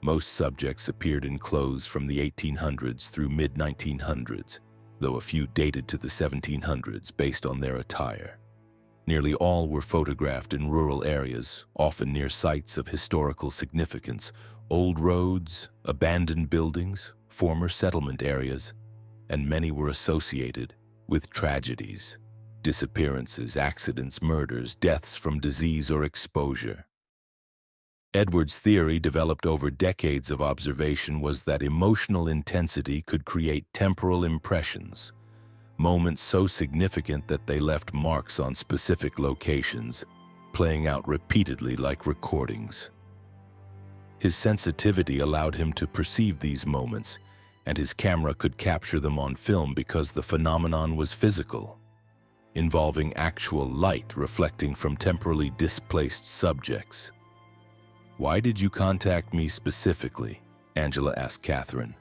Most subjects appeared in clothes from the 1800s through mid-1900s, though a few dated to the 1700s based on their attire. Nearly all were photographed in rural areas, often near sites of historical significance, old roads, abandoned buildings, former settlement areas, and many were associated with tragedies, disappearances, accidents, murders, deaths from disease or exposure. Edward's theory, developed over decades of observation, was that emotional intensity could create temporal impressions, moments so significant that they left marks on specific locations, playing out repeatedly like recordings. His sensitivity allowed him to perceive these moments, and his camera could capture them on film because the phenomenon was physical, involving actual light reflecting from temporally displaced subjects. "Why did you contact me specifically?" Angela asked Catherine.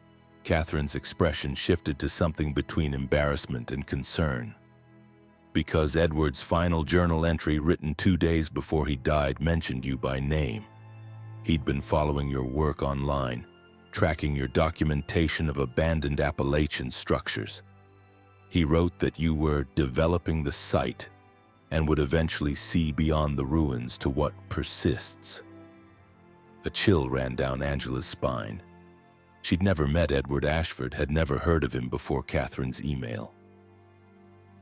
Catherine's expression shifted to something between embarrassment and concern. "Because Edward's final journal entry, written 2 days before he died, mentioned you by name. He'd been following your work online, tracking your documentation of abandoned Appalachian structures. He wrote that you were developing the site and would eventually see beyond the ruins to what persists." A chill ran down Angela's spine. She'd never met Edward Ashford, had never heard of him before Catherine's email.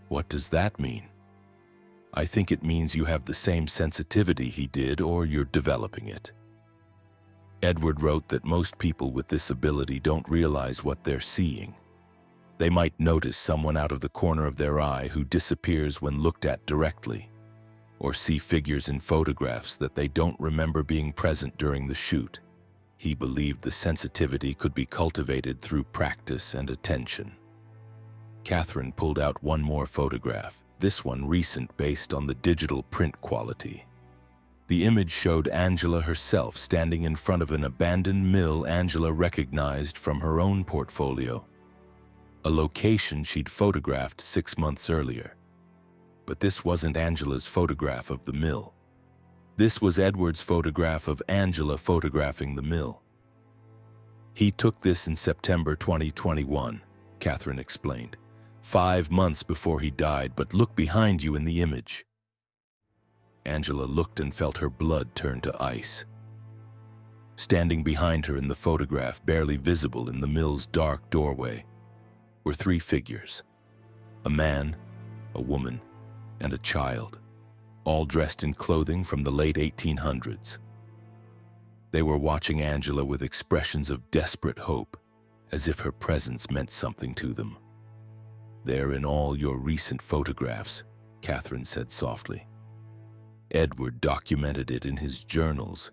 "What does that mean?" "I think it means you have the same sensitivity he did, or you're developing it. Edward wrote that most people with this ability don't realize what they're seeing. They might notice someone out of the corner of their eye who disappears when looked at directly, or see figures in photographs that they don't remember being present during the shoot. He believed the sensitivity could be cultivated through practice and attention." Catherine pulled out one more photograph, this one recent based on the digital print quality. The image showed Angela herself standing in front of an abandoned mill Angela recognized from her own portfolio, a location she'd photographed 6 months earlier. But this wasn't Angela's photograph of the mill. This was Edward's photograph of Angela photographing the mill. "He took this in September 2021, Catherine explained. 5 months before he died, but look behind you in the image." Angela looked and felt her blood turn to ice. Standing behind her in the photograph, barely visible in the mill's dark doorway, were 3 figures: a man, a woman, and a child, all dressed in clothing from the late 1800s. They were watching Angela with expressions of desperate hope, as if her presence meant something to them. "They're in all your recent photographs," Catherine said softly. "Edward documented it in his journals.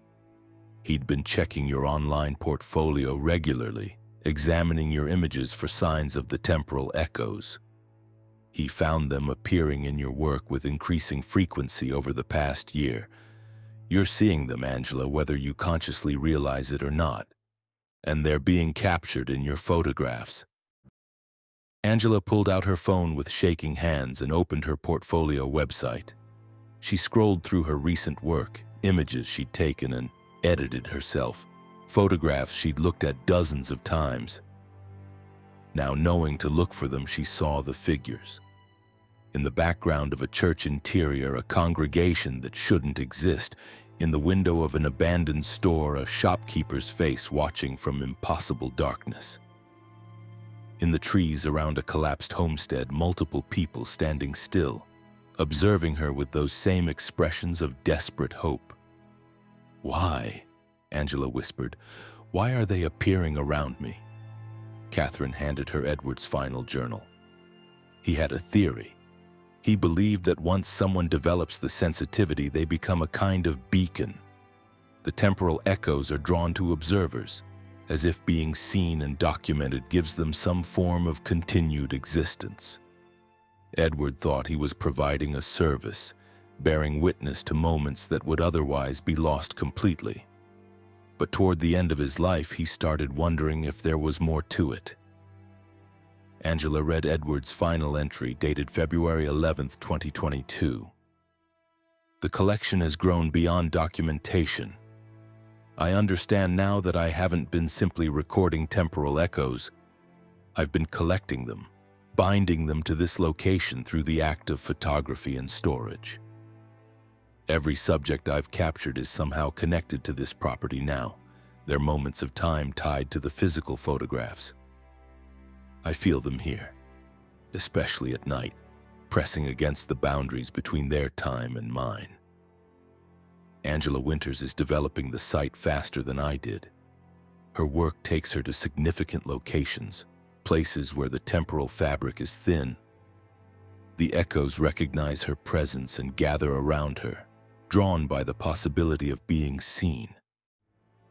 He'd been checking your online portfolio regularly, examining your images for signs of the temporal echoes. He found them appearing in your work with increasing frequency over the past year. You're seeing them, Angela, whether you consciously realize it or not, and they're being captured in your photographs." Angela pulled out her phone with shaking hands and opened her portfolio website. She scrolled through her recent work, images she'd taken and edited herself, photographs she'd looked at dozens of times. Now, knowing to look for them, she saw the figures. In the background of a church interior, a congregation that shouldn't exist. In the window of an abandoned store, a shopkeeper's face watching from impossible darkness. In the trees around a collapsed homestead, multiple people standing still, observing her with those same expressions of desperate hope. "Why?" Angela whispered. "Why are they appearing around me?" Catherine handed her Edward's final journal. He had a theory. He believed that once someone develops the sensitivity, they become a kind of beacon. The temporal echoes are drawn to observers, as if being seen and documented gives them some form of continued existence. Edward thought he was providing a service, bearing witness to moments that would otherwise be lost completely. But toward the end of his life, he started wondering if there was more to it. Angela read Edward's final entry, dated February 11, 2022. The collection has grown beyond documentation. I understand now that I haven't been simply recording temporal echoes. I've been collecting them, binding them to this location through the act of photography and storage. Every subject I've captured is somehow connected to this property now, their moments of time tied to the physical photographs. I feel them here, especially at night, pressing against the boundaries between their time and mine. Angela Winters is developing the site faster than I did. Her work takes her to significant locations, places where the temporal fabric is thin. The echoes recognize her presence and gather around her, drawn by the possibility of being seen.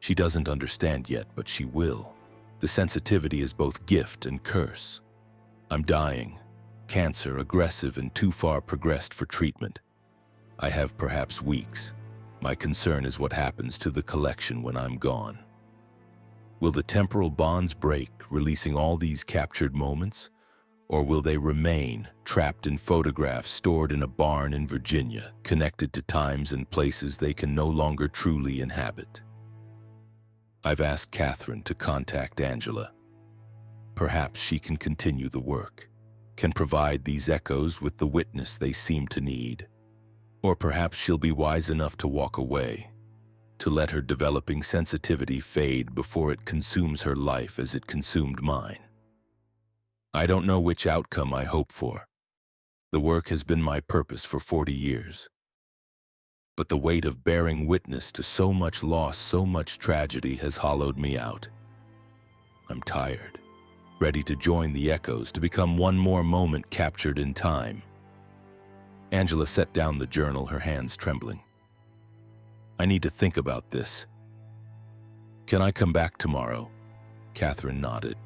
She doesn't understand yet, but she will. The sensitivity is both gift and curse. I'm dying, cancer, aggressive, and too far progressed for treatment. I have perhaps weeks. My concern is what happens to the collection when I'm gone. Will the temporal bonds break, releasing all these captured moments? Or will they remain trapped in photographs stored in a barn in Virginia, connected to times and places they can no longer truly inhabit? I've asked Catherine to contact Angela. Perhaps she can continue the work, can provide these echoes with the witness they seem to need. Or perhaps she'll be wise enough to walk away, to let her developing sensitivity fade before it consumes her life as it consumed mine. I don't know which outcome I hope for. The work has been my purpose for 40 years. But the weight of bearing witness to so much loss, so much tragedy has hollowed me out. I'm tired, ready to join the echoes, to become one more moment captured in time. Angela set down the journal, her hands trembling. I need to think about this. Can I come back tomorrow? Catherine nodded.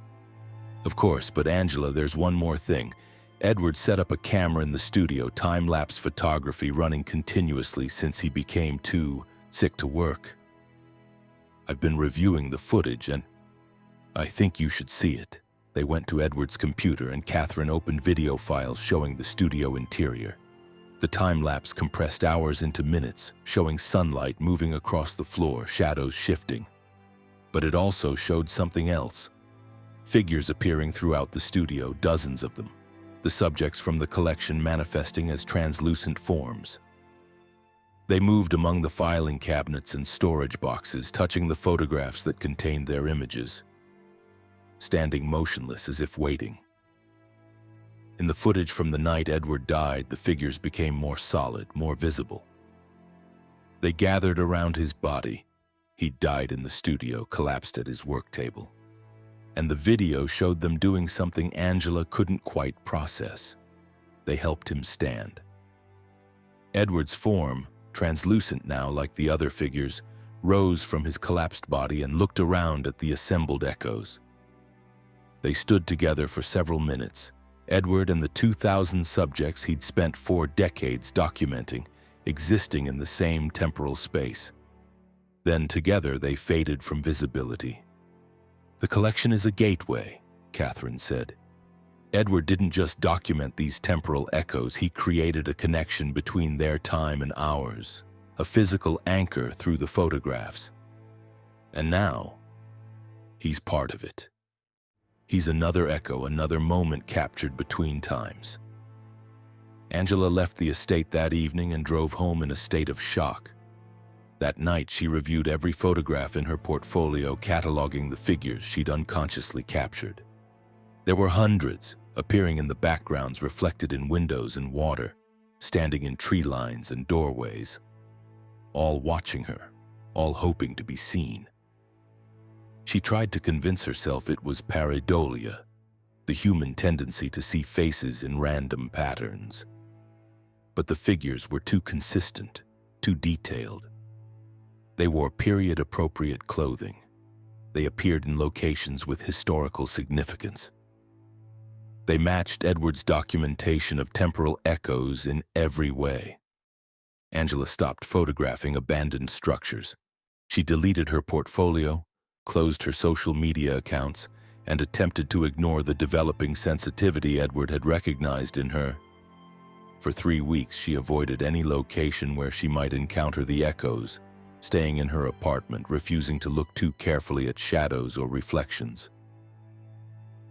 Of course, but Angela, there's one more thing. Edward set up a camera in the studio, time-lapse photography running continuously since he became too sick to work. I've been reviewing the footage and I think you should see it. They went to Edward's computer and Catherine opened video files showing the studio interior. The time-lapse compressed hours into minutes, showing sunlight moving across the floor, shadows shifting. But it also showed something else. Figures appearing throughout the studio, dozens of them. The subjects from the collection manifesting as translucent forms. They moved among the filing cabinets and storage boxes, touching the photographs that contained their images, standing motionless as if waiting. In the footage from the night Edward died, the figures became more solid, more visible. They gathered around his body. He died in the studio, collapsed at his work table. And the video showed them doing something Angela couldn't quite process. They helped him stand. Edward's form, translucent now like the other figures, rose from his collapsed body and looked around at the assembled echoes. They stood together for several minutes, Edward and the 2,000 subjects he'd spent 4 decades documenting, existing in the same temporal space. Then together they faded from visibility. The collection is a gateway, Catherine said. Edward didn't just document these temporal echoes, he created a connection between their time and ours, a physical anchor through the photographs. And now, he's part of it. He's another echo, another moment captured between times. Angela left the estate that evening and drove home in a state of shock. That night, she reviewed every photograph in her portfolio, cataloging the figures she'd unconsciously captured. There were hundreds, appearing in the backgrounds reflected in windows and water, standing in tree lines and doorways, all watching her, all hoping to be seen. She tried to convince herself it was pareidolia, the human tendency to see faces in random patterns. But the figures were too consistent, too detailed. They wore period-appropriate clothing. They appeared in locations with historical significance. They matched Edward's documentation of temporal echoes in every way. Angela stopped photographing abandoned structures. She deleted her portfolio, closed her social media accounts, and attempted to ignore the developing sensitivity Edward had recognized in her. For 3 weeks, she avoided any location where she might encounter the echoes, staying in her apartment, refusing to look too carefully at shadows or reflections.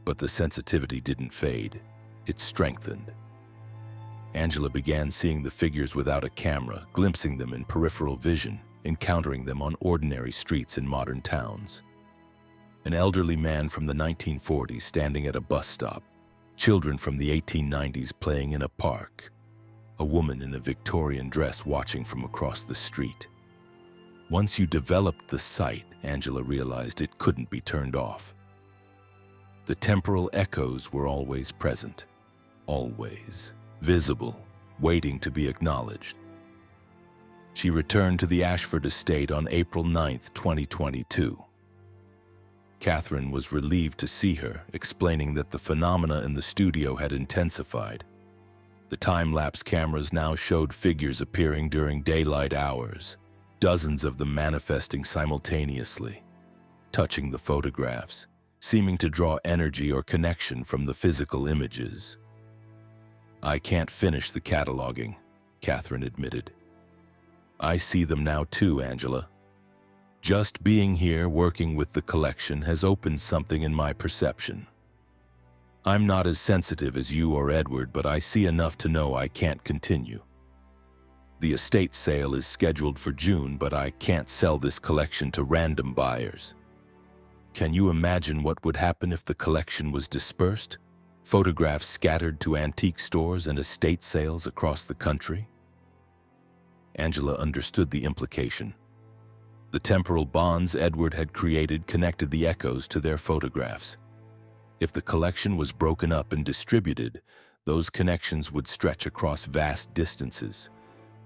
But the sensitivity didn't fade. It strengthened. Angela began seeing the figures without a camera, glimpsing them in peripheral vision, encountering them on ordinary streets in modern towns. An elderly man from the 1940s standing at a bus stop, children from the 1890s playing in a park, a woman in a Victorian dress watching from across the street. Once you developed the sight, Angela realized it couldn't be turned off. The temporal echoes were always present, always visible, waiting to be acknowledged. She returned to the Ashford estate on April 9, 2022. Catherine was relieved to see her, explaining that the phenomena in the studio had intensified. The time-lapse cameras now showed figures appearing during daylight hours, dozens of them manifesting simultaneously, touching the photographs, seeming to draw energy or connection from the physical images. "I can't finish the cataloging," Catherine admitted. "I see them now too, Angela. Just being here working with the collection has opened something in my perception. I'm not as sensitive as you or Edward, but I see enough to know I can't continue. The estate sale is scheduled for June, but I can't sell this collection to random buyers. Can you imagine what would happen if the collection was dispersed? Photographs scattered to antique stores and estate sales across the country?" Angela understood the implication. The temporal bonds Edward had created connected the echoes to their photographs. If the collection was broken up and distributed, those connections would stretch across vast distances,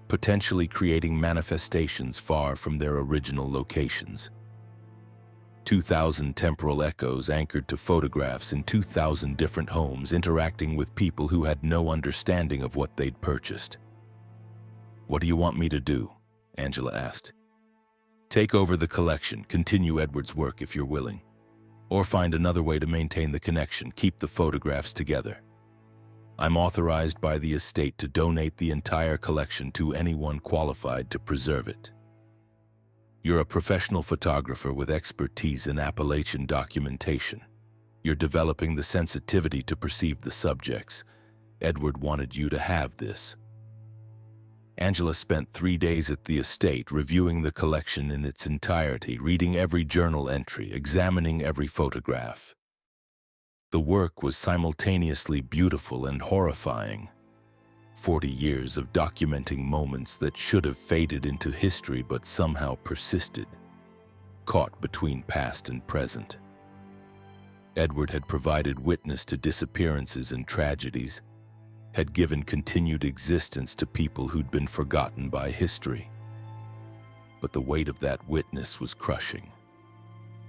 potentially creating manifestations far from their original locations. 2,000 temporal echoes anchored to photographs in 2,000 different homes, interacting with people who had no understanding of what they'd purchased. "What do you want me to do?" Angela asked. "Take over the collection, continue Edward's work if you're willing. Or find another way to maintain the connection, keep the photographs together. I'm authorized by the estate to donate the entire collection to anyone qualified to preserve it. You're a professional photographer with expertise in Appalachian documentation. You're developing the sensitivity to perceive the subjects. Edward wanted you to have this." Angela spent 3 days at the estate, reviewing the collection in its entirety, reading every journal entry, examining every photograph. The work was simultaneously beautiful and horrifying. 40 years of documenting moments that should have faded into history but somehow persisted, caught between past and present. Edward had provided witness to disappearances and tragedies, had given continued existence to people who'd been forgotten by history. But the weight of that witness was crushing.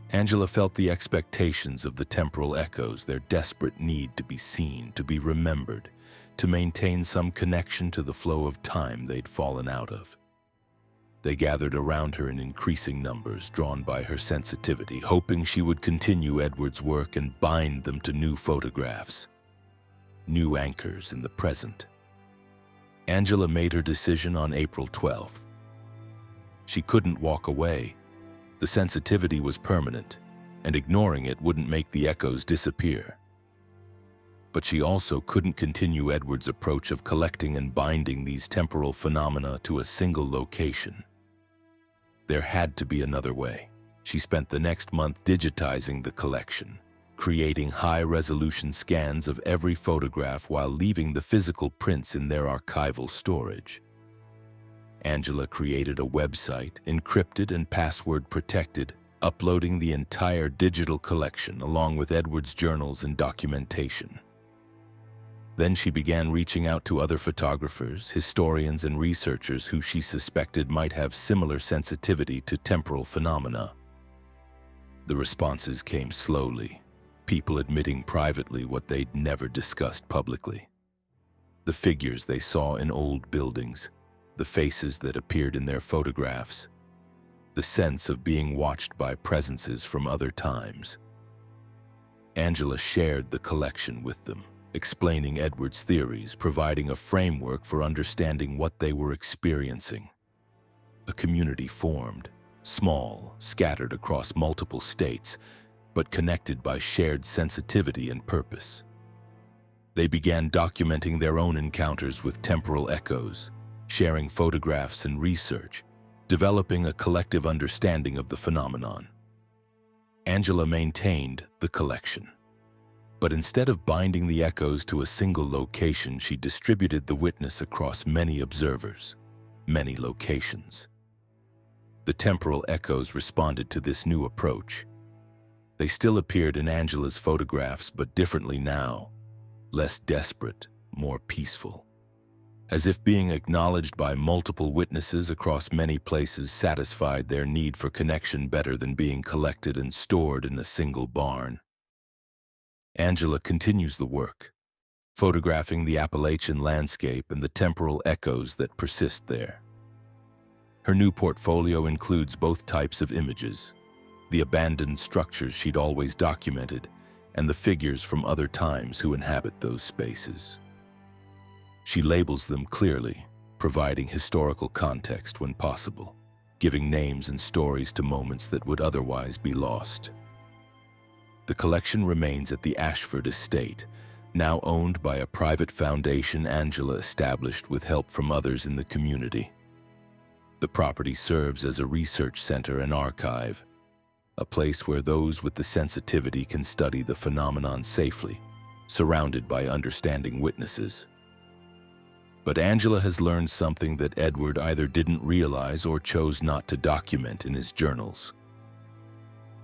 Angela felt the expectations of the temporal echoes, their desperate need to be seen, to be remembered, to maintain some connection to the flow of time they'd fallen out of. They gathered around her in increasing numbers, drawn by her sensitivity, hoping she would continue Edward's work and bind them to new photographs, new anchors in the present. Angela made her decision on April 12th. She couldn't walk away. The sensitivity was permanent, and ignoring it wouldn't make the echoes disappear. But she also couldn't continue Edward's approach of collecting and binding these temporal phenomena to a single location. There had to be another way. She spent the next month digitizing the collection, creating high-resolution scans of every photograph while leaving the physical prints in their archival storage. Angela created a website, encrypted and password-protected, uploading the entire digital collection along with Edward's journals and documentation. Then she began reaching out to other photographers, historians, and researchers who she suspected might have similar sensitivity to temporal phenomena. The responses came slowly, people admitting privately what they'd never discussed publicly. The figures they saw in old buildings, the faces that appeared in their photographs, the sense of being watched by presences from other times. Angela shared the collection with them, explaining Edward's theories, providing a framework for understanding what they were experiencing. A community formed, small, scattered across multiple states, but connected by shared sensitivity and purpose. They began documenting their own encounters with temporal echoes, sharing photographs and research, developing a collective understanding of the phenomenon. Angela maintained the collection. But instead of binding the echoes to a single location, she distributed the witness across many observers, many locations. The temporal echoes responded to this new approach. They still appeared in Angela's photographs, but differently now, less desperate, more peaceful. As if being acknowledged by multiple witnesses across many places satisfied their need for connection better than being collected and stored in a single barn. Angela continues the work, photographing the Appalachian landscape and the temporal echoes that persist there. Her new portfolio includes both types of images, the abandoned structures she'd always documented, and the figures from other times who inhabit those spaces. She labels them clearly, providing historical context when possible, giving names and stories to moments that would otherwise be lost. The collection remains at the Ashford estate, now owned by a private foundation Angela established with help from others in the community. The property serves as a research center and archive, a place where those with the sensitivity can study the phenomenon safely, surrounded by understanding witnesses. But Angela has learned something that Edward either didn't realize or chose not to document in his journals.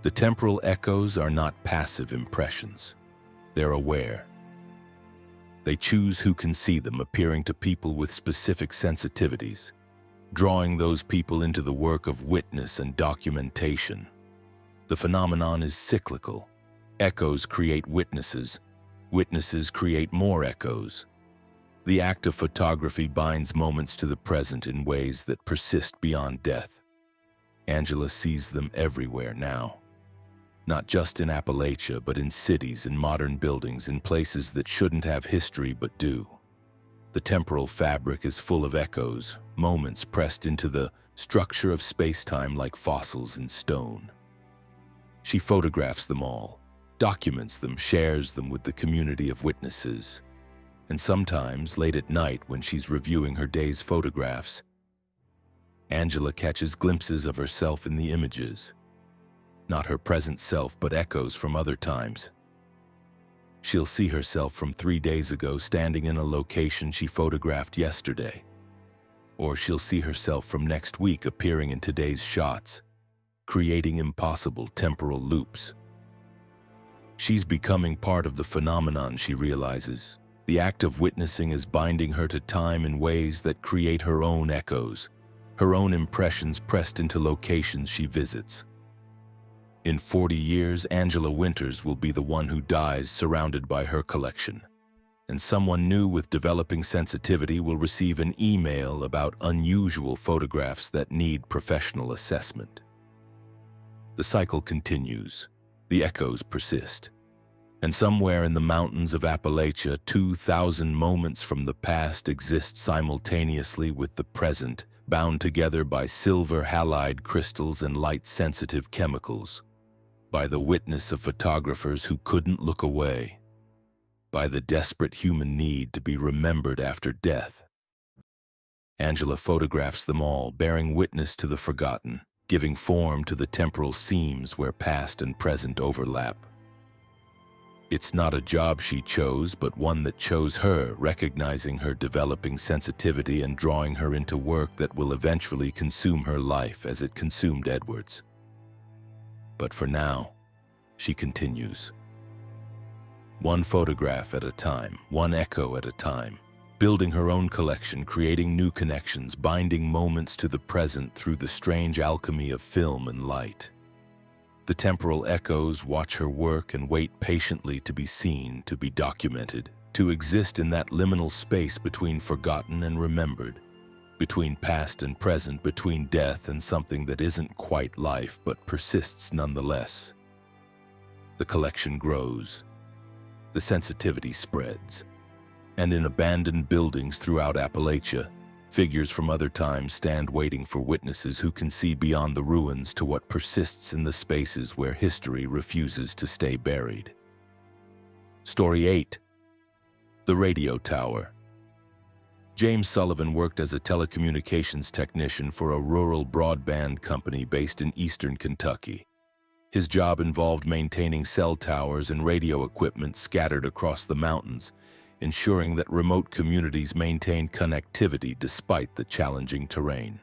The temporal echoes are not passive impressions. They're aware. They choose who can see them, appearing to people with specific sensitivities, drawing those people into the work of witness and documentation. The phenomenon is cyclical. Echoes create witnesses. Witnesses create more echoes. The act of photography binds moments to the present in ways that persist beyond death. Angela sees them everywhere now. Not just in Appalachia, but in cities, in modern buildings, in places that shouldn't have history but do. The temporal fabric is full of echoes, moments pressed into the structure of space-time like fossils in stone. She photographs them all, documents them, shares them with the community of witnesses. And sometimes, late at night when she's reviewing her day's photographs, Angela catches glimpses of herself in the images. Not her present self, but echoes from other times. She'll see herself from 3 days ago standing in a location she photographed yesterday. Or she'll see herself from next week appearing in today's shots, creating impossible temporal loops. She's becoming part of the phenomenon, she realizes. The act of witnessing is binding her to time in ways that create her own echoes, her own impressions pressed into locations she visits. In 40 years, Angela Winters will be the one who dies surrounded by her collection, and someone new with developing sensitivity will receive an email about unusual photographs that need professional assessment. The cycle continues. The echoes persist. And somewhere in the mountains of Appalachia, 2,000 moments from the past exist simultaneously with the present, bound together by silver halide crystals and light-sensitive chemicals, by the witness of photographers who couldn't look away, by the desperate human need to be remembered after death. Angela photographs them all, bearing witness to the forgotten, giving form to the temporal seams where past and present overlap. It's not a job she chose, but one that chose her, recognizing her developing sensitivity and drawing her into work that will eventually consume her life as it consumed Edward's. But for now, she continues. One photograph at a time, one echo at a time, building her own collection, creating new connections, binding moments to the present through the strange alchemy of film and light. The temporal echoes watch her work and wait patiently to be seen, to be documented, to exist in that liminal space between forgotten and remembered, between past and present, between death and something that isn't quite life but persists nonetheless. The collection grows. The sensitivity spreads. And in abandoned buildings throughout Appalachia, figures from other times stand waiting for witnesses who can see beyond the ruins to what persists in the spaces where history refuses to stay buried. Story 8. The Radio Tower. James Sullivan worked as a telecommunications technician for a rural broadband company based in eastern Kentucky. His job involved maintaining cell towers and radio equipment scattered across the mountains, ensuring that remote communities maintained connectivity despite the challenging terrain.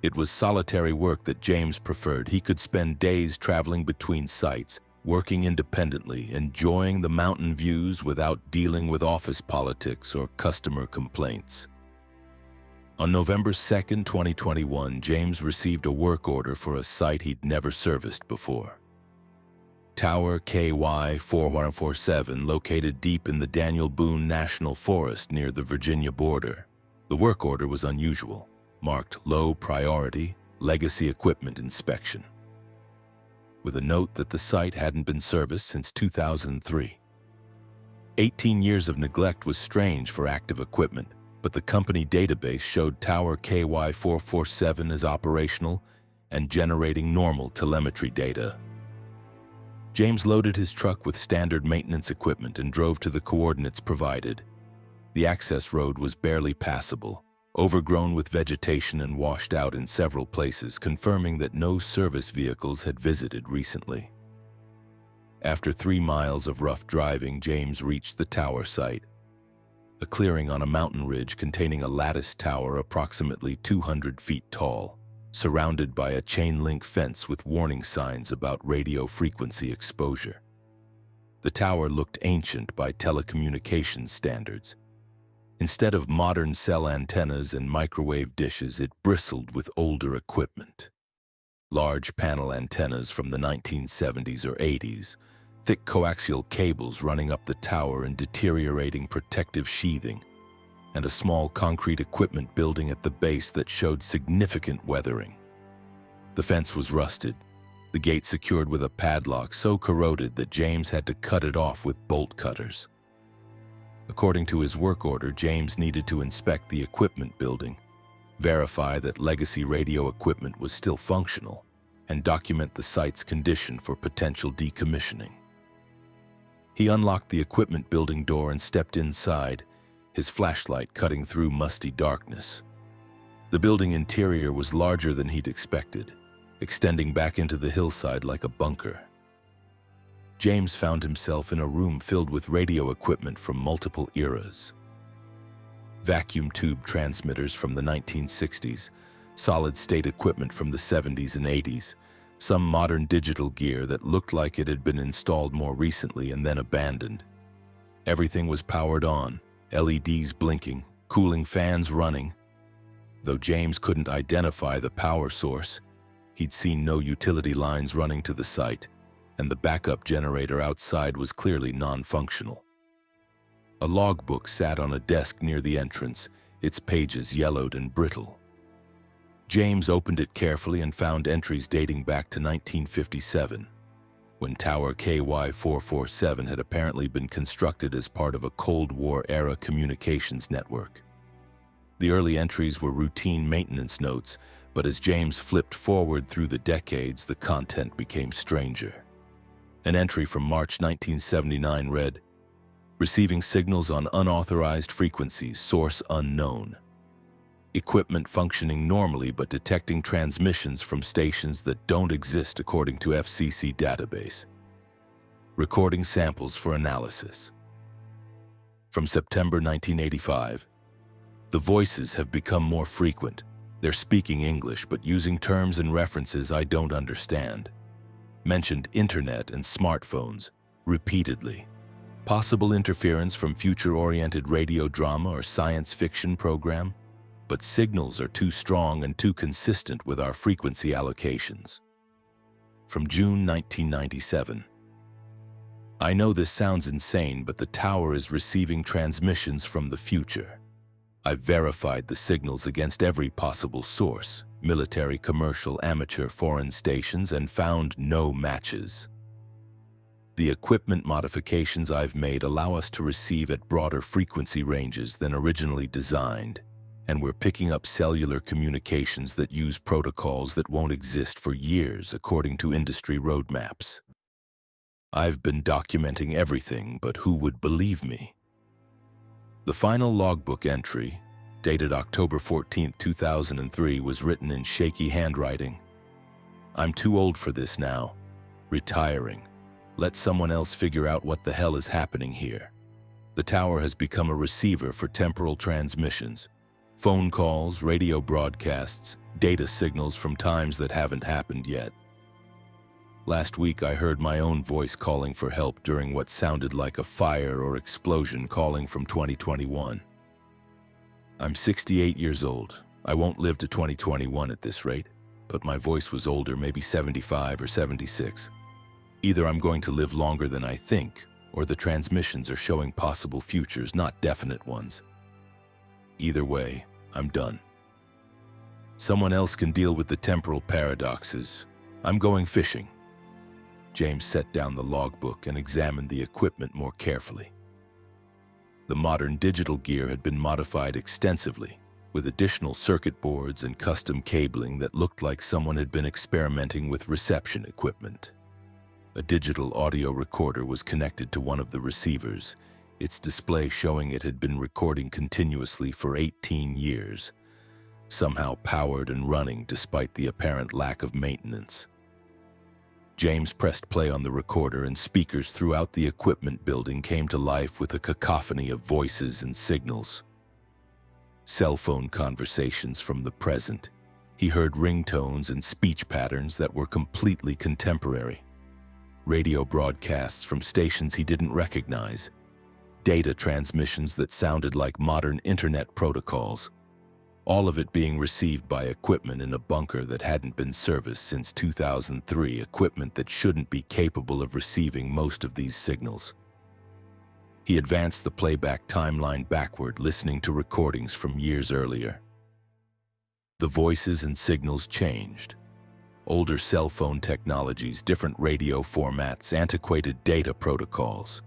It was solitary work that James preferred. He could spend days traveling between sites, working independently, enjoying the mountain views without dealing with office politics or customer complaints. On November 2, 2021, James received a work order for a site he'd never serviced before. Tower KY-4447, located deep in the Daniel Boone National Forest near the Virginia border. The work order was unusual, marked low priority, legacy equipment inspection, with a note that the site hadn't been serviced since 2003. 18 years of neglect was strange for active equipment, but the company database showed Tower KY-447 as operational and generating normal telemetry data. James loaded his truck with standard maintenance equipment and drove to the coordinates provided. The access road was barely passable, overgrown with vegetation and washed out in several places, confirming that no service vehicles had visited recently. After 3 miles of rough driving, James reached the tower site, a clearing on a mountain ridge containing a lattice tower approximately 200 feet tall, surrounded by a chain-link fence with warning signs about radio frequency exposure. The tower looked ancient by telecommunications standards. Instead of modern cell antennas and microwave dishes, it bristled with older equipment. Large panel antennas from the 1970s or 80s, thick coaxial cables running up the tower and deteriorating protective sheathing, and a small concrete equipment building at the base that showed significant weathering. The fence was rusted, the gate secured with a padlock so corroded that James had to cut it off with bolt cutters. According to his work order, James needed to inspect the equipment building, verify that legacy radio equipment was still functional, and document the site's condition for potential decommissioning. He unlocked the equipment building door and stepped inside, his flashlight cutting through musty darkness. The building interior was larger than he'd expected, extending back into the hillside like a bunker. James found himself in a room filled with radio equipment from multiple eras. Vacuum tube transmitters from the 1960s, solid-state equipment from the 70s and 80s, some modern digital gear that looked like it had been installed more recently and then abandoned. Everything was powered on, LEDs blinking, cooling fans running. Though James couldn't identify the power source, he'd seen no utility lines running to the site, and the backup generator outside was clearly non-functional. A logbook sat on a desk near the entrance, its pages yellowed and brittle. James opened it carefully and found entries dating back to 1957, when Tower KY-447 had apparently been constructed as part of a Cold War-era communications network. The early entries were routine maintenance notes, but as James flipped forward through the decades, the content became stranger. An entry from March 1979 read, "Receiving signals on unauthorized frequencies, source unknown. Equipment functioning normally but detecting transmissions from stations that don't exist according to FCC database. Recording samples for analysis." From September 1985, the voices have become more frequent. They're speaking English but using terms and references I don't understand. Mentioned internet and smartphones repeatedly. Possible interference from future-oriented radio drama or science fiction program, but signals are too strong and too consistent with our frequency allocations. From June 1997. I know this sounds insane, but the tower is receiving transmissions from the future. I've verified the signals against every possible source, military, commercial, amateur, foreign stations, and found no matches. The equipment modifications I've made allow us to receive at broader frequency ranges than originally designed, and we're picking up cellular communications that use protocols that won't exist for years according to industry roadmaps. I've been documenting everything, but who would believe me? The final logbook entry, dated October 14, 2003, was written in shaky handwriting. "I'm too old for this now. Retiring. Let someone else figure out what the hell is happening here. The tower has become a receiver for temporal transmissions. Phone calls, radio broadcasts, data signals from times that haven't happened yet. Last week I heard my own voice calling for help during what sounded like a fire or explosion calling from 2021. I'm 68 years old. I won't live to 2021 at this rate, but my voice was older, maybe 75 or 76. Either I'm going to live longer than I think, or the transmissions are showing possible futures, not definite ones. Either way, I'm done. Someone else can deal with the temporal paradoxes. I'm going fishing." James set down the logbook and examined the equipment more carefully. The modern digital gear had been modified extensively, with additional circuit boards and custom cabling that looked like someone had been experimenting with reception equipment. A digital audio recorder was connected to one of the receivers, its display showing it had been recording continuously for 18 years, somehow powered and running despite the apparent lack of maintenance. James pressed play on the recorder, and speakers throughout the equipment building came to life with a cacophony of voices and signals. Cell phone conversations from the present. He heard ringtones and speech patterns that were completely contemporary. Radio broadcasts from stations he didn't recognize. Data transmissions that sounded like modern internet protocols. All of it being received by equipment in a bunker that hadn't been serviced since 2003, equipment that shouldn't be capable of receiving most of these signals. He advanced the playback timeline backward, listening to recordings from years earlier. The voices and signals changed. Older cell phone technologies, different radio formats, antiquated data protocols.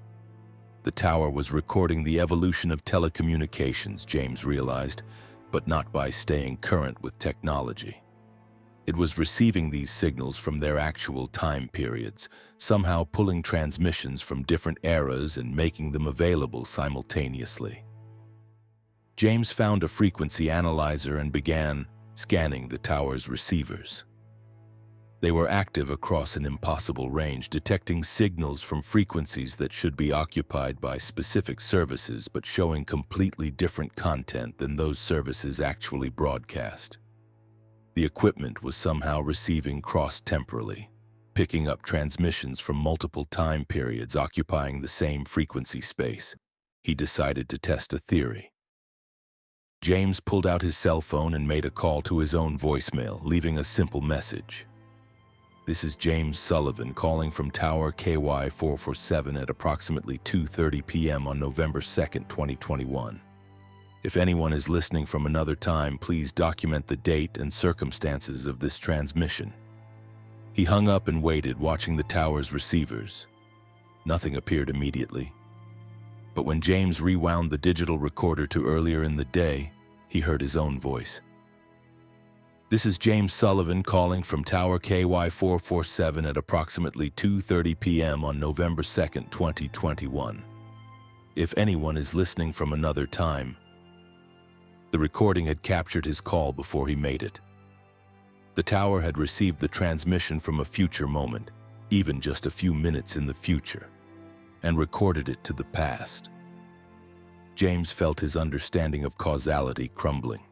The tower was recording the evolution of telecommunications, James realized, but not by staying current with technology. It was receiving these signals from their actual time periods, somehow pulling transmissions from different eras and making them available simultaneously. James found a frequency analyzer and began scanning the tower's receivers. They were active across an impossible range, detecting signals from frequencies that should be occupied by specific services but showing completely different content than those services actually broadcast. The equipment was somehow receiving cross-temporally, picking up transmissions from multiple time periods occupying the same frequency space. He decided to test a theory. James pulled out his cell phone and made a call to his own voicemail, leaving a simple message. "This is James Sullivan calling from Tower KY447 at approximately 2:30 p.m. on November 2nd, 2021. If anyone is listening from another time, please document the date and circumstances of this transmission." He hung up and waited, watching the tower's receivers. Nothing appeared immediately. But when James rewound the digital recorder to earlier in the day, he heard his own voice. "This is James Sullivan calling from Tower KY447 at approximately 2:30 p.m. on November 2nd, 2021. If anyone is listening from another time." The recording had captured his call before he made it. The tower had received the transmission from a future moment, even just a few minutes in the future, and recorded it to the past. James felt his understanding of causality crumbling.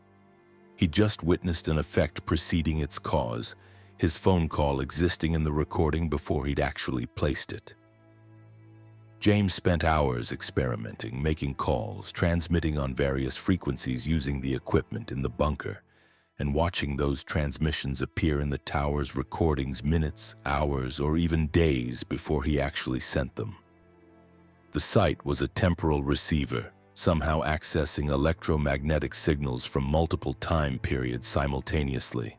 He just witnessed an effect preceding its cause, his phone call existing in the recording before he'd actually placed it. James spent hours experimenting, making calls, transmitting on various frequencies using the equipment in the bunker, and watching those transmissions appear in the tower's recordings minutes, hours, or even days before he actually sent them. The site was a temporal receiver, somehow accessing electromagnetic signals from multiple time periods simultaneously.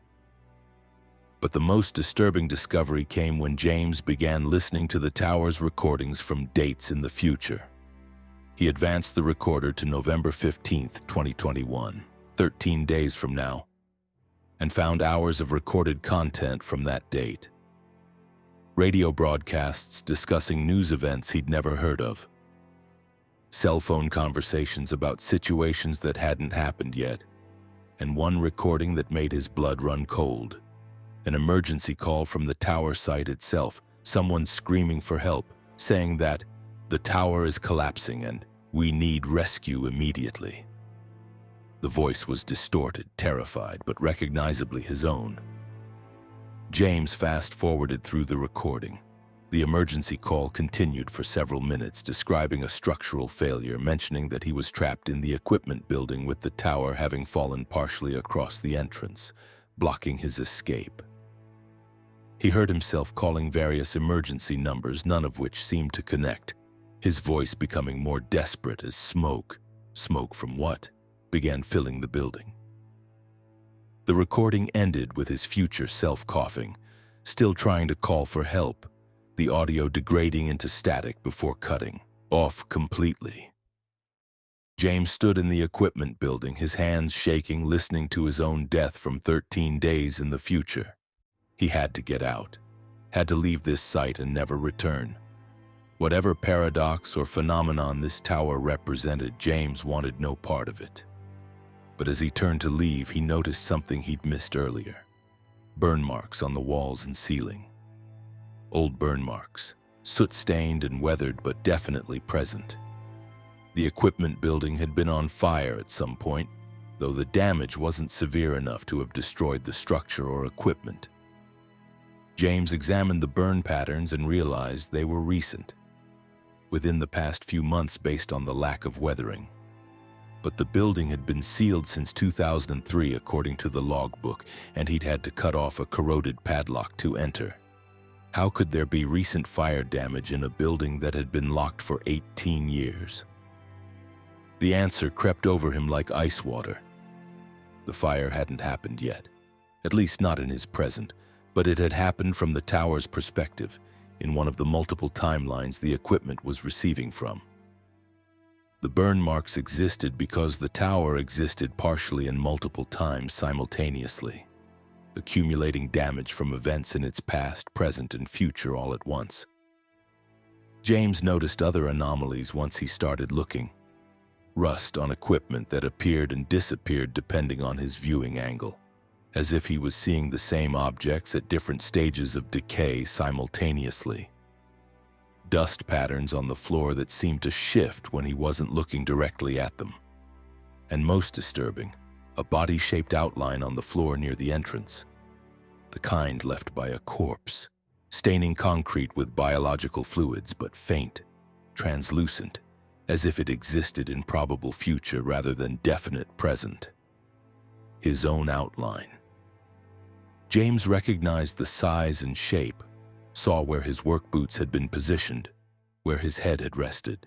But the most disturbing discovery came when James began listening to the tower's recordings from dates in the future. He advanced the recorder to November 15th, 2021, 13 days from now, and found hours of recorded content from that date. Radio broadcasts discussing news events he'd never heard of. Cell phone conversations about situations that hadn't happened yet, and one recording that made his blood run cold. An emergency call from the tower site itself, someone screaming for help, saying that the tower is collapsing and we need rescue immediately. The voice was distorted, terrified, but recognizably his own. James fast-forwarded through the recording. The emergency call continued for several minutes, describing a structural failure, mentioning that he was trapped in the equipment building with the tower having fallen partially across the entrance, blocking his escape. He heard himself calling various emergency numbers, none of which seemed to connect, his voice becoming more desperate as smoke from what, began filling the building. The recording ended with his future self coughing, still trying to call for help, the audio degrading into static before cutting off completely. James stood in the equipment building, his hands shaking, listening to his own death from 13 days in the future. He had to get out, had to leave this site and never return. Whatever paradox or phenomenon this tower represented, James wanted no part of it. But as he turned to leave, he noticed something he'd missed earlier. Burn marks on the walls and ceiling. Old burn marks, soot-stained and weathered, but definitely present. The equipment building had been on fire at some point, though the damage wasn't severe enough to have destroyed the structure or equipment. James examined the burn patterns and realized they were recent, within the past few months based on the lack of weathering. But the building had been sealed since 2003 according to the logbook, and he'd had to cut off a corroded padlock to enter. How could there be recent fire damage in a building that had been locked for 18 years? The answer crept over him like ice water. The fire hadn't happened yet, at least not in his present, but it had happened from the tower's perspective, in one of the multiple timelines the equipment was receiving from. The burn marks existed because the tower existed partially in multiple times simultaneously, accumulating damage from events in its past, present, and future all at once. James noticed other anomalies once he started looking. Rust on equipment that appeared and disappeared depending on his viewing angle, as if he was seeing the same objects at different stages of decay simultaneously. Dust patterns on the floor that seemed to shift when he wasn't looking directly at them. And most disturbing, a body-shaped outline on the floor near the entrance. The kind left by a corpse, staining concrete with biological fluids, but faint, translucent, as if it existed in probable future rather than definite present. His own outline. James recognized the size and shape, saw where his work boots had been positioned, where his head had rested.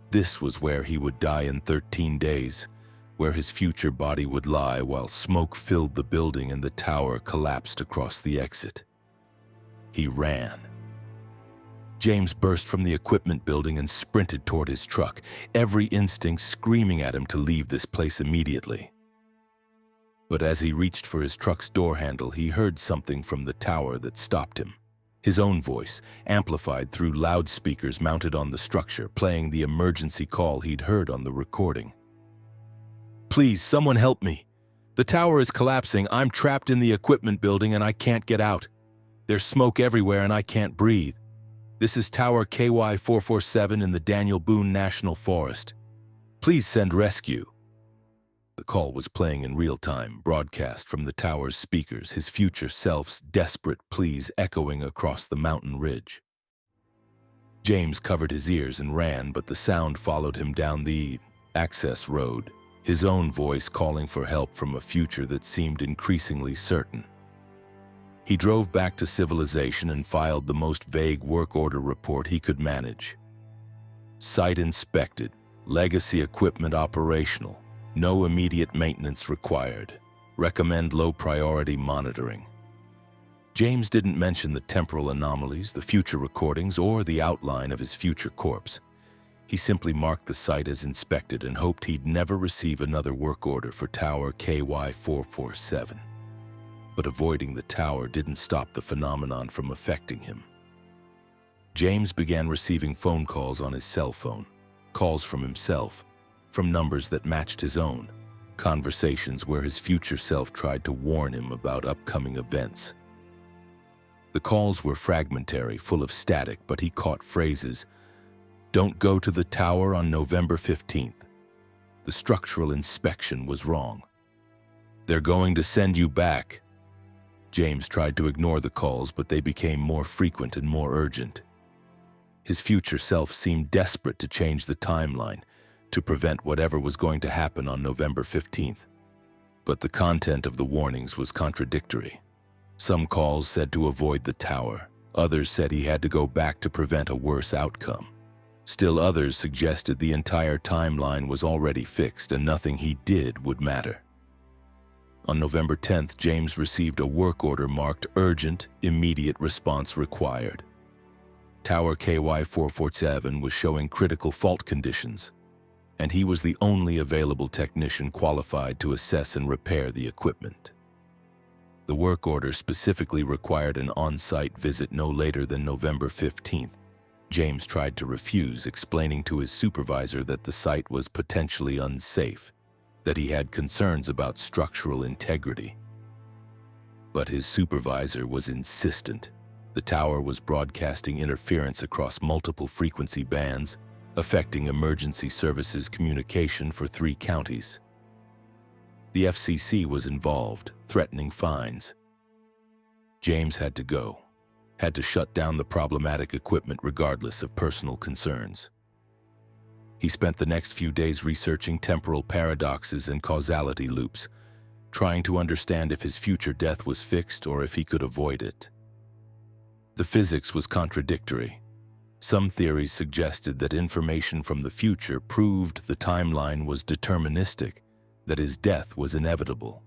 This was where he would die in 13 days, where his future body would lie while smoke filled the building and the tower collapsed across the exit. He ran. James burst from the equipment building and sprinted toward his truck, every instinct screaming at him to leave this place immediately. But as he reached for his truck's door handle, he heard something from the tower that stopped him. His own voice, amplified through loudspeakers mounted on the structure, playing the emergency call he'd heard on the recording. "Please, someone help me. The tower is collapsing. I'm trapped in the equipment building and I can't get out. There's smoke everywhere and I can't breathe. This is Tower KY447 in the Daniel Boone National Forest. Please send rescue." The call was playing in real time, broadcast from the tower's speakers, his future self's desperate pleas echoing across the mountain ridge. James covered his ears and ran, but the sound followed him down the access road, his own voice calling for help from a future that seemed increasingly certain. He drove back to civilization and filed the most vague work order report he could manage. Site inspected, Legacy equipment operational. No immediate maintenance required. Recommend low-priority monitoring. James didn't mention the temporal anomalies, the future recordings, or the outline of his future corpse. He simply marked the site as inspected and hoped he'd never receive another work order for Tower KY447. But avoiding the tower didn't stop the phenomenon from affecting him. James began receiving phone calls on his cell phone, calls from himself, from numbers that matched his own, conversations where his future self tried to warn him about upcoming events. The calls were fragmentary, full of static, but he caught phrases. Don't go to the tower on November 15th. The structural inspection was wrong. They're going to send you back. James tried to ignore the calls, but they became more frequent and more urgent. His future self seemed desperate to change the timeline, to prevent whatever was going to happen on November 15th. But the content of the warnings was contradictory. Some calls said to avoid the tower. Others said he had to go back to prevent a worse outcome. Still others suggested the entire timeline was already fixed and nothing he did would matter. On November 10th, James received a work order marked Urgent, Immediate Response Required. Tower KY447 was showing critical fault conditions, and he was the only available technician qualified to assess and repair the equipment. The work order specifically required an on-site visit no later than November 15th. James tried to refuse, explaining to his supervisor that the site was potentially unsafe, that he had concerns about structural integrity. But his supervisor was insistent. The tower was broadcasting interference across multiple frequency bands, affecting emergency services communication for 3 counties. The FCC was involved, threatening fines. James had to go, had to shut down the problematic equipment regardless of personal concerns. He spent the next few days researching temporal paradoxes and causality loops, trying to understand if his future death was fixed or if he could avoid it. The physics was contradictory. Some theories suggested that information from the future proved the timeline was deterministic, that his death was inevitable.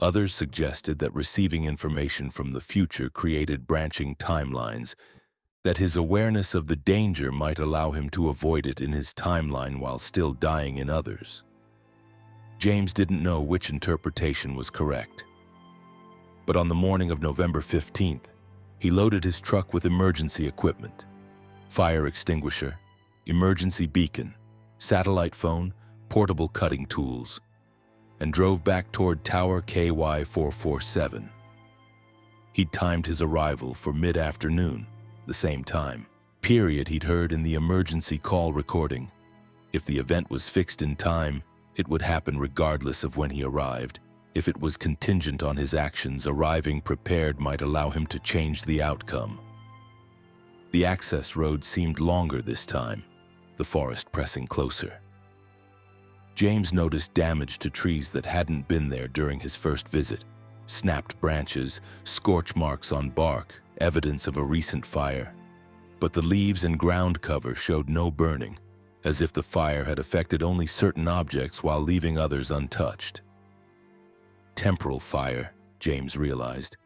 Others suggested that receiving information from the future created branching timelines, that his awareness of the danger might allow him to avoid it in his timeline while still dying in others. James didn't know which interpretation was correct. But on the morning of November 15th, he loaded his truck with emergency equipment, fire extinguisher, emergency beacon, satellite phone, portable cutting tools, and drove back toward Tower KY447. He'd timed his arrival for mid-afternoon, the same time, period he'd heard in the emergency call recording. If the event was fixed in time, it would happen regardless of when he arrived. If it was contingent on his actions, arriving prepared might allow him to change the outcome. The access road seemed longer this time, the forest pressing closer. James noticed damage to trees that hadn't been there during his first visit. Snapped branches, scorch marks on bark, evidence of a recent fire. But the leaves and ground cover showed no burning, as if the fire had affected only certain objects while leaving others untouched. Temporal fire, James realized.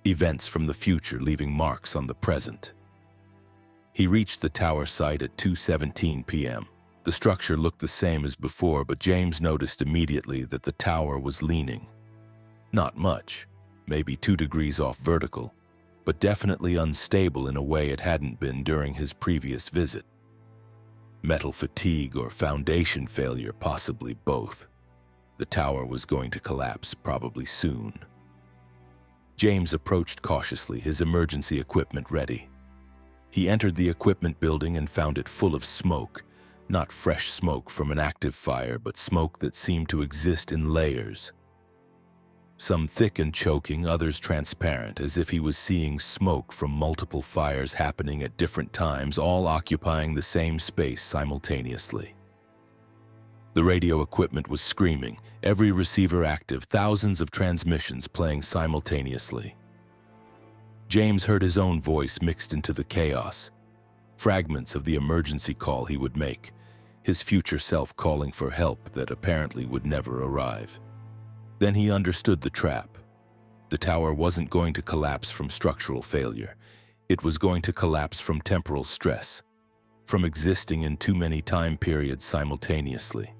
Events from the future leaving marks on the present. He reached the tower site at 2:17 p.m. The structure looked the same as before, but James noticed immediately that the tower was leaning. Not much, maybe 2 degrees off vertical, but definitely unstable in a way it hadn't been during his previous visit. Metal fatigue or foundation failure, possibly both. The tower was going to collapse probably soon. James approached cautiously, his emergency equipment ready. He entered the equipment building and found it full of smoke. Not fresh smoke from an active fire, but smoke that seemed to exist in layers. Some thick and choking, others transparent, as if he was seeing smoke from multiple fires happening at different times, all occupying the same space simultaneously. The radio equipment was screaming, every receiver active, thousands of transmissions playing simultaneously. James heard his own voice mixed into the chaos, fragments of the emergency call he would make. his future self calling for help that apparently would never arrive. Then he understood the trap. The tower wasn't going to collapse from structural failure. It was going to collapse from temporal stress, from existing in too many time periods simultaneously.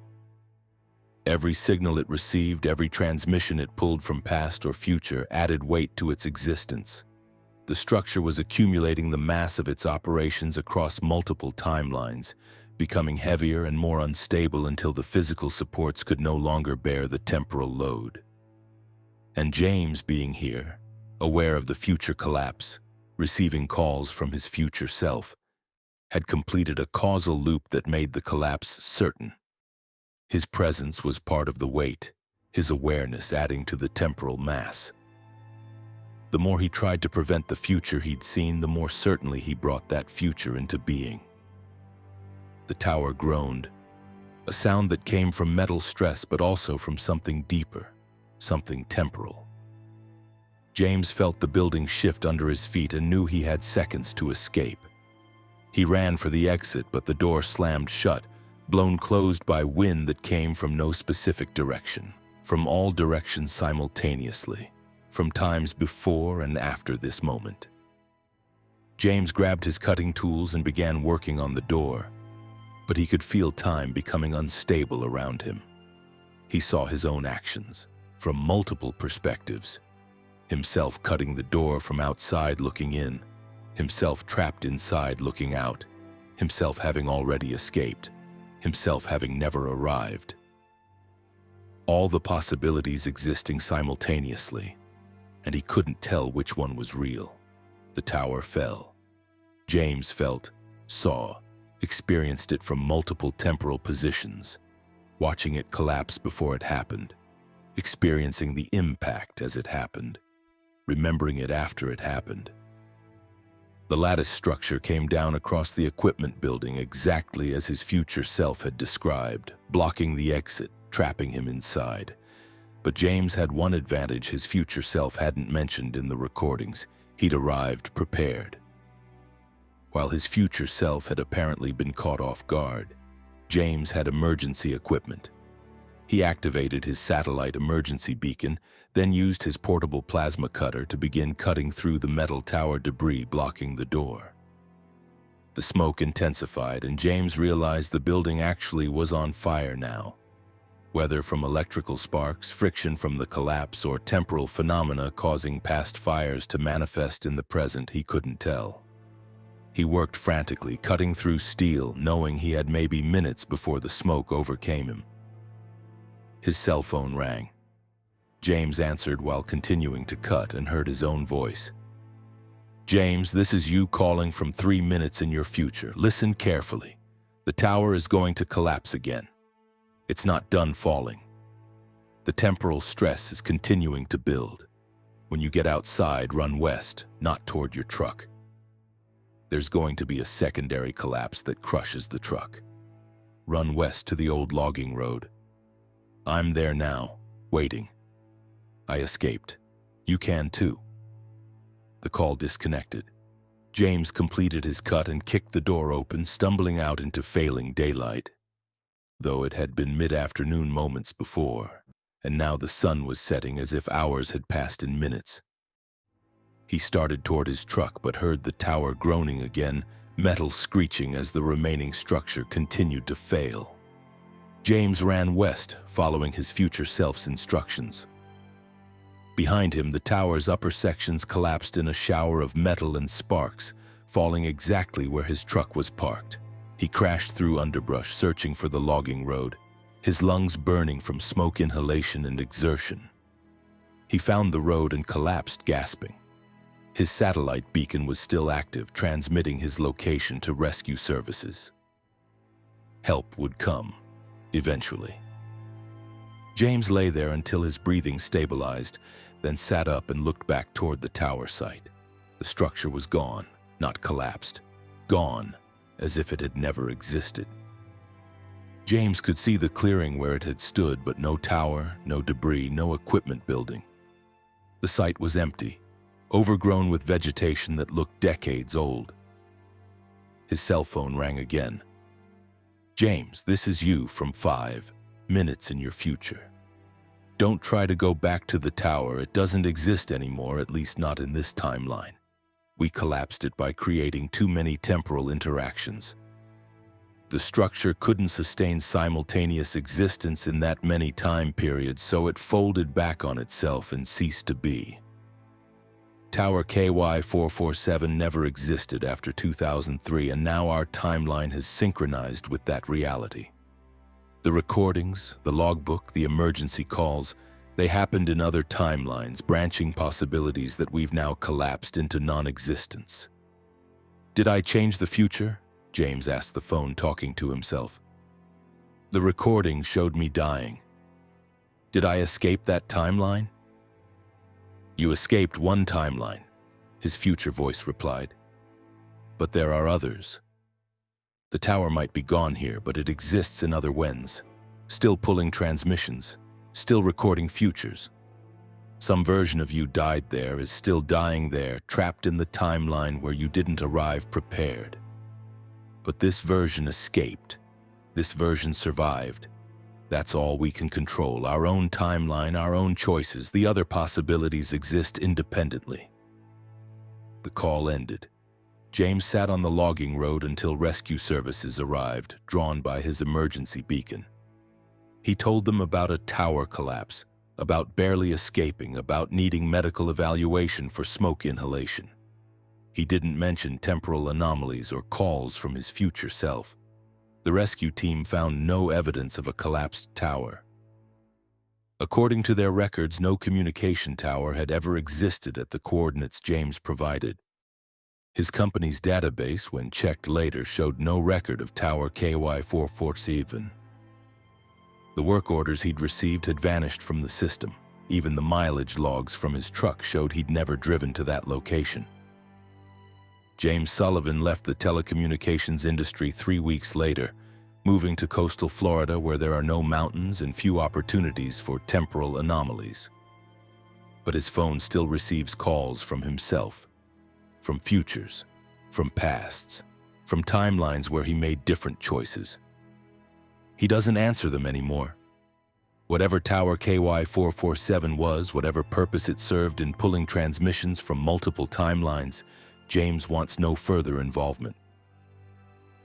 Every signal it received, every transmission it pulled from past or future added weight to its existence. The structure was accumulating the mass of its operations across multiple timelines, becoming heavier and more unstable until the physical supports could no longer bear the temporal load. And James, being here, aware of the future collapse, receiving calls from his future self, had completed a causal loop that made the collapse certain. His presence was part of the weight, his awareness adding to the temporal mass. The more he tried to prevent the future he'd seen, the more certainly he brought that future into being. The tower groaned, a sound that came from metal stress but also from something deeper, something temporal. James felt the building shift under his feet and knew he had seconds to escape. He ran for the exit, but the door slammed shut, blown closed by wind that came from no specific direction, from all directions simultaneously, from times before and after this moment. James grabbed his cutting tools and began working on the door, but he could feel time becoming unstable around him. He saw his own actions from multiple perspectives. Himself cutting the door from outside looking in, himself trapped inside looking out, himself having already escaped, himself having never arrived. All the possibilities existing simultaneously, and he couldn't tell which one was real. The tower fell. James felt, saw, experienced it from multiple temporal positions, watching it collapse before it happened, experiencing the impact as it happened, remembering it after it happened. The lattice structure came down across the equipment building exactly as his future self had described, blocking the exit, trapping him inside. But James had one advantage his future self hadn't mentioned in the recordings. He'd arrived prepared. While his future self had apparently been caught off guard, James had emergency equipment. He activated his satellite emergency beacon, then used his portable plasma cutter to begin cutting through the metal tower debris blocking the door. The smoke intensified, and James realized the building actually was on fire now. Whether from electrical sparks, friction from the collapse, or temporal phenomena causing past fires to manifest in the present, he couldn't tell. He worked frantically, cutting through steel, knowing he had maybe minutes before the smoke overcame him. His cell phone rang. James answered while continuing to cut and heard his own voice. "James, this is you calling from 3 minutes in your future. Listen carefully. The tower is going to collapse again. It's not done falling. The temporal stress is continuing to build. When you get outside, run west, not toward your truck. There's going to be a secondary collapse that crushes the truck. Run west to the old logging road. I'm there now, waiting. I escaped. You can too." The call disconnected. James completed his cut and kicked the door open, stumbling out into failing daylight. Though it had been mid-afternoon moments before, and now the sun was setting as if hours had passed in minutes. He started toward his truck but heard the tower groaning again, metal screeching as the remaining structure continued to fail. James ran west, following his future self's instructions. Behind him, the tower's upper sections collapsed in a shower of metal and sparks, falling exactly where his truck was parked. He crashed through underbrush, searching for the logging road, his lungs burning from smoke inhalation and exertion. He found the road and collapsed, gasping. His satellite beacon was still active, transmitting his location to rescue services. Help would come, eventually. James lay there until his breathing stabilized, then sat up and looked back toward the tower site. The structure was gone, not collapsed. Gone, as if it had never existed. James could see the clearing where it had stood, but no tower, no debris, no equipment building. The site was empty, overgrown with vegetation that looked decades old. His cell phone rang again. James, this is you from 5 minutes in your future. Don't try to go back to the tower. It doesn't exist anymore, at least not in this timeline. We collapsed it by creating too many temporal interactions. The structure couldn't sustain simultaneous existence in that many time periods, so it folded back on itself and ceased to be. Tower KY447 never existed after 2003, and now our timeline has synchronized with that reality. The recordings, the logbook, the emergency calls, they happened in other timelines, branching possibilities that we've now collapsed into non-existence. Did I change the future? James asked the phone, talking to himself. The recording showed me dying. Did I escape that timeline? You escaped one timeline, his future voice replied. But there are others. The tower might be gone here, but it exists in other wens, still pulling transmissions, still recording futures. Some version of you died there, is still dying there, trapped in the timeline where you didn't arrive prepared. But this version escaped. This version survived. That's all we can control, our own timeline, our own choices. The other possibilities exist independently. The call ended. James sat on the logging road until rescue services arrived, drawn by his emergency beacon. He told them about a tower collapse, about barely escaping, about needing medical evaluation for smoke inhalation. He didn't mention temporal anomalies or calls from his future self. The rescue team found no evidence of a collapsed tower. According to their records, no communication tower had ever existed at the coordinates James provided. His company's database, when checked later, showed no record of Tower KY447. The work orders he'd received had vanished from the system. Even the mileage logs from his truck showed he'd never driven to that location. James Sullivan left the telecommunications industry 3 weeks later, moving to coastal Florida where there are no mountains and few opportunities for temporal anomalies. But his phone still receives calls from himself, from futures, from pasts, from timelines where he made different choices. He doesn't answer them anymore. Whatever Tower KY447 was, whatever purpose it served in pulling transmissions from multiple timelines, James wants no further involvement.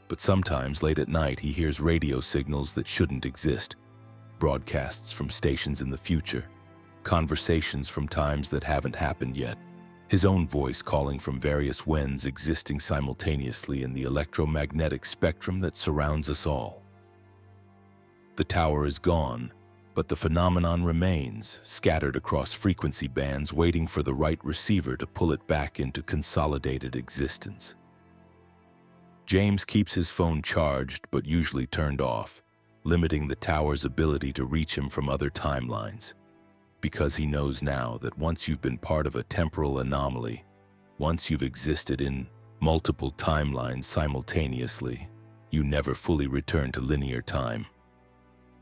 But sometimes, late at night, he hears radio signals that shouldn't exist, broadcasts from stations in the future, conversations from times that haven't happened yet, his own voice calling from various wens existing simultaneously in the electromagnetic spectrum that surrounds us all. The tower is gone, but the phenomenon remains, scattered across frequency bands, waiting for the right receiver to pull it back into consolidated existence. James keeps his phone charged, but usually turned off, limiting the tower's ability to reach him from other timelines, because he knows now that once you've been part of a temporal anomaly, once you've existed in multiple timelines simultaneously, you never fully return to linear time.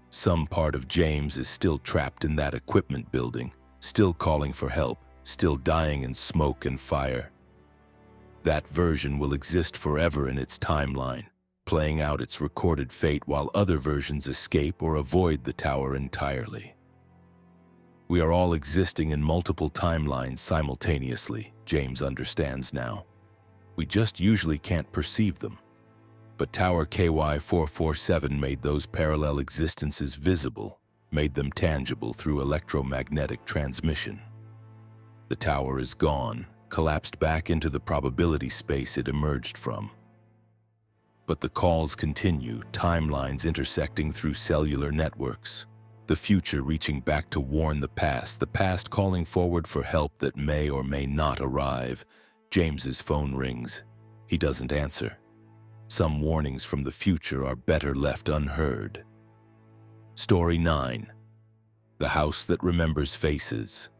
Some part of James is still trapped in that equipment building, still calling for help, still dying in smoke and fire. That version will exist forever in its timeline, playing out its recorded fate while other versions escape or avoid the tower entirely. We are all existing in multiple timelines simultaneously, James understands now. We just usually can't perceive them. But Tower KY447 made those parallel existences visible, made them tangible through electromagnetic transmission. The tower is gone, collapsed back into the probability space it emerged from. But the calls continue, timelines intersecting through cellular networks, the future reaching back to warn the past calling forward for help that may or may not arrive. James's phone rings. He doesn't answer. Some warnings from the future are better left unheard. Story 9. The House That Remembers Faces.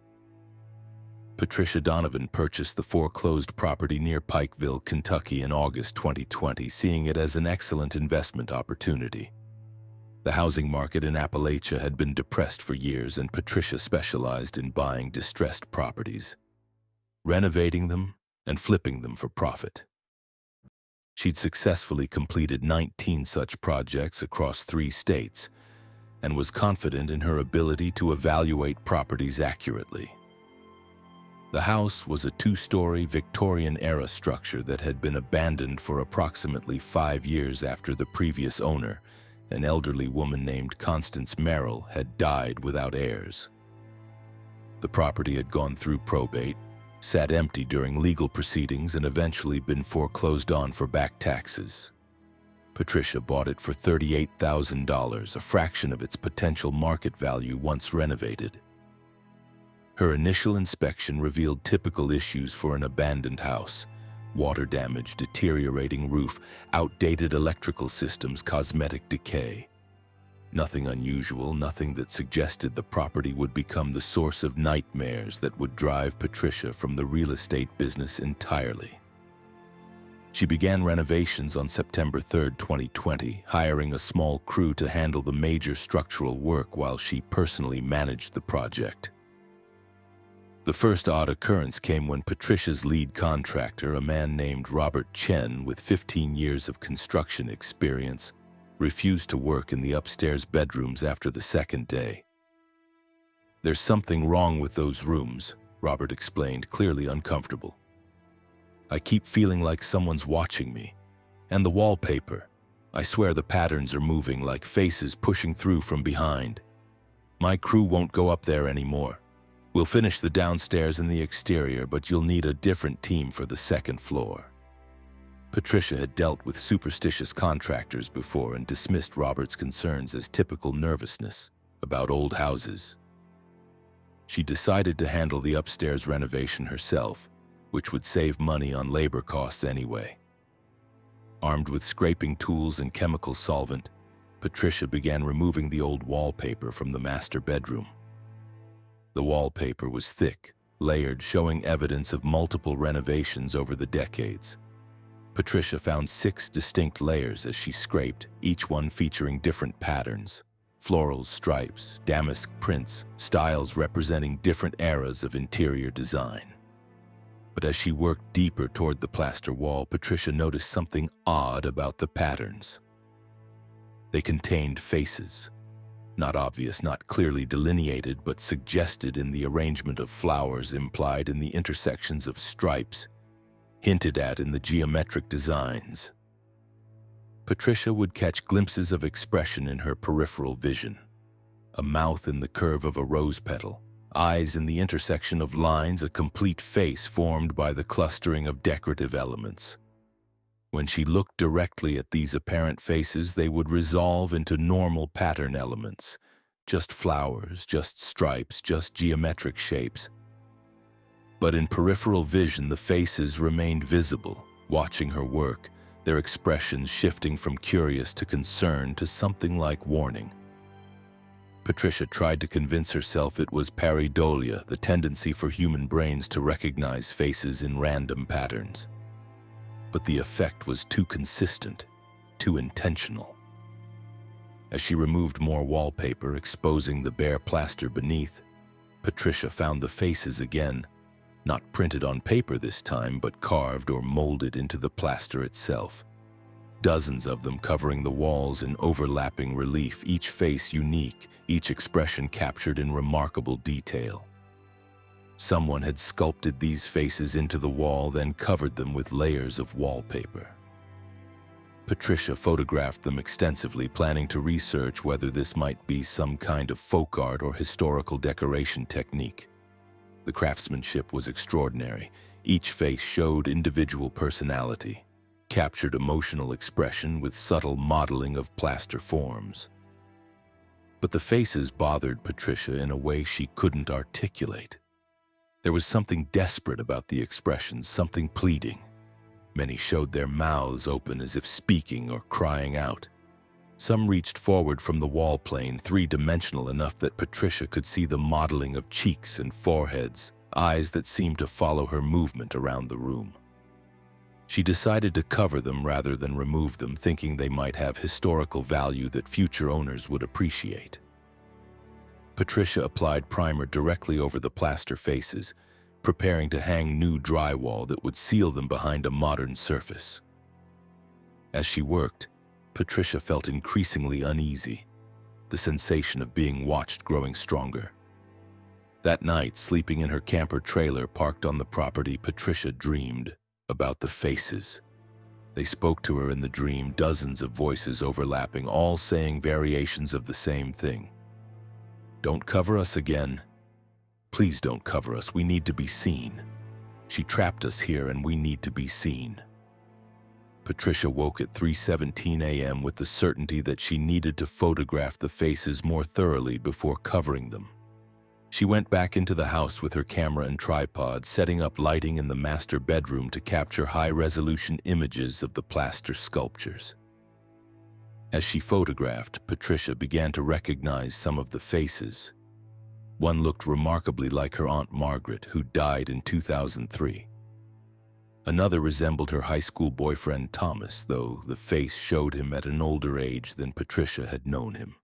Patricia Donovan purchased the foreclosed property near Pikeville, Kentucky in August 2020, seeing it as an excellent investment opportunity. The housing market in Appalachia had been depressed for years, and Patricia specialized in buying distressed properties, renovating them, and flipping them for profit. She'd successfully completed 19 such projects across 3 states and was confident in her ability to evaluate properties accurately. The house was a 2-story Victorian-era structure that had been abandoned for approximately 5 years after the previous owner, an elderly woman named Constance Merrill, had died without heirs. The property had gone through probate, sat empty during legal proceedings, and eventually been foreclosed on for back taxes. Patricia bought it for $38,000, a fraction of its potential market value once renovated. Her initial inspection revealed typical issues for an abandoned house: water damage, deteriorating roof, outdated electrical systems, cosmetic decay. Nothing unusual, nothing that suggested the property would become the source of nightmares that would drive Patricia from the real estate business entirely. She began renovations on September 3, 2020, hiring a small crew to handle the major structural work while she personally managed the project. The first odd occurrence came when Patricia's lead contractor, a man named Robert Chen with 15 years of construction experience, refused to work in the upstairs bedrooms after the second day. "There's something wrong with those rooms," Robert explained, clearly uncomfortable. "I keep feeling like someone's watching me. And the wallpaper. I swear the patterns are moving like faces pushing through from behind. My crew won't go up there anymore. We'll finish the downstairs and the exterior, but you'll need a different team for the second floor." Patricia had dealt with superstitious contractors before and dismissed Robert's concerns as typical nervousness about old houses. She decided to handle the upstairs renovation herself, which would save money on labor costs anyway. Armed with scraping tools and chemical solvent, Patricia began removing the old wallpaper from the master bedroom. The wallpaper was thick, layered, showing evidence of multiple renovations over the decades. Patricia found 6 distinct layers as she scraped, each one featuring different patterns: florals, stripes, damask prints, styles representing different eras of interior design. But as she worked deeper toward the plaster wall, Patricia noticed something odd about the patterns. They contained faces. Not obvious, not clearly delineated, but suggested in the arrangement of flowers, implied in the intersections of stripes, hinted at in the geometric designs. Patricia would catch glimpses of expression in her peripheral vision: a mouth in the curve of a rose petal, eyes in the intersection of lines, a complete face formed by the clustering of decorative elements. When she looked directly at these apparent faces, they would resolve into normal pattern elements. Just flowers, just stripes, just geometric shapes. But in peripheral vision, the faces remained visible, watching her work, their expressions shifting from curious to concerned to something like warning. Patricia tried to convince herself it was pareidolia, the tendency for human brains to recognize faces in random patterns. But the effect was too consistent, too intentional. As she removed more wallpaper, exposing the bare plaster beneath, Patricia found the faces again, not printed on paper this time, but carved or molded into the plaster itself. Dozens of them covering the walls in overlapping relief, each face unique, each expression captured in remarkable detail. Someone had sculpted these faces into the wall, then covered them with layers of wallpaper. Patricia photographed them extensively, planning to research whether this might be some kind of folk art or historical decoration technique. The craftsmanship was extraordinary. Each face showed individual personality, captured emotional expression with subtle modeling of plaster forms. But the faces bothered Patricia in a way she couldn't articulate. There was something desperate about the expressions, something pleading. Many showed their mouths open as if speaking or crying out. Some reached forward from the wall plane, 3-dimensional enough that Patricia could see the modeling of cheeks and foreheads, eyes that seemed to follow her movement around the room. She decided to cover them rather than remove them, thinking they might have historical value that future owners would appreciate. Patricia applied primer directly over the plaster faces, preparing to hang new drywall that would seal them behind a modern surface. As she worked, Patricia felt increasingly uneasy, the sensation of being watched growing stronger. That night, sleeping in her camper trailer parked on the property, Patricia dreamed about the faces. They spoke to her in the dream, dozens of voices overlapping, all saying variations of the same thing. "Don't cover us again. Please don't cover us. We need to be seen. She trapped us here and we need to be seen." Patricia woke at 3:17 a.m. with the certainty that she needed to photograph the faces more thoroughly before covering them. She went back into the house with her camera and tripod, setting up lighting in the master bedroom to capture high-resolution images of the plaster sculptures. As she photographed, Patricia began to recognize some of the faces. One looked remarkably like her Aunt Margaret, who died in 2003. Another resembled her high school boyfriend Thomas, though the face showed him at an older age than Patricia had known him.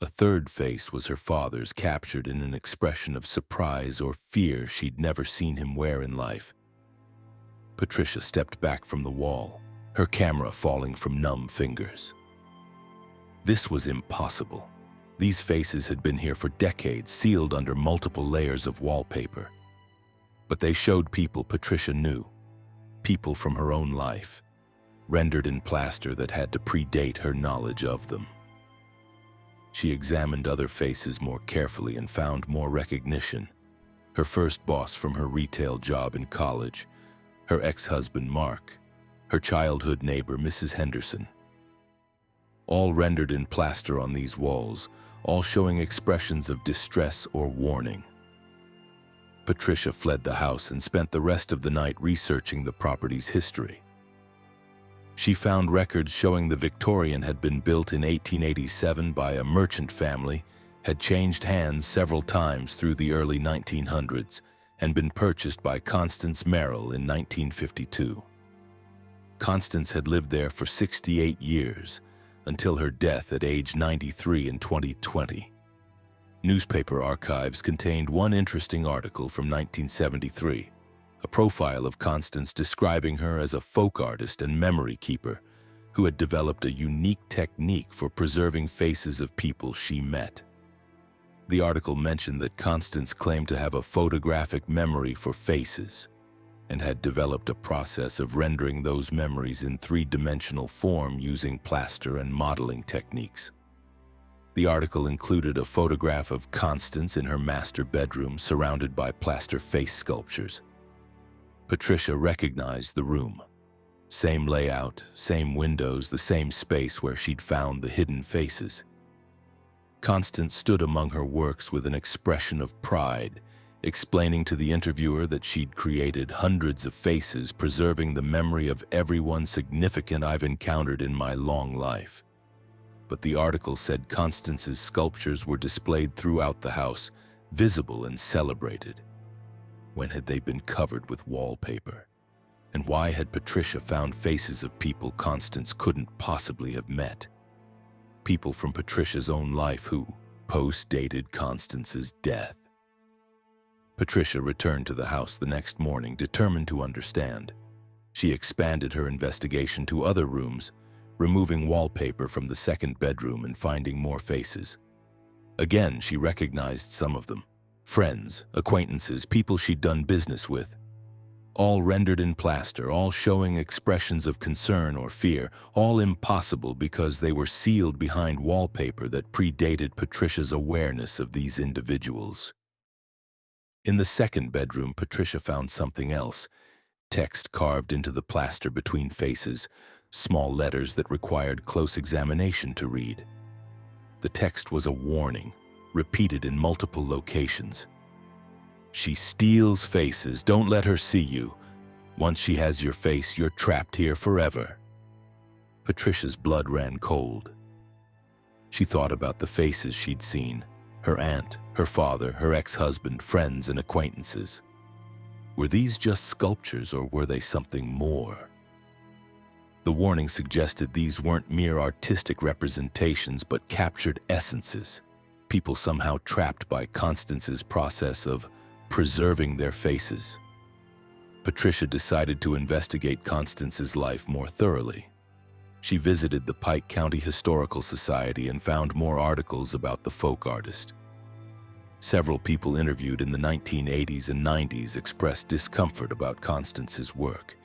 A third face was her father's, captured in an expression of surprise or fear she'd never seen him wear in life. Patricia stepped back from the wall, her camera falling from numb fingers. This was impossible. These faces had been here for decades, sealed under multiple layers of wallpaper. But they showed people Patricia knew, people from her own life, rendered in plaster that had to predate her knowledge of them. She examined other faces more carefully and found more recognition. Her first boss from her retail job in college, her ex-husband Mark, her childhood neighbor Mrs. Henderson. All rendered in plaster on these walls, all showing expressions of distress or warning. Patricia fled the house and spent the rest of the night researching the property's history. She found records showing the Victorian had been built in 1887 by a merchant family, had changed hands several times through the early 1900s, and been purchased by Constance Merrill in 1952. Constance had lived there for 68 years, until her death at age 93 in 2020. Newspaper archives contained one interesting article from 1973, a profile of Constance describing her as a folk artist and memory keeper who had developed a unique technique for preserving faces of people she met. The article mentioned that Constance claimed to have a photographic memory for faces and had developed a process of rendering those memories in three-dimensional form using plaster and modeling techniques. The article included a photograph of Constance in her master bedroom surrounded by plaster face sculptures. Patricia recognized the room. Same layout, same windows, the same space where she'd found the hidden faces. Constance stood among her works with an expression of pride, explaining to the interviewer that she'd created hundreds of faces, preserving the memory of everyone significant I've encountered in my long life. But the article said Constance's sculptures were displayed throughout the house, visible and celebrated. When had they been covered with wallpaper? And why had Patricia found faces of people Constance couldn't possibly have met? People from Patricia's own life who post-dated Constance's death. Patricia returned to the house the next morning, determined to understand. She expanded her investigation to other rooms, removing wallpaper from the second bedroom and finding more faces. Again, she recognized some of them. Friends, acquaintances, people she'd done business with. All rendered in plaster, all showing expressions of concern or fear, all impossible because they were sealed behind wallpaper that predated Patricia's awareness of these individuals. In the second bedroom, Patricia found something else. Text carved into the plaster between faces, small letters that required close examination to read. The text was a warning, repeated in multiple locations. She steals faces, don't let her see you. Once she has your face, you're trapped here forever. Patricia's blood ran cold. She thought about the faces she'd seen, her aunt, her father, her ex-husband, friends and acquaintances. Were these just sculptures or were they something more? The warning suggested these weren't mere artistic representations but captured essences, people somehow trapped by Constance's process of preserving their faces. Patricia decided to investigate Constance's life more thoroughly. She visited the Pike County Historical Society and found more articles about the folk artist. Several people interviewed in the 1980s and 90s expressed discomfort about Constance's work,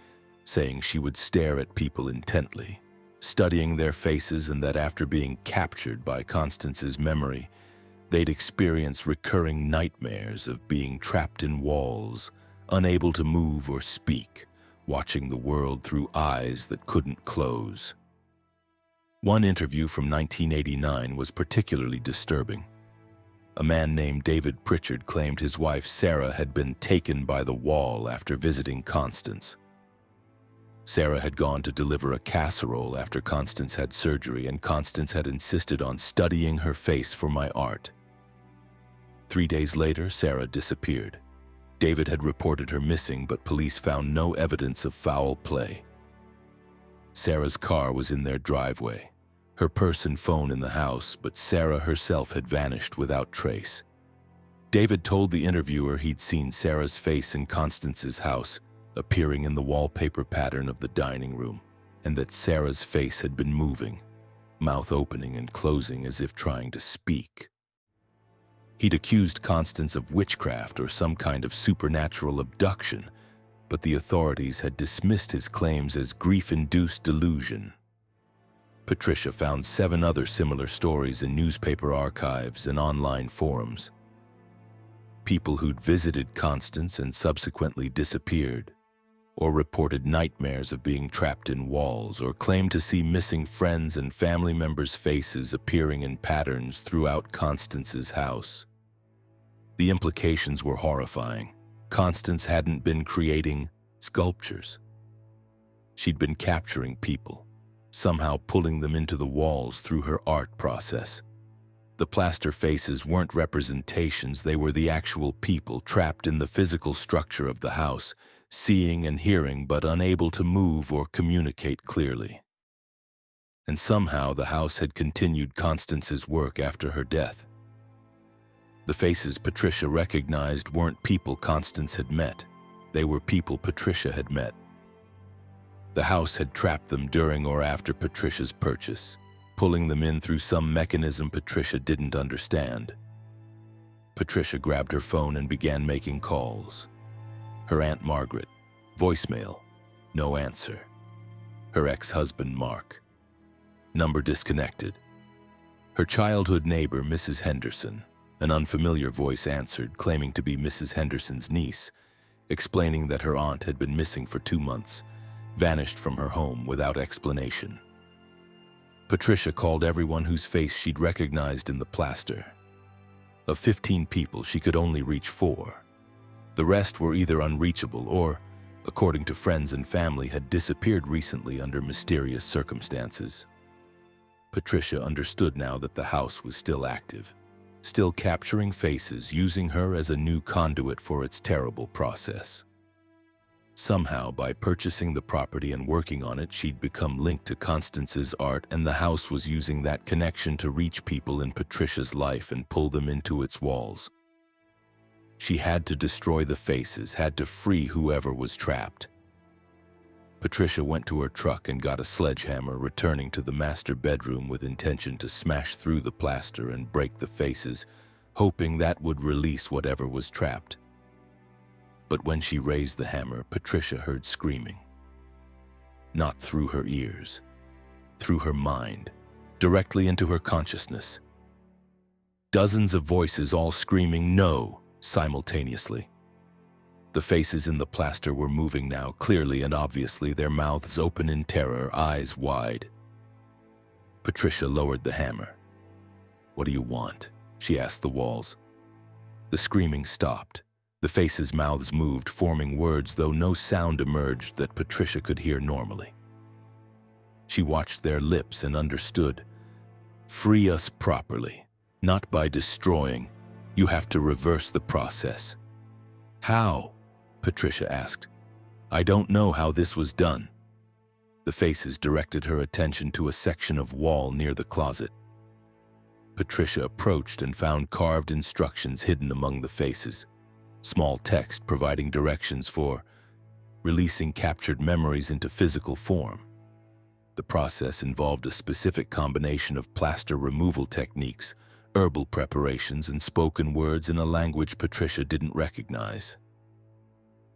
saying she would stare at people intently, studying their faces, and that after being captured by Constance's memory, they'd experience recurring nightmares of being trapped in walls, unable to move or speak, watching the world through eyes that couldn't close. One interview from 1989 was particularly disturbing. A man named David Pritchard claimed his wife Sarah had been taken by the wall after visiting Constance. Sarah had gone to deliver a casserole after Constance had surgery, and Constance had insisted on studying her face for my art. 3 days later, Sarah disappeared. David had reported her missing, but police found no evidence of foul play. Sarah's car was in their driveway, her purse and phone in the house, but Sarah herself had vanished without trace. David told the interviewer he'd seen Sarah's face in Constance's house, appearing in the wallpaper pattern of the dining room, and that Sarah's face had been moving, mouth opening and closing as if trying to speak. He'd accused Constance of witchcraft or some kind of supernatural abduction, but the authorities had dismissed his claims as grief-induced delusion. Patricia found 7 other similar stories in newspaper archives and online forums. People who'd visited Constance and subsequently disappeared, or reported nightmares of being trapped in walls, or claimed to see missing friends and family members' faces appearing in patterns throughout Constance's house. The implications were horrifying. Constance hadn't been creating sculptures. She'd been capturing people, somehow pulling them into the walls through her art process. The plaster faces weren't representations, they were the actual people trapped in the physical structure of the house, seeing and hearing but unable to move or communicate clearly. And somehow the house had continued Constance's work after her death. The faces Patricia recognized weren't people Constance had met. They were people Patricia had met. The house had trapped them during or after Patricia's purchase, pulling them in through some mechanism Patricia didn't understand. Patricia grabbed her phone and began making calls. Her Aunt Margaret, voicemail, no answer. Her ex-husband Mark, number disconnected. Her childhood neighbor Mrs. Henderson, an unfamiliar voice answered, claiming to be Mrs. Henderson's niece, explaining that her aunt had been missing for 2 months, vanished from her home without explanation. Patricia called everyone whose face she'd recognized in the plaster. Of 15 people, she could only reach 4. The rest were either unreachable or, according to friends and family, had disappeared recently under mysterious circumstances. Patricia understood now that the house was still active, still capturing faces, using her as a new conduit for its terrible process. Somehow, by purchasing the property and working on it, she'd become linked to Constance's art, and the house was using that connection to reach people in Patricia's life and pull them into its walls. She had to destroy the faces, had to free whoever was trapped. Patricia went to her truck and got a sledgehammer, returning to the master bedroom with intention to smash through the plaster and break the faces, hoping that would release whatever was trapped. But when she raised the hammer, Patricia heard screaming. Not through her ears, through her mind, directly into her consciousness. Dozens of voices all screaming "no" simultaneously. The faces in the plaster were moving now, clearly and obviously, their mouths open in terror, eyes wide. Patricia lowered the hammer. "What do you want?" she asked the walls. The screaming stopped. The faces' mouths moved, forming words, though no sound emerged that Patricia could hear normally. She watched their lips and understood. "Free us properly, not by destroying. You have to reverse the process." "How?" Patricia asked. "I don't know how this was done." The faces directed her attention to a section of wall near the closet. Patricia approached and found carved instructions hidden among the faces. Small text providing directions for releasing captured memories into physical form. The process involved a specific combination of plaster removal techniques, herbal preparations, and spoken words in a language Patricia didn't recognize.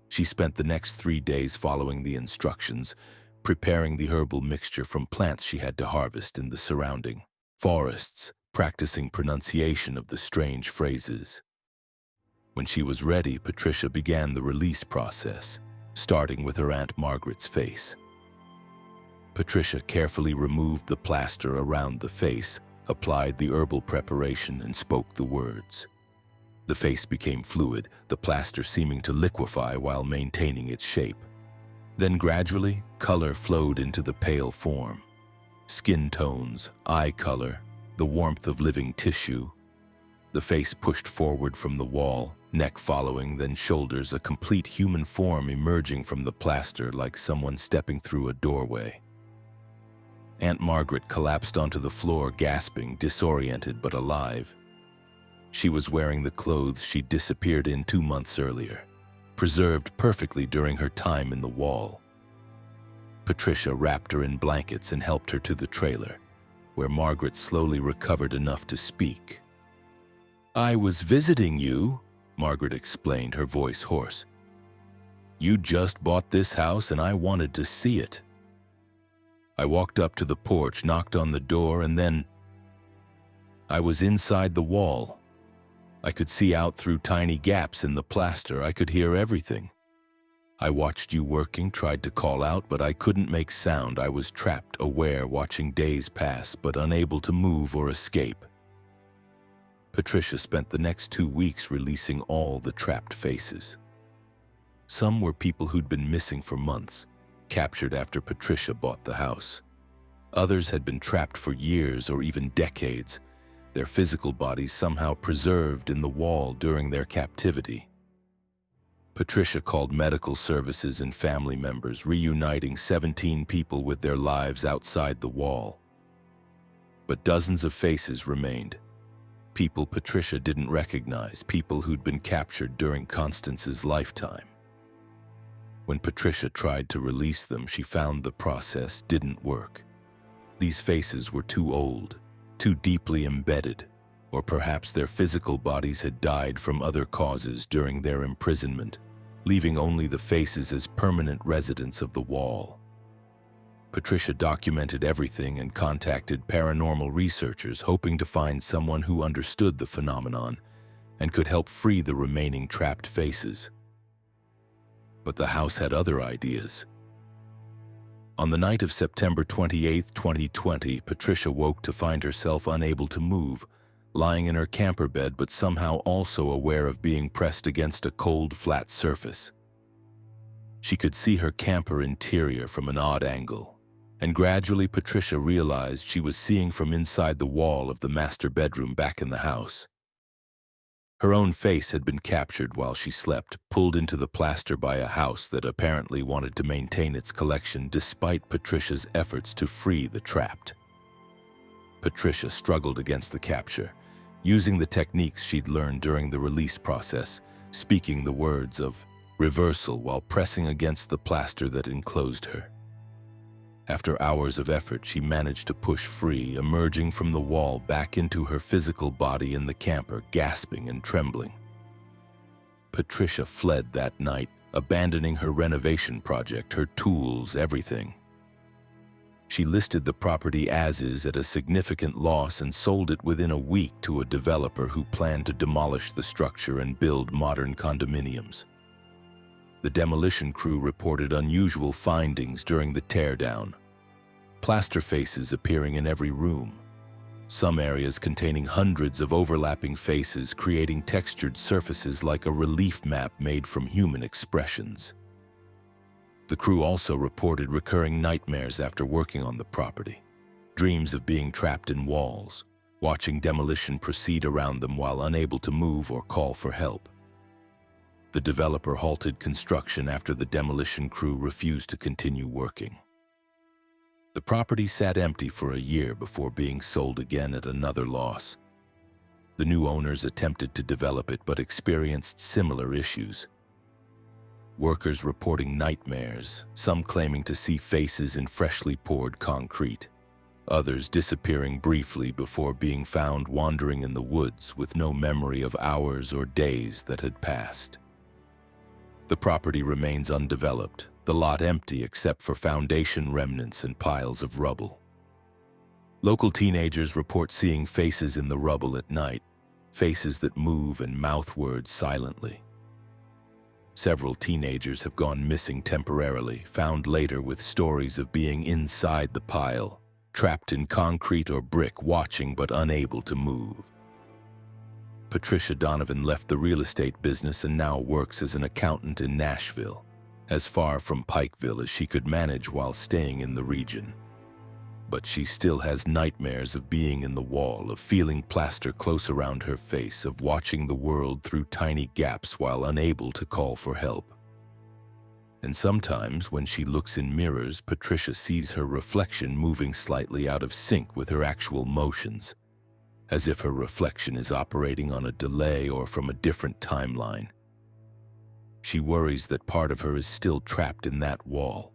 She spent the next 3 days following the instructions, preparing the herbal mixture from plants she had to harvest in the surrounding forests, practicing pronunciation of the strange phrases. When she was ready, Patricia began the release process, starting with her Aunt Margaret's face. Patricia carefully removed the plaster around the face, applied the herbal preparation, and spoke the words. The face became fluid, the plaster seeming to liquefy while maintaining its shape. Then gradually, color flowed into the pale form. Skin tones, eye color, the warmth of living tissue. The face pushed forward from the wall, neck following, then shoulders, a complete human form emerging from the plaster like someone stepping through a doorway. Aunt Margaret collapsed onto the floor, gasping, disoriented but alive. She was wearing the clothes she'd disappeared in 2 months earlier, preserved perfectly during her time in the wall. Patricia wrapped her in blankets and helped her to the trailer, where Margaret slowly recovered enough to speak. "I was visiting you," Margaret explained, her voice hoarse. "You just bought this house and I wanted to see it. I walked up to the porch, knocked on the door, and then I was inside the wall. I could see out through tiny gaps in the plaster. I could hear everything. I watched you working, tried to call out, but I couldn't make sound. I was trapped, aware, watching days pass, but unable to move or escape." Patricia spent the next 2 weeks releasing all the trapped faces. Some were people who'd been missing for months, captured after Patricia bought the house. Others had been trapped for years or even decades, their physical bodies somehow preserved in the wall during their captivity. Patricia called medical services and family members, reuniting 17 people with their lives outside the wall. But dozens of faces remained. People Patricia didn't recognize, people who'd been captured during Constance's lifetime. When Patricia tried to release them, she found the process didn't work. These faces were too old, too deeply embedded, or perhaps their physical bodies had died from other causes during their imprisonment, leaving only the faces as permanent residents of the wall. Patricia documented everything and contacted paranormal researchers, hoping to find someone who understood the phenomenon and could help free the remaining trapped faces. But the house had other ideas. On the night of September 28, 2020, Patricia woke to find herself unable to move, lying in her camper bed but somehow also aware of being pressed against a cold, flat surface. She could see her camper interior from an odd angle, and gradually Patricia realized she was seeing from inside the wall of the master bedroom back in the house. Her own face had been captured while she slept, pulled into the plaster by a house that apparently wanted to maintain its collection despite Patricia's efforts to free the trapped. Patricia struggled against the capture, using the techniques she'd learned during the release process, speaking the words of reversal while pressing against the plaster that enclosed her. After hours of effort, she managed to push free, emerging from the wall back into her physical body in the camper, gasping and trembling. Patricia fled that night, abandoning her renovation project, her tools, everything. She listed the property as is at a significant loss and sold it within a week to a developer who planned to demolish the structure and build modern condominiums. The demolition crew reported unusual findings during the teardown. Plaster faces appearing in every room. Some areas containing hundreds of overlapping faces, creating textured surfaces like a relief map made from human expressions. The crew also reported recurring nightmares after working on the property. Dreams of being trapped in walls, watching demolition proceed around them while unable to move or call for help. The developer halted construction after the demolition crew refused to continue working. The property sat empty for a year before being sold again at another loss. The new owners attempted to develop it but experienced similar issues. Workers reporting nightmares, some claiming to see faces in freshly poured concrete, others disappearing briefly before being found wandering in the woods with no memory of hours or days that had passed. The property remains undeveloped, the lot empty except for foundation remnants and piles of rubble. Local teenagers report seeing faces in the rubble at night, faces that move and mouth words silently. Several teenagers have gone missing temporarily, found later with stories of being inside the pile, trapped in concrete or brick, watching but unable to move. Patricia Donovan left the real estate business and now works as an accountant in Nashville, as far from Pikeville as she could manage while staying in the region. But she still has nightmares of being in the wall, of feeling plaster close around her face, of watching the world through tiny gaps while unable to call for help. And sometimes when she looks in mirrors, Patricia sees her reflection moving slightly out of sync with her actual motions, as if her reflection is operating on a delay or from a different timeline. She worries that part of her is still trapped in that wall,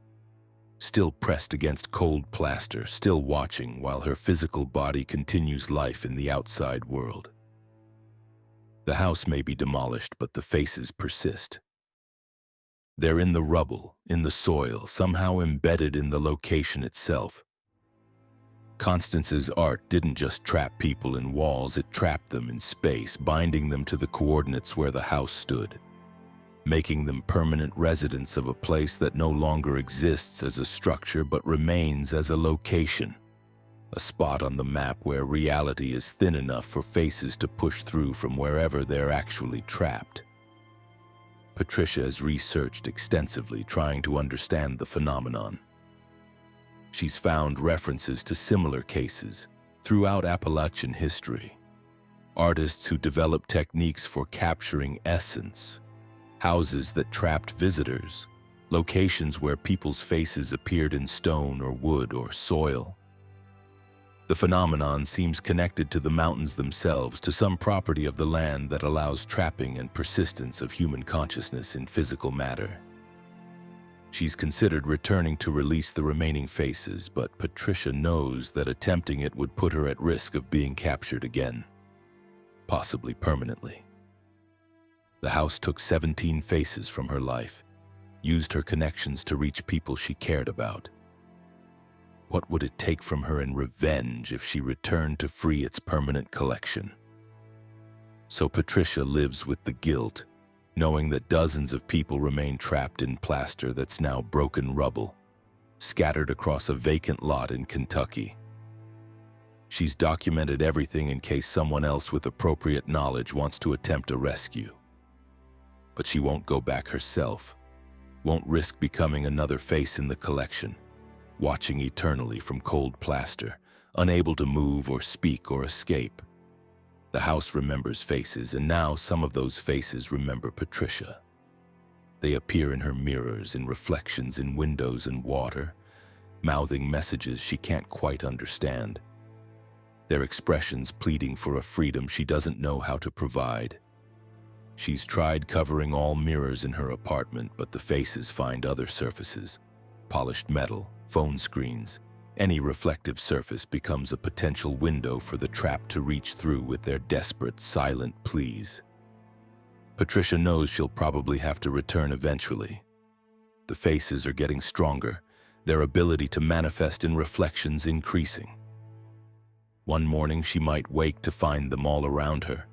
still pressed against cold plaster, still watching while her physical body continues life in the outside world. The house may be demolished, but the faces persist. They're in the rubble, in the soil, somehow embedded in the location itself. Constance's art didn't just trap people in walls, it trapped them in space, binding them to the coordinates where the house stood, making them permanent residents of a place that no longer exists as a structure but remains as a location, a spot on the map where reality is thin enough for faces to push through from wherever they're actually trapped. Patricia has researched extensively, trying to understand the phenomenon. She's found references to similar cases throughout Appalachian history. Artists who developed techniques for capturing essence, houses that trapped visitors, locations where people's faces appeared in stone or wood or soil. The phenomenon seems connected to the mountains themselves, to some property of the land that allows trapping and persistence of human consciousness in physical matter. She's considered returning to release the remaining faces, but Patricia knows that attempting it would put her at risk of being captured again, possibly permanently. The house took 17 faces from her life, used her connections to reach people she cared about. What would it take from her in revenge if she returned to free its permanent collection? So Patricia lives with the guilt, knowing that dozens of people remain trapped in plaster that's now broken rubble, scattered across a vacant lot in Kentucky. She's documented everything in case someone else with appropriate knowledge wants to attempt a rescue. But she won't go back herself, won't risk becoming another face in the collection, watching eternally from cold plaster, unable to move or speak or escape. The house remembers faces, and now some of those faces remember Patricia. They appear in her mirrors, in reflections in windows and water, mouthing messages she can't quite understand. Their expressions pleading for a freedom she doesn't know how to provide. She's tried covering all mirrors in her apartment, but the faces find other surfaces. Polished metal, phone screens, any reflective surface becomes a potential window for the trapped to reach through with their desperate, silent pleas. Patricia knows she'll probably have to return eventually. The faces are getting stronger, their ability to manifest in reflections increasing. One morning she might wake to find them all around her,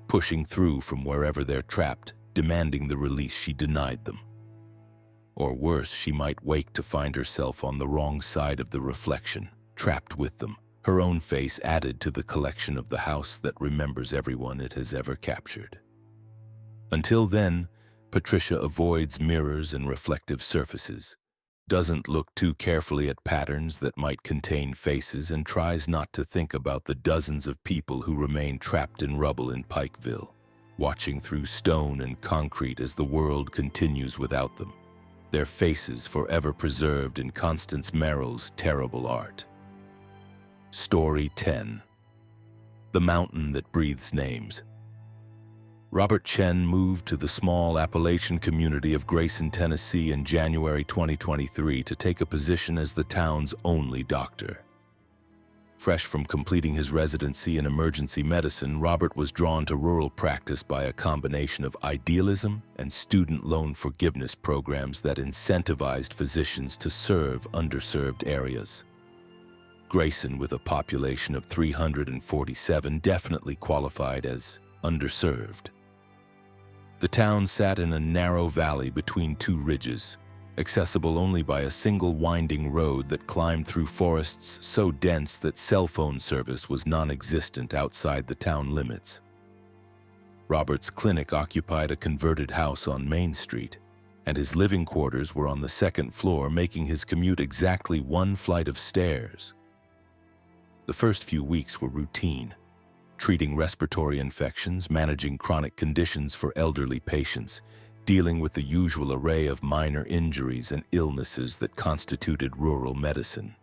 pushing through from wherever they're trapped, demanding the release she denied them. Or worse, she might wake to find herself on the wrong side of the reflection, trapped with them, her own face added to the collection of the house that remembers everyone it has ever captured. Until then, Patricia avoids mirrors and reflective surfaces, doesn't look too carefully at patterns that might contain faces, and tries not to think about the dozens of people who remain trapped in rubble in Pikeville, watching through stone and concrete as the world continues without them, their faces forever preserved in Constance Merrill's terrible art. Story 10. The Mountain That Breathes Names. Robert Chen moved to the small Appalachian community of Grayson, Tennessee in January 2023 to take a position as the town's only doctor. Fresh from completing his residency in emergency medicine, Robert was drawn to rural practice by a combination of idealism and student loan forgiveness programs that incentivized physicians to serve underserved areas. Grayson, with a population of 347, definitely qualified as underserved. The town sat in a narrow valley between two ridges, accessible only by a single winding road that climbed through forests so dense that cell phone service was non-existent outside the town limits. Robert's clinic occupied a converted house on Main Street, and his living quarters were on the second floor, making his commute exactly one flight of stairs. The first few weeks were routine, treating respiratory infections, managing chronic conditions for elderly patients, dealing with the usual array of minor injuries and illnesses that constituted rural medicine.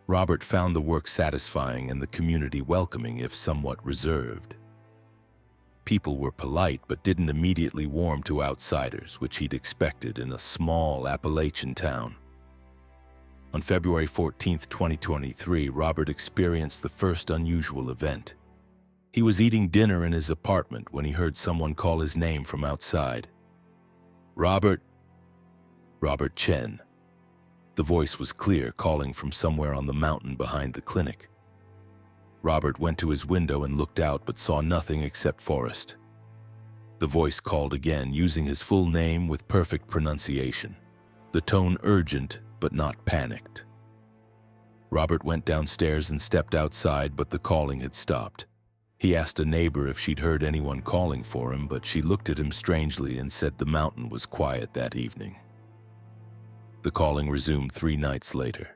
Robert found the work satisfying and the community welcoming, if somewhat reserved. People were polite but didn't immediately warm to outsiders, which he'd expected in a small Appalachian town. On February 14, 2023, Robert experienced the first unusual event. He was eating dinner in his apartment when he heard someone call his name from outside. "Robert." "Robert Chen." The voice was clear, calling from somewhere on the mountain behind the clinic. Robert went to his window and looked out, but saw nothing except forest. The voice called again, using his full name with perfect pronunciation, the tone urgent but not panicked. Robert went downstairs and stepped outside, but the calling had stopped. He asked a neighbor if she'd heard anyone calling for him, but she looked at him strangely and said the mountain was quiet that evening. The calling resumed 3 nights later.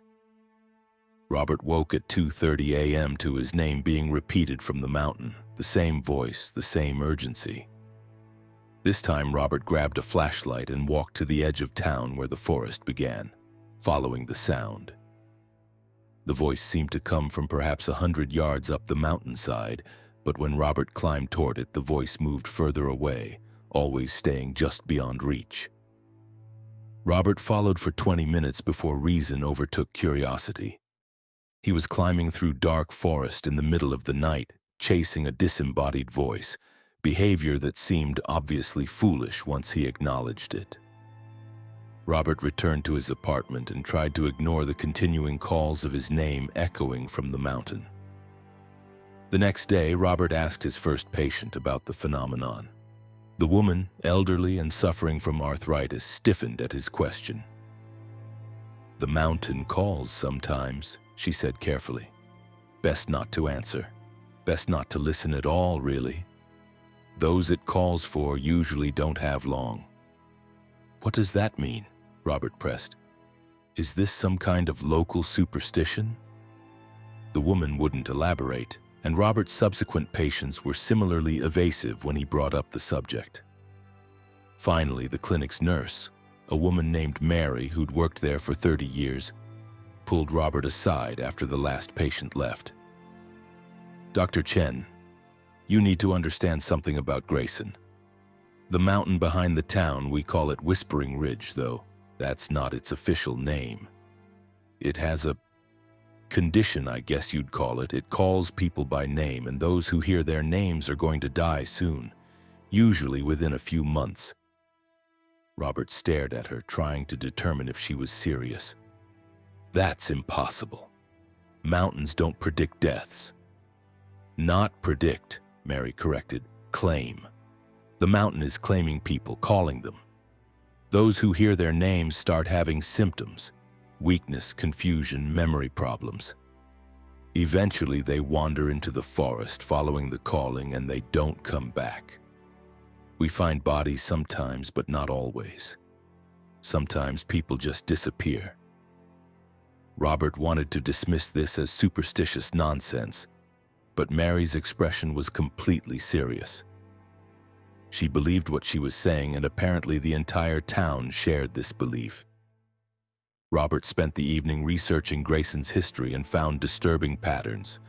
Robert woke at 2:30 a.m. to his name being repeated from the mountain, the same voice, the same urgency. This time, Robert grabbed a flashlight and walked to the edge of town where the forest began, following the sound. The voice seemed to come from perhaps 100 yards up the mountainside, but when Robert climbed toward it, the voice moved further away, always staying just beyond reach. Robert followed for 20 minutes before reason overtook curiosity. He was climbing through dark forest in the middle of the night, chasing a disembodied voice, behavior that seemed obviously foolish once he acknowledged it. Robert returned to his apartment and tried to ignore the continuing calls of his name echoing from the mountain. The next day, Robert asked his first patient about the phenomenon. The woman, elderly and suffering from arthritis, stiffened at his question. "The mountain calls sometimes," she said carefully. "Best not to answer. Best not to listen at all, really. Those it calls for usually don't have long." "What does that mean?" Robert pressed. "Is this some kind of local superstition?" The woman wouldn't elaborate, and Robert's subsequent patients were similarly evasive when he brought up the subject. Finally, the clinic's nurse, a woman named Mary who'd worked there for 30 years, pulled Robert aside after the last patient left. "Dr. Chen, you need to understand something about Grayson. The mountain behind the town, we call it Whispering Ridge, though that's not its official name. It has a condition, I guess you'd call it. It calls people by name, and those who hear their names are going to die soon, usually within a few months." Robert stared at her, trying to determine if she was serious. "That's impossible. Mountains don't predict deaths." "Not predict," Mary corrected. "Claim. The mountain is claiming people, calling them. Those who hear their names start having symptoms: weakness, confusion, memory problems. Eventually, they wander into the forest following the calling, and they don't come back. We find bodies sometimes, but not always. Sometimes people just disappear." Robert wanted to dismiss this as superstitious nonsense, but Mary's expression was completely serious. She believed what she was saying, and apparently the entire town shared this belief. Robert spent the evening researching Grayson's history and found disturbing patterns.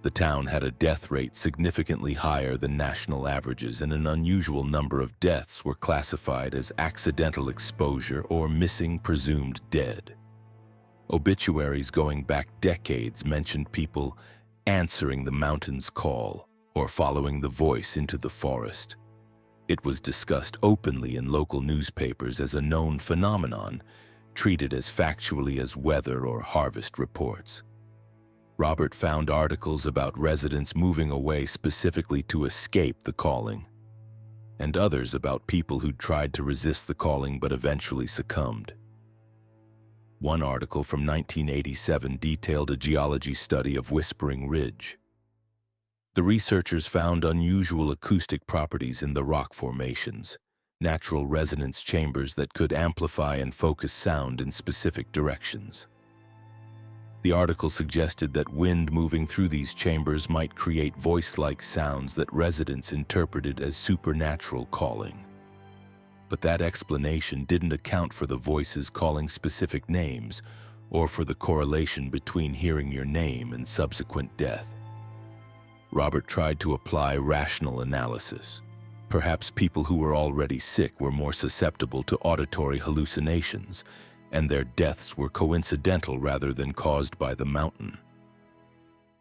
The town had a death rate significantly higher than national averages, and an unusual number of deaths were classified as accidental exposure or missing presumed dead. Obituaries going back decades mentioned people answering the mountain's call or following the voice into the forest. It was discussed openly in local newspapers as a known phenomenon, treated as factually as weather or harvest reports. Robert found articles about residents moving away specifically to escape the calling, and others about people who'd tried to resist the calling but eventually succumbed. One article from 1987 detailed a geology study of Whispering Ridge. The researchers found unusual acoustic properties in the rock formations, natural resonance chambers that could amplify and focus sound in specific directions. The article suggested that wind moving through these chambers might create voice-like sounds that residents interpreted as supernatural calling. But that explanation didn't account for the voices calling specific names or for the correlation between hearing your name and subsequent death. Robert tried to apply rational analysis. Perhaps people who were already sick were more susceptible to auditory hallucinations, and their deaths were coincidental rather than caused by the mountain.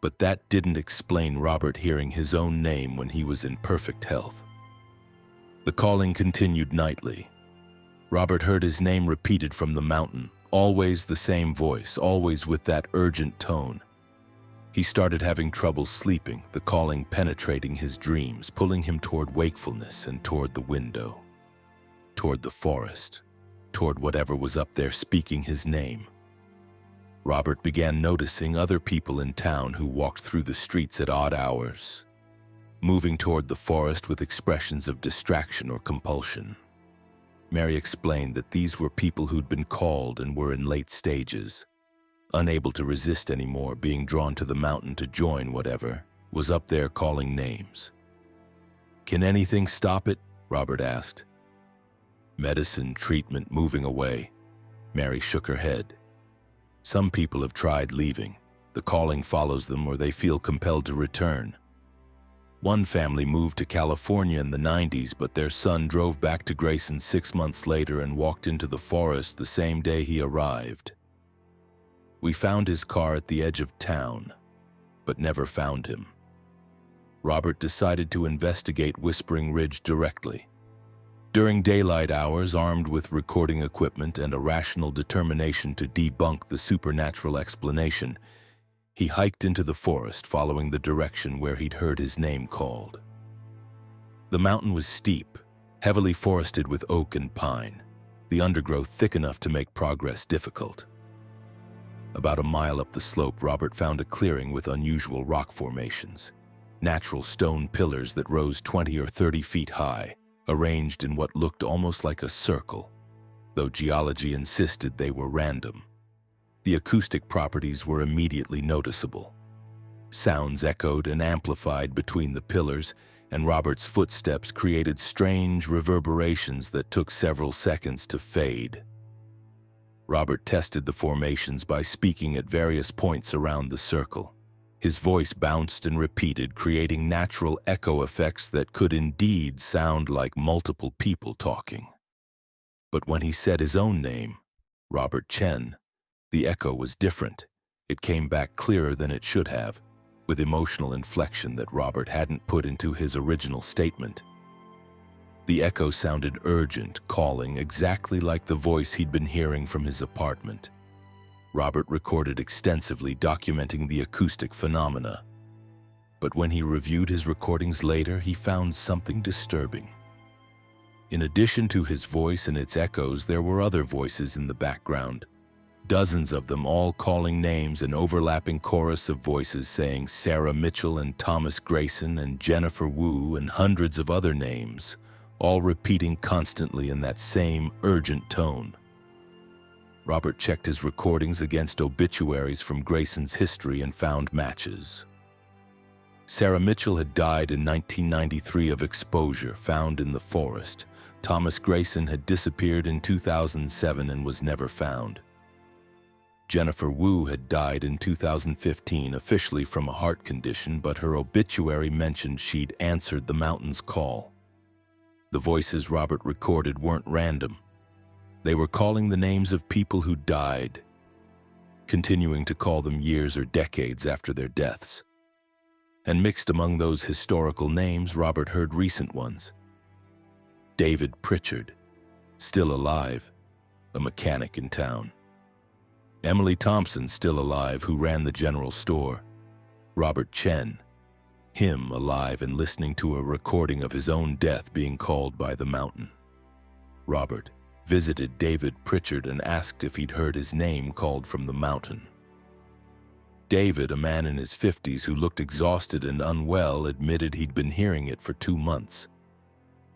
But that didn't explain Robert hearing his own name when he was in perfect health. The calling continued nightly. Robert heard his name repeated from the mountain, always the same voice, always with that urgent tone. He started having trouble sleeping, the calling penetrating his dreams, pulling him toward wakefulness and toward the window, toward the forest, toward whatever was up there speaking his name. Robert began noticing other people in town who walked through the streets at odd hours, moving toward the forest with expressions of distraction or compulsion. Mary explained that these were people who'd been called and were in late stages, unable to resist anymore, being drawn to the mountain to join whatever was up there calling names. "Can anything stop it?" Robert asked. "Medicine, treatment, moving away." Mary shook her head. "Some people have tried leaving. The calling follows them or they feel compelled to return. One family moved to California in the 90s, but their son drove back to Grayson 6 months later and walked into the forest the same day he arrived. We found his car at the edge of town, but never found him." Robert decided to investigate Whispering Ridge directly. During daylight hours, armed with recording equipment and a rational determination to debunk the supernatural explanation, he hiked into the forest following the direction where he'd heard his name called. The mountain was steep, heavily forested with oak and pine, the undergrowth thick enough to make progress difficult. About a mile up the slope, Robert found a clearing with unusual rock formations, natural stone pillars that rose 20 or 30 feet high, arranged in what looked almost like a circle, though geology insisted they were random. The acoustic properties were immediately noticeable. Sounds echoed and amplified between the pillars, and Robert's footsteps created strange reverberations that took several seconds to fade. Robert tested the formations by speaking at various points around the circle. His voice bounced and repeated, creating natural echo effects that could indeed sound like multiple people talking. But when he said his own name, Robert Chen, the echo was different. It came back clearer than it should have, with emotional inflection that Robert hadn't put into his original statement. The echo sounded urgent, calling, exactly like the voice he'd been hearing from his apartment. Robert recorded extensively, documenting the acoustic phenomena. But when he reviewed his recordings later, he found something disturbing. In addition to his voice and its echoes, there were other voices in the background. Dozens of them, all calling names, an overlapping chorus of voices saying Sarah Mitchell and Thomas Grayson and Jennifer Wu and hundreds of other names, all repeating constantly in that same urgent tone. Robert checked his recordings against obituaries from Grayson's history and found matches. Sarah Mitchell had died in 1993 of exposure found in the forest. Thomas Grayson had disappeared in 2007 and was never found. Jennifer Wu had died in 2015, officially from a heart condition, but her obituary mentioned she'd answered the mountain's call. The voices Robert recorded weren't random. They were calling the names of people who died, continuing to call them years or decades after their deaths. And mixed among those historical names, Robert heard recent ones. David Pritchard, still alive, a mechanic in town. Emily Thompson, still alive, who ran the general store. Robert Chen, him alive and listening to a recording of his own death being called by the mountain. Robert visited David Pritchard and asked if he'd heard his name called from the mountain. David, a man in his 50s who looked exhausted and unwell, admitted he'd been hearing it for 2 months.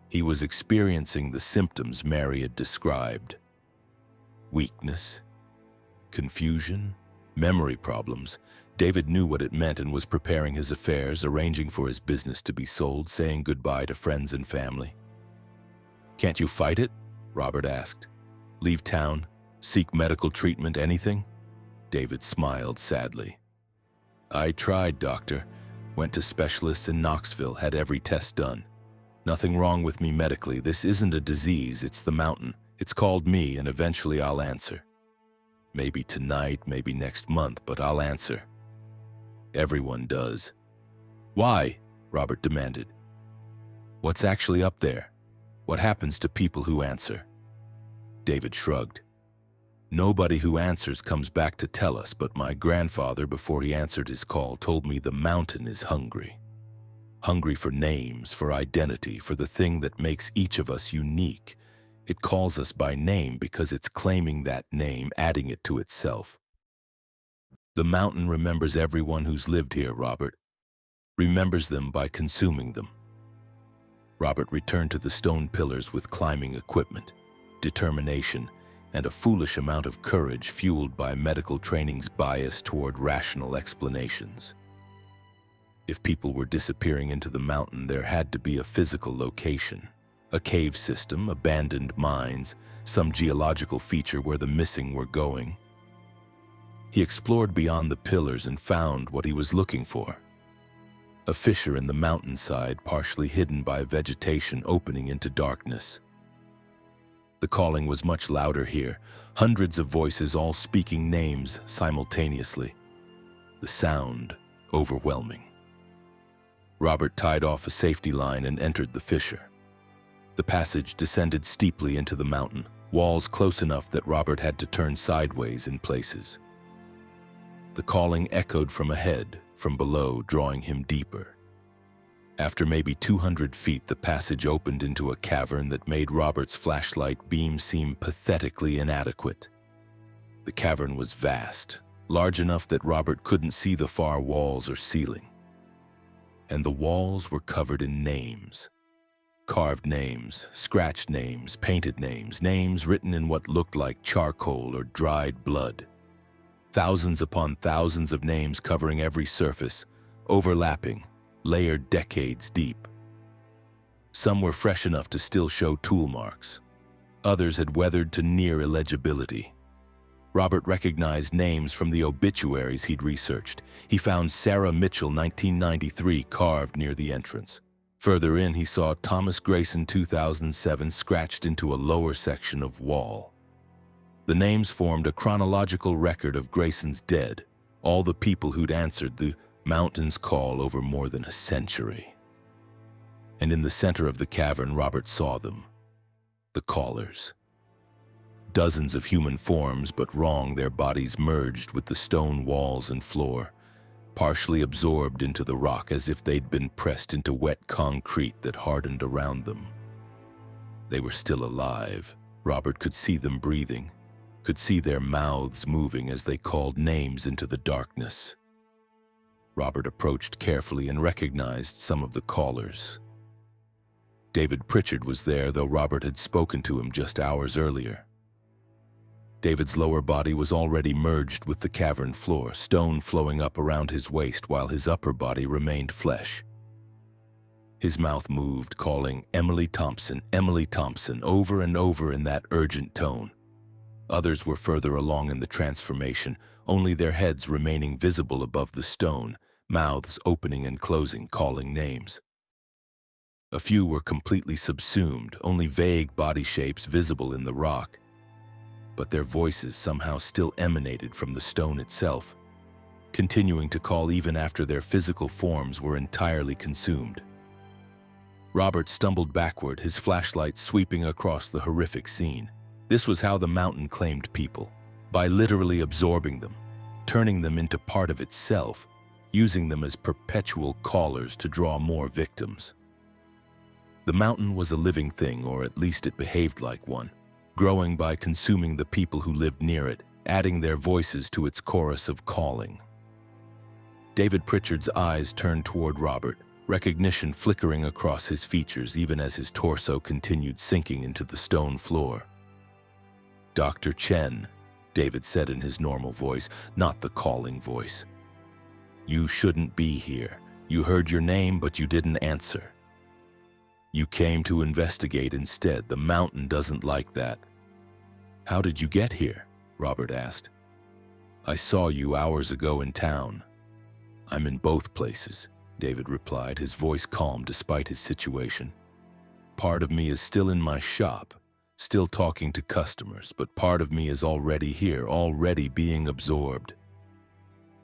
He was experiencing the symptoms Mary had described: weakness, confusion, memory problems. David knew what it meant and was preparing his affairs, arranging for his business to be sold, saying goodbye to friends and family. "Can't you fight it?" Robert asked. "Leave town? Seek medical treatment? Anything?" David smiled sadly. "I tried, doctor. Went to specialists in Knoxville, had every test done. Nothing wrong with me medically. This isn't a disease, it's the mountain. It's called me, and eventually I'll answer. Maybe tonight, maybe next month, but I'll answer. Everyone does." "Why?" Robert demanded. "What's actually up there? What happens to people who answer?" David shrugged. "Nobody who answers comes back to tell us, but my grandfather, before he answered his call, told me the mountain is hungry. Hungry for names, for identity, for the thing that makes each of us unique. It calls us by name because it's claiming that name, adding it to itself. The mountain remembers everyone who's lived here, Robert. Remembers them by consuming them." Robert returned to the stone pillars with climbing equipment, determination, and a foolish amount of courage fueled by medical training's bias toward rational explanations. If people were disappearing into the mountain, there had to be a physical location. A cave system, abandoned mines, some geological feature where the missing were going. He explored beyond the pillars and found what he was looking for. A fissure in the mountainside, partially hidden by vegetation opening into darkness. The calling was much louder here, hundreds of voices all speaking names simultaneously. The sound overwhelming. Robert tied off a safety line and entered the fissure. The passage descended steeply into the mountain, walls close enough that Robert had to turn sideways in places. The calling echoed from ahead, from below, drawing him deeper. After maybe 200 feet, the passage opened into a cavern that made Robert's flashlight beam seem pathetically inadequate. The cavern was vast, large enough that Robert couldn't see the far walls or ceiling. And the walls were covered in names. Carved names, scratched names, painted names, names written in what looked like charcoal or dried blood. Thousands upon thousands of names covering every surface, overlapping, layered decades deep. Some were fresh enough to still show tool marks. Others had weathered to near illegibility. Robert recognized names from the obituaries he'd researched. He found Sarah Mitchell, 1993, carved near the entrance. Further in, he saw Thomas Grayson, 2007, scratched into a lower section of wall. The names formed a chronological record of Grayson's dead, all the people who'd answered the mountain's call over more than a century. And in the center of the cavern, Robert saw them, the callers. Dozens of human forms, but wrong, their bodies merged with the stone walls and floor, partially absorbed into the rock as if they'd been pressed into wet concrete that hardened around them. They were still alive. Robert could see them breathing, could see their mouths moving as they called names into the darkness. Robert approached carefully and recognized some of the callers. David Pritchard was there, though Robert had spoken to him just hours earlier. David's lower body was already merged with the cavern floor, stone flowing up around his waist while his upper body remained flesh. His mouth moved, calling Emily Thompson, over and over in that urgent tone. Others were further along in the transformation, only their heads remaining visible above the stone, mouths opening and closing, calling names. A few were completely subsumed, only vague body shapes visible in the rock. But their voices somehow still emanated from the stone itself, continuing to call even after their physical forms were entirely consumed. Robert stumbled backward, his flashlight sweeping across the horrific scene. This was how the mountain claimed people, by literally absorbing them, turning them into part of itself, using them as perpetual callers to draw more victims. The mountain was a living thing, or at least it behaved like one, growing by consuming the people who lived near it, adding their voices to its chorus of calling. David Pritchard's eyes turned toward Robert, recognition flickering across his features even as his torso continued sinking into the stone floor. "Dr. Chen," David said in his normal voice, not the calling voice. "You shouldn't be here. You heard your name, but you didn't answer. You came to investigate instead. The mountain doesn't like that." "How did you get here?" Robert asked. "I saw you hours ago in town." "I'm in both places," David replied, his voice calm despite his situation. "Part of me is still in my shop, still talking to customers, but part of me is already here, already being absorbed.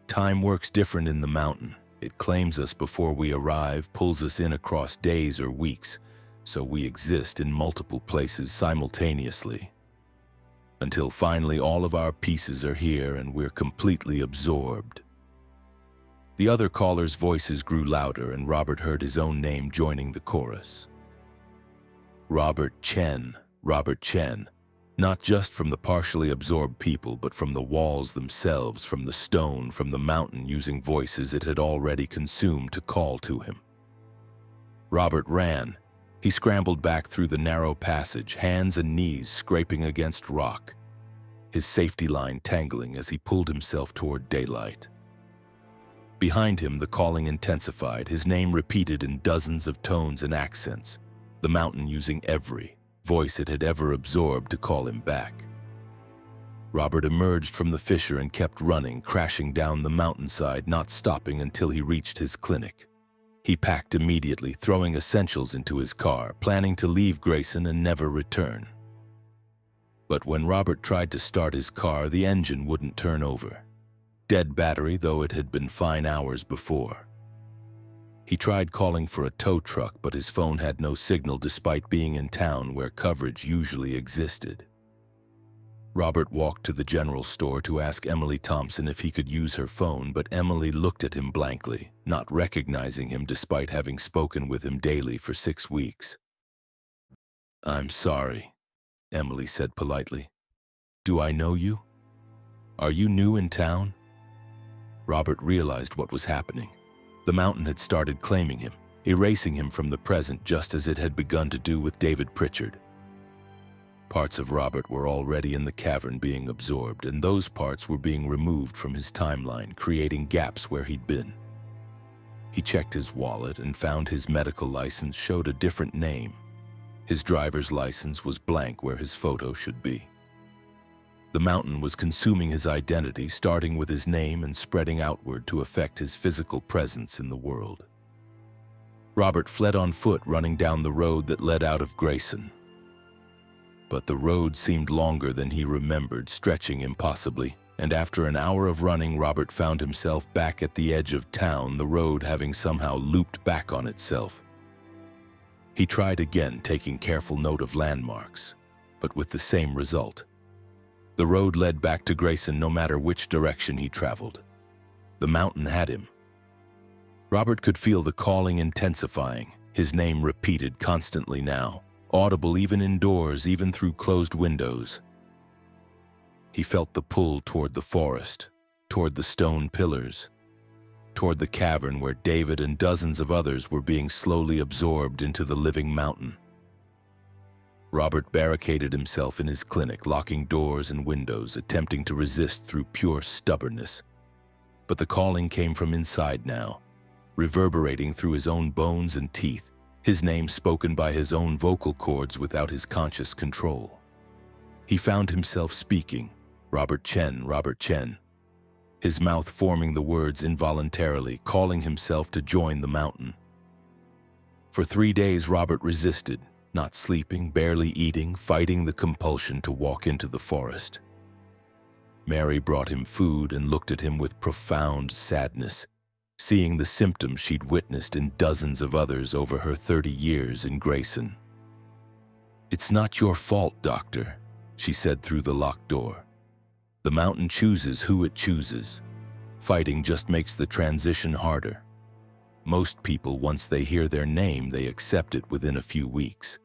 Time works different in the mountain. It claims us before we arrive, pulls us in across days or weeks, so we exist in multiple places simultaneously. Until finally all of our pieces are here and we're completely absorbed." The other callers' voices grew louder and Robert heard his own name joining the chorus. Robert Chen, Robert Chen. Not just from the partially absorbed people, but from the walls themselves, from the stone, from the mountain, using voices it had already consumed to call to him. Robert ran. He scrambled back through the narrow passage, hands and knees scraping against rock, his safety line tangling as he pulled himself toward daylight. Behind him, the calling intensified, his name repeated in dozens of tones and accents, the mountain using every voice it had ever absorbed to call him back. Robert emerged from the fissure and kept running, crashing down the mountainside, not stopping until he reached his clinic. He packed immediately, throwing essentials into his car, planning to leave Grayson and never return. But when Robert tried to start his car, the engine wouldn't turn over. Dead battery, though it had been fine hours before. He tried calling for a tow truck, but his phone had no signal despite being in town where coverage usually existed. Robert walked to the general store to ask Emily Thompson if he could use her phone, but Emily looked at him blankly, not recognizing him despite having spoken with him daily for 6 weeks. "I'm sorry," Emily said politely. "Do I know you? Are you new in town?" Robert realized what was happening. The mountain had started claiming him, erasing him from the present just as it had begun to do with David Pritchard. Parts of Robert were already in the cavern being absorbed, and those parts were being removed from his timeline, creating gaps where he'd been. He checked his wallet and found his medical license showed a different name. His driver's license was blank where his photo should be. The mountain was consuming his identity, starting with his name and spreading outward to affect his physical presence in the world. Robert fled on foot, running down the road that led out of Grayson. But the road seemed longer than he remembered, stretching impossibly, and after an hour of running, Robert found himself back at the edge of town, the road having somehow looped back on itself. He tried again, taking careful note of landmarks, but with the same result. The road led back to Grayson no matter which direction he traveled. The mountain had him. Robert could feel the calling intensifying, his name repeated constantly now, audible even indoors, even through closed windows. He felt the pull toward the forest, toward the stone pillars, toward the cavern where David and dozens of others were being slowly absorbed into the living mountain. Robert barricaded himself in his clinic, locking doors and windows, attempting to resist through pure stubbornness. But the calling came from inside now, reverberating through his own bones and teeth, his name spoken by his own vocal cords without his conscious control. He found himself speaking, "Robert Chen, Robert Chen," his mouth forming the words involuntarily, calling himself to join the mountain. For 3 days, Robert resisted, not sleeping, barely eating, fighting the compulsion to walk into the forest. Mary brought him food and looked at him with profound sadness, seeing the symptoms she'd witnessed in dozens of others over her 30 years in Grayson. "It's not your fault, doctor," she said through the locked door. "The mountain chooses who it chooses. Fighting just makes the transition harder. Most people, once they hear their name, they accept it within a few weeks.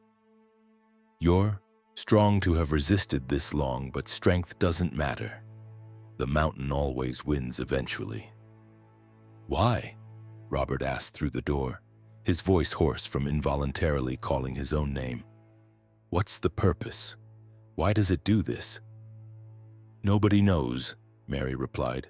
You're strong to have resisted this long, but strength doesn't matter. The mountain always wins eventually." "Why?" Robert asked through the door, his voice hoarse from involuntarily calling his own name. "What's the purpose? Why does it do this?" "Nobody knows," Mary replied.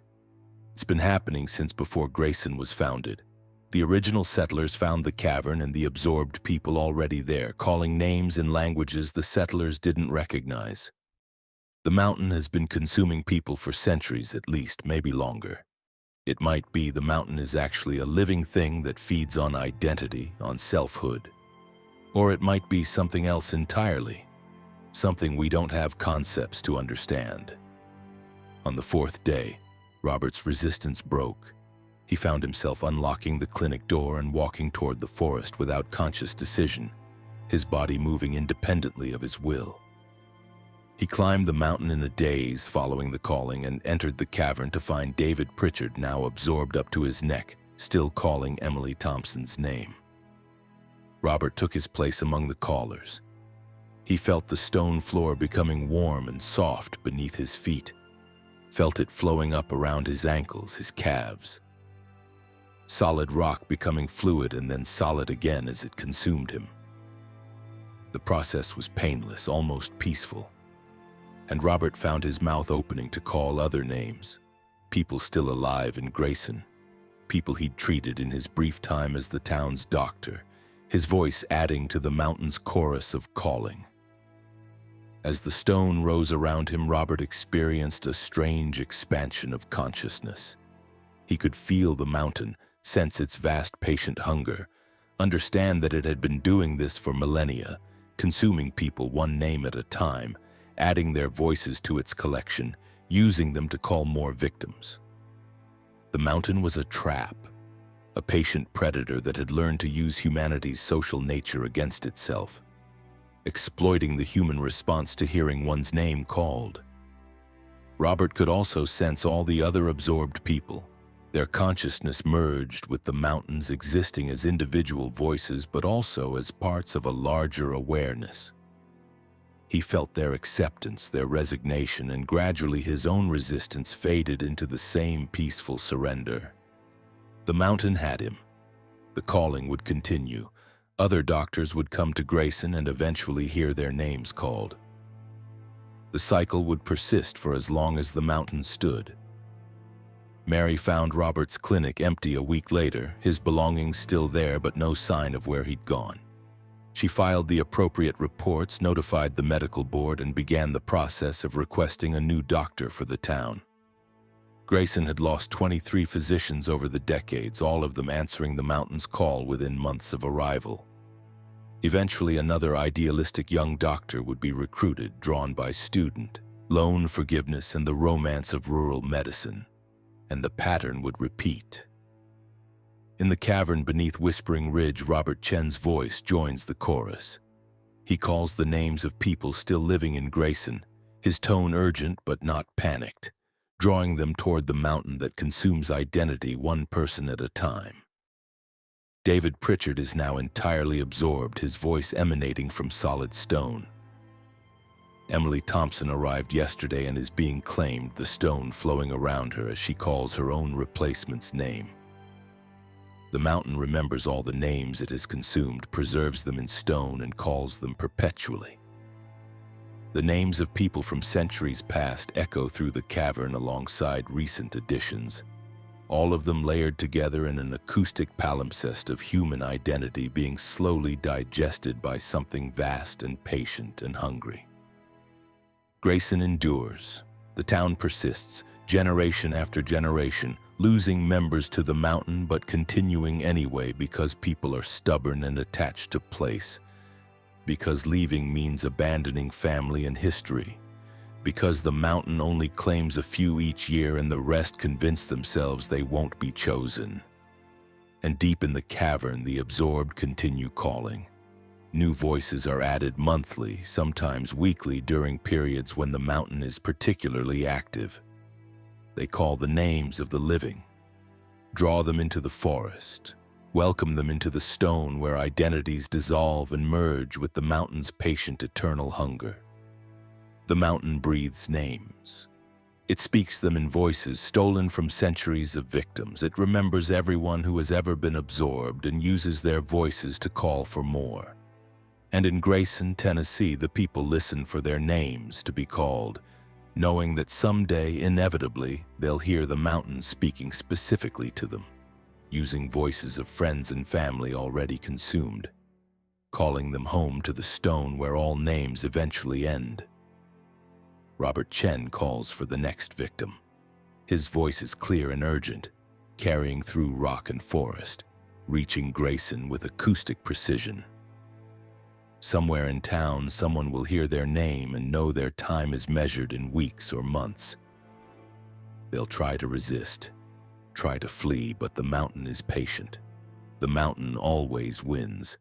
"It's been happening since before Grayson was founded. The original settlers found the cavern and the absorbed people already there, calling names in languages the settlers didn't recognize. The mountain has been consuming people for centuries at least, maybe longer. It might be the mountain is actually a living thing that feeds on identity, on selfhood. Or it might be something else entirely, something we don't have concepts to understand." On the 4th day, Robert's resistance broke. He found himself unlocking the clinic door and walking toward the forest without conscious decision, his body moving independently of his will. He climbed the mountain in a daze following the calling and entered the cavern to find David Pritchard now absorbed up to his neck, still calling Emily Thompson's name. Robert took his place among the callers. He felt the stone floor becoming warm and soft beneath his feet, felt it flowing up around his ankles, his calves. Solid rock becoming fluid and then solid again as it consumed him. The process was painless, almost peaceful. And Robert found his mouth opening to call other names, people still alive in Grayson, people he'd treated in his brief time as the town's doctor, his voice adding to the mountain's chorus of calling. As the stone rose around him, Robert experienced a strange expansion of consciousness. He could feel the mountain, sense its vast patient hunger, understand that it had been doing this for millennia, consuming people one name at a time, adding their voices to its collection, using them to call more victims. The mountain was a trap, a patient predator that had learned to use humanity's social nature against itself, exploiting the human response to hearing one's name called. Robert could also sense all the other absorbed people, their consciousness merged with the mountains, existing as individual voices but also as parts of a larger awareness. He felt their acceptance, their resignation, and gradually his own resistance faded into the same peaceful surrender. The mountain had him. The calling would continue. Other doctors would come to Grayson and eventually hear their names called. The cycle would persist for as long as the mountain stood. Mary found Robert's clinic empty a week later, his belongings still there but no sign of where he'd gone. She filed the appropriate reports, notified the medical board, and began the process of requesting a new doctor for the town. Grayson had lost 23 physicians over the decades, all of them answering the mountain's call within months of arrival. Eventually, another idealistic young doctor would be recruited, drawn by student, loan forgiveness, and the romance of rural medicine. And the pattern would repeat. In the cavern beneath Whispering Ridge, Robert Chen's voice joins the chorus. He calls the names of people still living in Grayson, his tone urgent but not panicked, drawing them toward the mountain that consumes identity one person at a time. David Pritchard is now entirely absorbed, his voice emanating from solid stone. Emily Thompson arrived yesterday and is being claimed, the stone flowing around her as she calls her own replacement's name. The mountain remembers all the names it has consumed, preserves them in stone, and calls them perpetually. The names of people from centuries past echo through the cavern alongside recent additions, all of them layered together in an acoustic palimpsest of human identity being slowly digested by something vast and patient and hungry. Grayson endures. The town persists, generation after generation, losing members to the mountain but continuing anyway because people are stubborn and attached to place. Because leaving means abandoning family and history. Because the mountain only claims a few each year and the rest convince themselves they won't be chosen. And deep in the cavern, the absorbed continue calling. New voices are added monthly, sometimes weekly during periods when the mountain is particularly active. They call the names of the living, draw them into the forest, welcome them into the stone where identities dissolve and merge with the mountain's patient eternal hunger. The mountain breathes names. It speaks them in voices stolen from centuries of victims. It remembers everyone who has ever been absorbed and uses their voices to call for more. And in Grayson, Tennessee, the people listen for their names to be called, knowing that someday, inevitably, they'll hear the mountain speaking specifically to them, using voices of friends and family already consumed, calling them home to the stone where all names eventually end. Robert Chen calls for the next victim. His voice is clear and urgent, carrying through rock and forest, reaching Grayson with acoustic precision. Somewhere in town, someone will hear their name and know their time is measured in weeks or months. They'll try to resist, try to flee, but the mountain is patient. The mountain always wins,